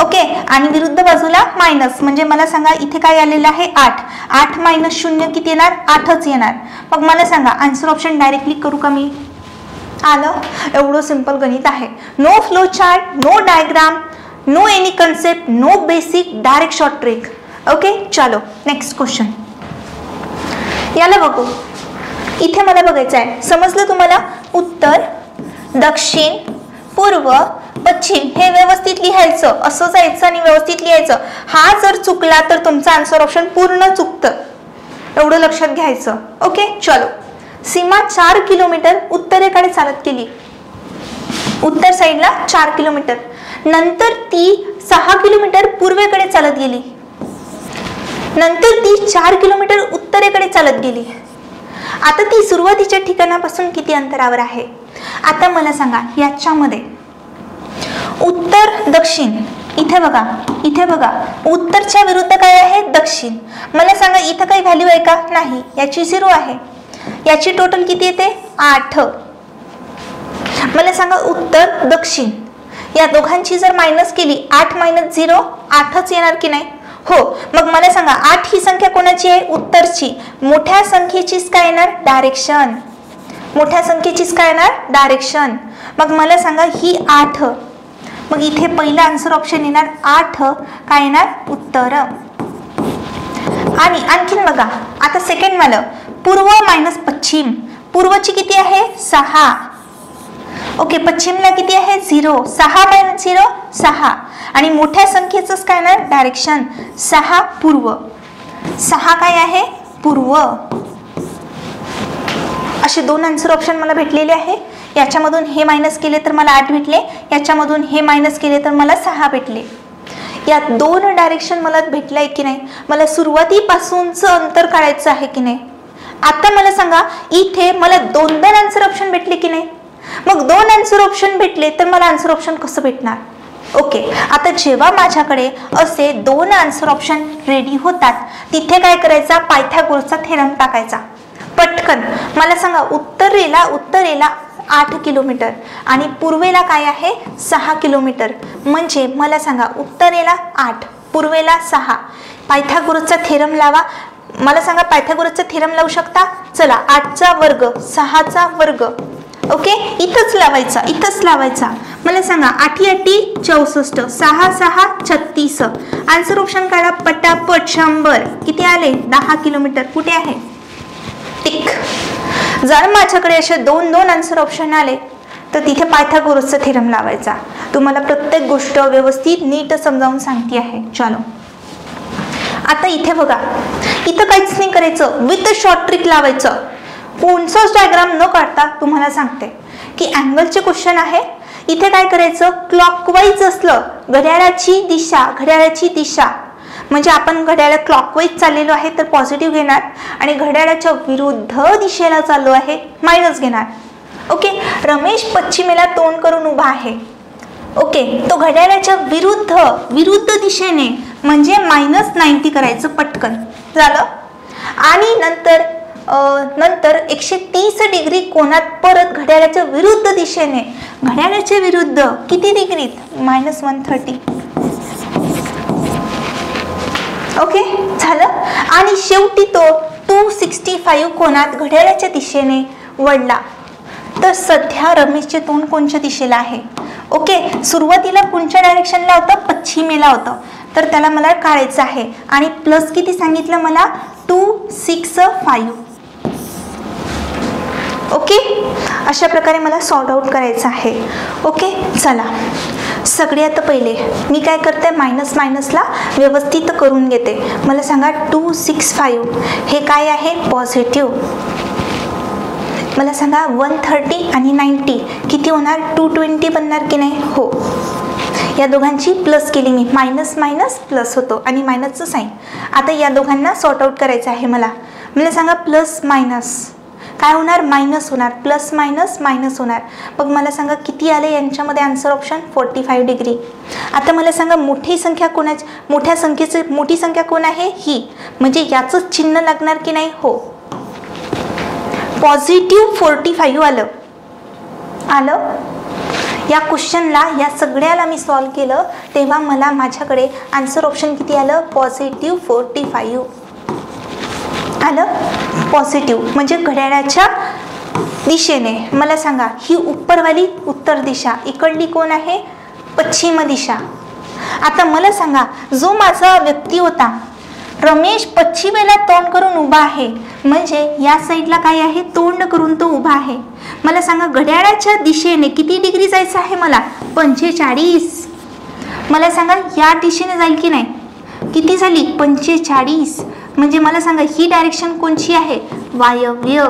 ओके आणि विरुद्ध बाजूला मायनस म्हणजे मला सांगा इथे काय आलेलं आहे 8. 8 - 0 किती येणार 8च येणार. मग मला सांगा आन्सर ऑप्शन डायरेक्टली करू का मी. आलं. एवढं सिंपल गणित आहे. No flow chart, no diagram, no any concept, no basic, direct short trick. Okay चलो नेक्स्ट क्वेश्चन. याला बघू. इथे मला बघायचं आहे समजलं तुम्हाला. उत्तर दक्षिण पूर्व पश्चिम हे व्यवस्थित लिहायचं, असं जायचं आणि व्यवस्थित लिहायचं. हा जर चुकला तर तुमचं आन्सर ऑप्शन पूर्ण चुकतं, एवढं लक्षात घ्यायचं. ओके चलो. सीमा 4 किलोमीटर उत्तरेकडे चालत गेली, उत्तर साईडला 4 किलोमीटर. नंतर ती 6 किलोमीटर पूर्वेकडे चालत गेली, नंतर ती 4 किलोमीटर उत्तरेकडे चालत गेली. आता ती सुरुवातीच्या ठिकाणापासून किती अंतरावर आहे. आता मला सांगा याच्यामध्ये उत्तर दक्षिण इथे बघा उत्तरच्या विरुद्ध काय आहे दक्षिण. मला सांगा इथं काही व्हॅल्यू आहे का नाही, याची 0 आहे. याची टोटल किती येते 8. मला सांगा उत्तर दक्षिण या दोघांची जर मायनस केली 8 - 0 8च येणार की नाही, हो. मग मला सांगा 8 ही संख्या कोणाची आहे उत्तरची. मोठ्या संख्येचीच काय येणार डायरेक्शन, मोठ्या संख्येचीच काय येणार डायरेक्शन. मग मला सांगा ही 8, मग इथे पहिला आन्सर ऑप्शन येणार 8 काय येणार उत्तर. आणि आणखीन बघा आता सेकंड वालं पूर्व मायनस पश्चिम. पूर्वची किती आहे 6. ओके पश्चिमला किती आहे 0. 6 - 0 6 आणि मोठ्या संख्येचंच काय येणार डायरेक्शन 6 पूर्व. 6 काय आहे पूर्व. असे 2 आन्सर ऑप्शन मला भेटलेले आहे. याच्यामधून हे मायनस केले तर मला 8 भेटले, याच्यामधून हे मायनस केले तर मला 6 भेटले. या 2 डायरेक्शन मला भेटलंय की नाही, मला सुरुवातीपासूनचं अंतर काढायचं आहे की नाही. आता मला सांगा, इथे मला 2 आन्सर ऑप्शन भेटले की नाही. मग 2 आन्सर ऑप्शन भेटले तर मला आन्सर ऑप्शन कसं भेटणार. ओके, आता जेव्हा माझ्याकडे असे 2 आन्सर ऑप्शन रेडी होतात, तिथे काय करायचा, पायथागोरसचा थेरम टाकायचा पटकन. मला सांगा, उत्तरेला 8 किलोमीटर आणि पूर्वेला काय आहे 6 किलोमीटर. म्हणजे मला सांगा, उत्तरेला 8 पूर्वेला 6. पायथागोरसचा थेरम लावा. मला सांगा, पायथागोरसचा थेरम लावू शकता. चला, 8चा वर्ग 6चा वर्ग. ओके, इथंच लावायचा. मला सांगा, 8 8 64, 6 6 36. आन्सर ऑप्शन काढा पटापट. 100 किती आले, 10 किलोमीटर. कुठे आहे टिक. जर माझ्याकडे असे 2 आन्सर ऑप्शन आले तर तिथे पायथागोरसचा थेरम लावायचा. तुम्हाला प्रत्येक गोष्ट व्यवस्थित नीट समजावून सांगते आहे. चलो, आता इथे बघा, इथं काहीच नाही करायचं, विथ शॉर्ट ट्रिक लावायचं. कोणचंच डायग्राम न काढता तुम्हाला सांगते की अँगलचे क्वेश्चन आहे. इथे काय करायचं, क्लॉकवाईज असलं, घड्याळाची दिशा म्हणजे आपण घड्याळ क्लॉकवाईज चाललेलो आहे तर पॉझिटिव्ह घेणार, आणि घड्याळाच्या विरुद्ध दिशेला चाललो आहे मायनस घेणार. ओके, रमेश पश्चिमेला तोंड करून उभा आहे. ओके, तो घड्याळाच्या विरुद्ध दिशेने म्हणजे -90 करायचं पटकन. झालं. आणि नंतर 130 डिग्री कोणात परत घड्याळाच्या विरुद्ध दिशेने, घड्याळाच्या विरुद्ध किती डिग्रीत, -130. ओके, झालं. आणि शेवटी तो 265 कोणात घड्याळाच्या दिशेने वळला. तर सध्या रमेशचे तोंड कोणत्या दिशेला आहे. ओके, सुरुवातीला कोणत्या डायरेक्शनला होतं, पश्चिमेला होतं. तर त्याला मला काढायचं आहे. आणि प्लस किती सांगितलं मला, 265. ओके, अशा प्रकारे मला सॉर्ट आउट करायचं आहे. ओके, चला, सगळ्यात पहिले मी काय करते, मायनसला व्यवस्थित करून घेते. मला सांगा, 265 हे काय आहे, पॉझिटिव्ह. मला सांगा, 130 आणि 90 किती होणार, 220 बनणार की नाही. हो, या दोघांची प्लस केली मी, मायनस प्लस होतो आणि मायनसचं साईन. आता या दोघांना सॉर्ट आउट करायचं आहे मला. मला सांगा, प्लस मायनस काय होणार, मायनस होणार, प्लस मायनस होणार. मग मला सांगा, किती आले यांच्यामध्ये आन्सर ऑप्शन, 45 डिग्री. आता मला सांगा, मोठी संख्या मोठी संख्या कोण आहे, ही. म्हणजे याचंच चिन्ह लागणार की नाही. हो, पॉझिटिव्ह 45 आलं. या क्वेश्चनला, या सगळ्याला मी सॉल्व केलं तेव्हा मला माझ्याकडे आन्सर ऑप्शन किती आलं, पॉझिटिव्ह 45 आलं. पॉझिटिव्ह म्हणजे घड्याळाच्या दिशेने. मला सांगा, ही उपरवाली उत्तर दिशा, इकडली कोण आहे, पश्चिम दिशा. आता मला सांगा, जो माझा व्यक्ती होता रमेश पश्चिमेला तोंड करून उभा आहे, म्हणजे या साईडला काय आहे, तोंड करून तो उभा आहे. मला सांगा, घड्याळाच्या दिशेने किती डिग्री जायचं आहे मला, 45. मला सांगा, या दिशेने जाईल की नाही, किती झाली, 45. म्हणजे मला सांगा, ही डायरेक्शन कोणची आहे, वायव्य.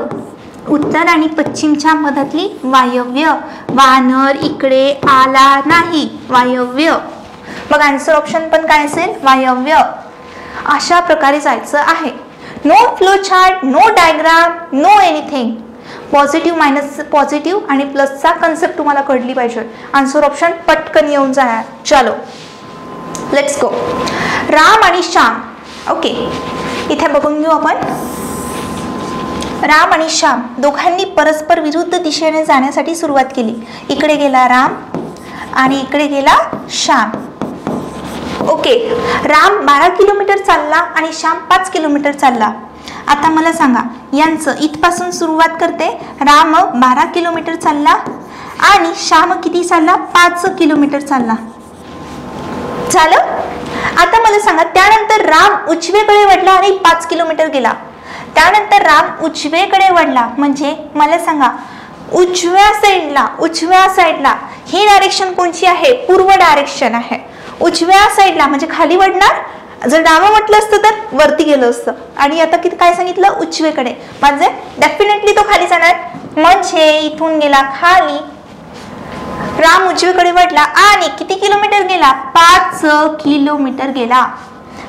उत्तर आणि पश्चिमच्या मधातली वायव्य. वानर इकडे आला नाही, वायव्य. मग आन्सर ऑप्शन पण काय असेल, वायव्य. अशा प्रकारे जायचं आहे. No flow chart, no diagram, no anything. Positive minus positive आणि प्लसचा कन्सेप्ट तुम्हाला कळली पाहिजे. आन्सर ऑप्शन पटकन येऊन जाणार. चलो, लेट्स गो. राम आणि श्याम. ओके, इथे बघून घेऊ आपण. राम आणि श्याम दोघांनी परस्पर विरुद्ध दिशेने जाण्यासाठी सुरुवात केली. इकडे गेला राम आणि इकडे गेला श्याम. ओके, राम 12 किलोमीटर चालला आणि श्याम 5 किलोमीटर चालला. आता मला सांगा, यांचं इथपासून सुरुवात करते. राम 12 किलोमीटर चालला आणि श्याम किती चालला, 5 किलोमीटर चालला. झालं. आता मला सांगा, त्यानंतर राम उजवीकडे वळला आणि 5 किलोमीटर गेला. त्यानंतर राम उजवीकडे वळला, म्हणजे मला सांगा, उजव्या साईडला ही डायरेक्शन कोणची आहे, पूर्व डायरेक्शन आहे. उजव्या साईडला म्हणजे खाली वळणार. जर डावं म्हटलं असतं तर वरती गेलं असतं. आणि आता किती काय सांगितलं, उजवीकडे, म्हणजे डेफिनेटली तो खाली जाणार. म्हणजे इथून गेला खाली. राम उजवीकडे वळला आणि किती किलोमीटर गेला? 5 किलोमीटर गेला.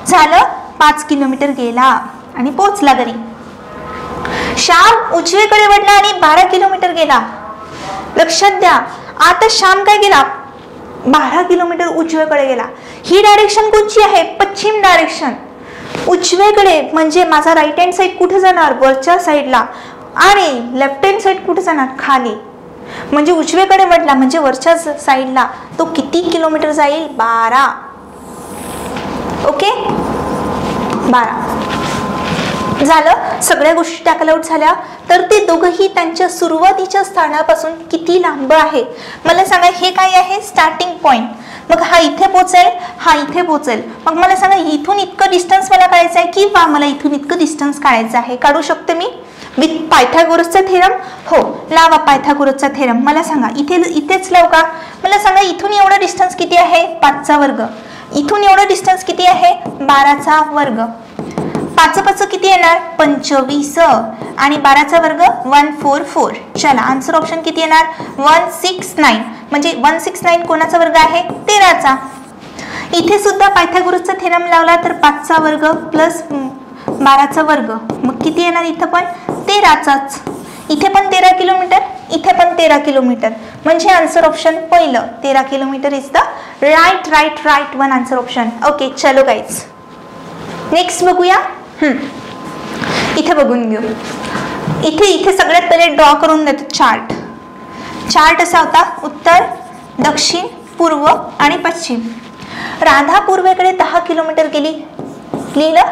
झालं, 5 किलोमीटर गेला आणि पोहोचला घरी. श्याम उजवीकडे वळला आणि 12 किलोमीटर गेला. लक्षात द्या, आता श्याम काय गेला? 12 किलोमीटर उजवीकडे गेला. ही डायरेक्शन कोणची आहे? पश्चिम डायरेक्शन. उजवीकडे म्हणजे माझा राईट हँड साईड कुठे जाणार? वरच्या साईडला. आणि लेफ्ट हँड साईड कुठे जाणार? खाली. म्हणजे उजवीकडे वळला म्हणजे वरच्या साईडला. तो किती किलोमीटर जाईल? 12. ओके, 12 झालं. सगळ्या गोष्टी टाकल आउट झाल्या. तर ते दोघंही त्यांच्या सुरुवातीच्या स्थानापासून किती लांब आहे मला सांगा. हे काय आहे? Starting point. मग हा इथे पोहोचेल, हा इथे पोहोचेल. मग मला सांगा इथून इतकं डिस्टन्स मला काढायचं आहे किंवा मला इथून इतकं डिस्टन्स काढायचं आहे. काढू शकते मी विथ पायथागोरसचा थेरम. हो, लावा पायथागोरसचा थेरम. मला सांगा इथेच लावू का? मला सांगा इथून एवढं डिस्टन्स किती आहे? 5चा वर्ग. इथून एवढं डिस्टन्स किती आहे? 12चा वर्ग. 5 किती येणार? 25 आणि 12चा वर्ग 144. चला, आन्सर ऑप्शन किती येणार? 169. म्हणजे 169 कोणाचा वर्ग आहे? 13चा. इथे सुद्धा पायथागोरसचा थेरम लावला तर 5चा वर्ग प्लस 12चा वर्ग. मग किती येणार? इथं पण 13चाच. इथे पण 13 किलोमीटर, इथे पण 13 किलोमीटर. म्हणजे आन्सर ऑप्शन पहिलं 13 kilometre is the right one answer option. Okay, चलो गाईज, नेक्स्ट बघूया. इथे बघून घेऊ. इथे सगळ्यात पहिले ड्रॉ करून देतो चार्ट. चार्ट असा होता उत्तर, दक्षिण, पूर्व आणि पश्चिम. राधा पूर्वेकडे 10 किलोमीटर गेली. लिहिलं.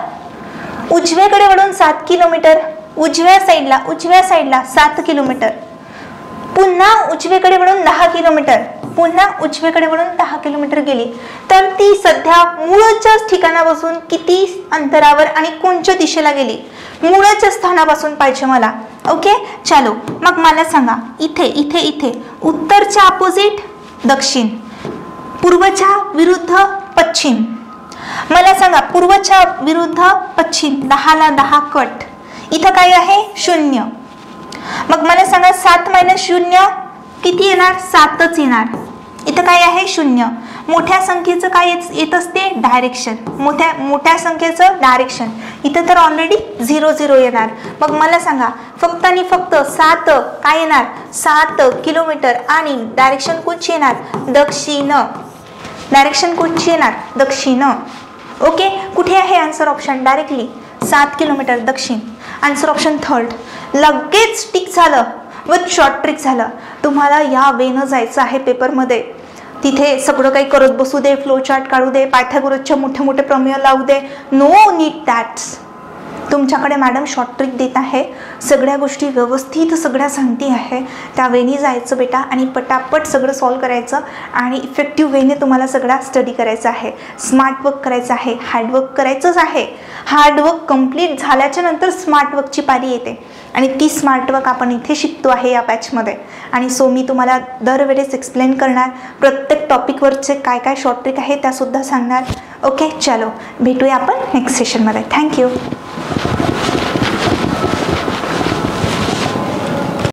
उजवीकडे वळून 7 किलोमीटर. उजव्या साईडला 7 किलोमीटर. पुन्हा उजवीकडे वळून 10 किलोमीटर. पुन्हा उजवीकडे वळून 10 किलोमीटर गेली. तर ती सध्या मूळच्या ठिकाणापासून किती अंतरावर आणि कोणत्या दिशेला गेली? मूळच्या स्थानापासून पाहिजे मला. ओके, चलो मग मला सांगा इथे उत्तरच्या अपोजिट दक्षिण, पूर्वच्या विरुद्ध पश्चिम. मला सांगा पूर्वच्या विरुद्ध पश्चिम. 10ला 10 कट. इथं काय आहे? 0. मग मला सांगा 7 - 0 किती येणार? 7च येणार. इथं काय आहे? 0. मोठ्या संख्येचं काय येत असते? डायरेक्शन. मोठ्या संख्येचं डायरेक्शन. इथं तर ऑलरेडी 0 0 येणार. मग मला सांगा फक्त आणि फक्त 7 काय येणार? 7 किलोमीटर. आणि डायरेक्शन कोणची येणार? दक्षिण. डायरेक्शन कोणची येणार? दक्षिण. ओके, कुठे आहे आन्सर ऑप्शन? डायरेक्टली 7 किलोमीटर दक्षिण. Answer option third. लगेच टिक झालं, विथ शॉर्ट ट्रिक झालं. तुम्हाला या वेनं जायचं आहे पेपरमध्ये. तिथे सगळं काही करत बसू दे, फ्लो चार्ट काढू दे, पायथागोरसचे मोठे प्रमेय लावू दे. No need that's. तुमच्याकडे मॅडम शॉर्ट ट्रिक देत आहे. सगळ्या गोष्टी व्यवस्थित सगळ्या सांगते आहे. त्या वेनी जायचं बेटा आणि पटापट सगळं सॉल्व करायचं आणि इफेक्टिव्ह वेने तुम्हाला सगळा स्टडी करायचा आहे. स्मार्ट वर्क करायचं आहे, हार्डवर्क करायचंच आहे. हार्डवर्क कंप्लीट झाल्याच्या नंतर स्मार्ट वर्कची पारी येते आणि ती स्मार्ट वर्क आपण इथे शिकतो आहे या बॅचमध्ये. आणि सो मी तुम्हाला दरवेळेस एक्सप्लेन करणार. प्रत्येक टॉपिकवरचे काय शॉर्ट ट्रिक आहे त्यासुद्धा सांगणार. ओके, चलो भेटूया आपण नेक्स्ट सेशनमध्ये. थँक्यू.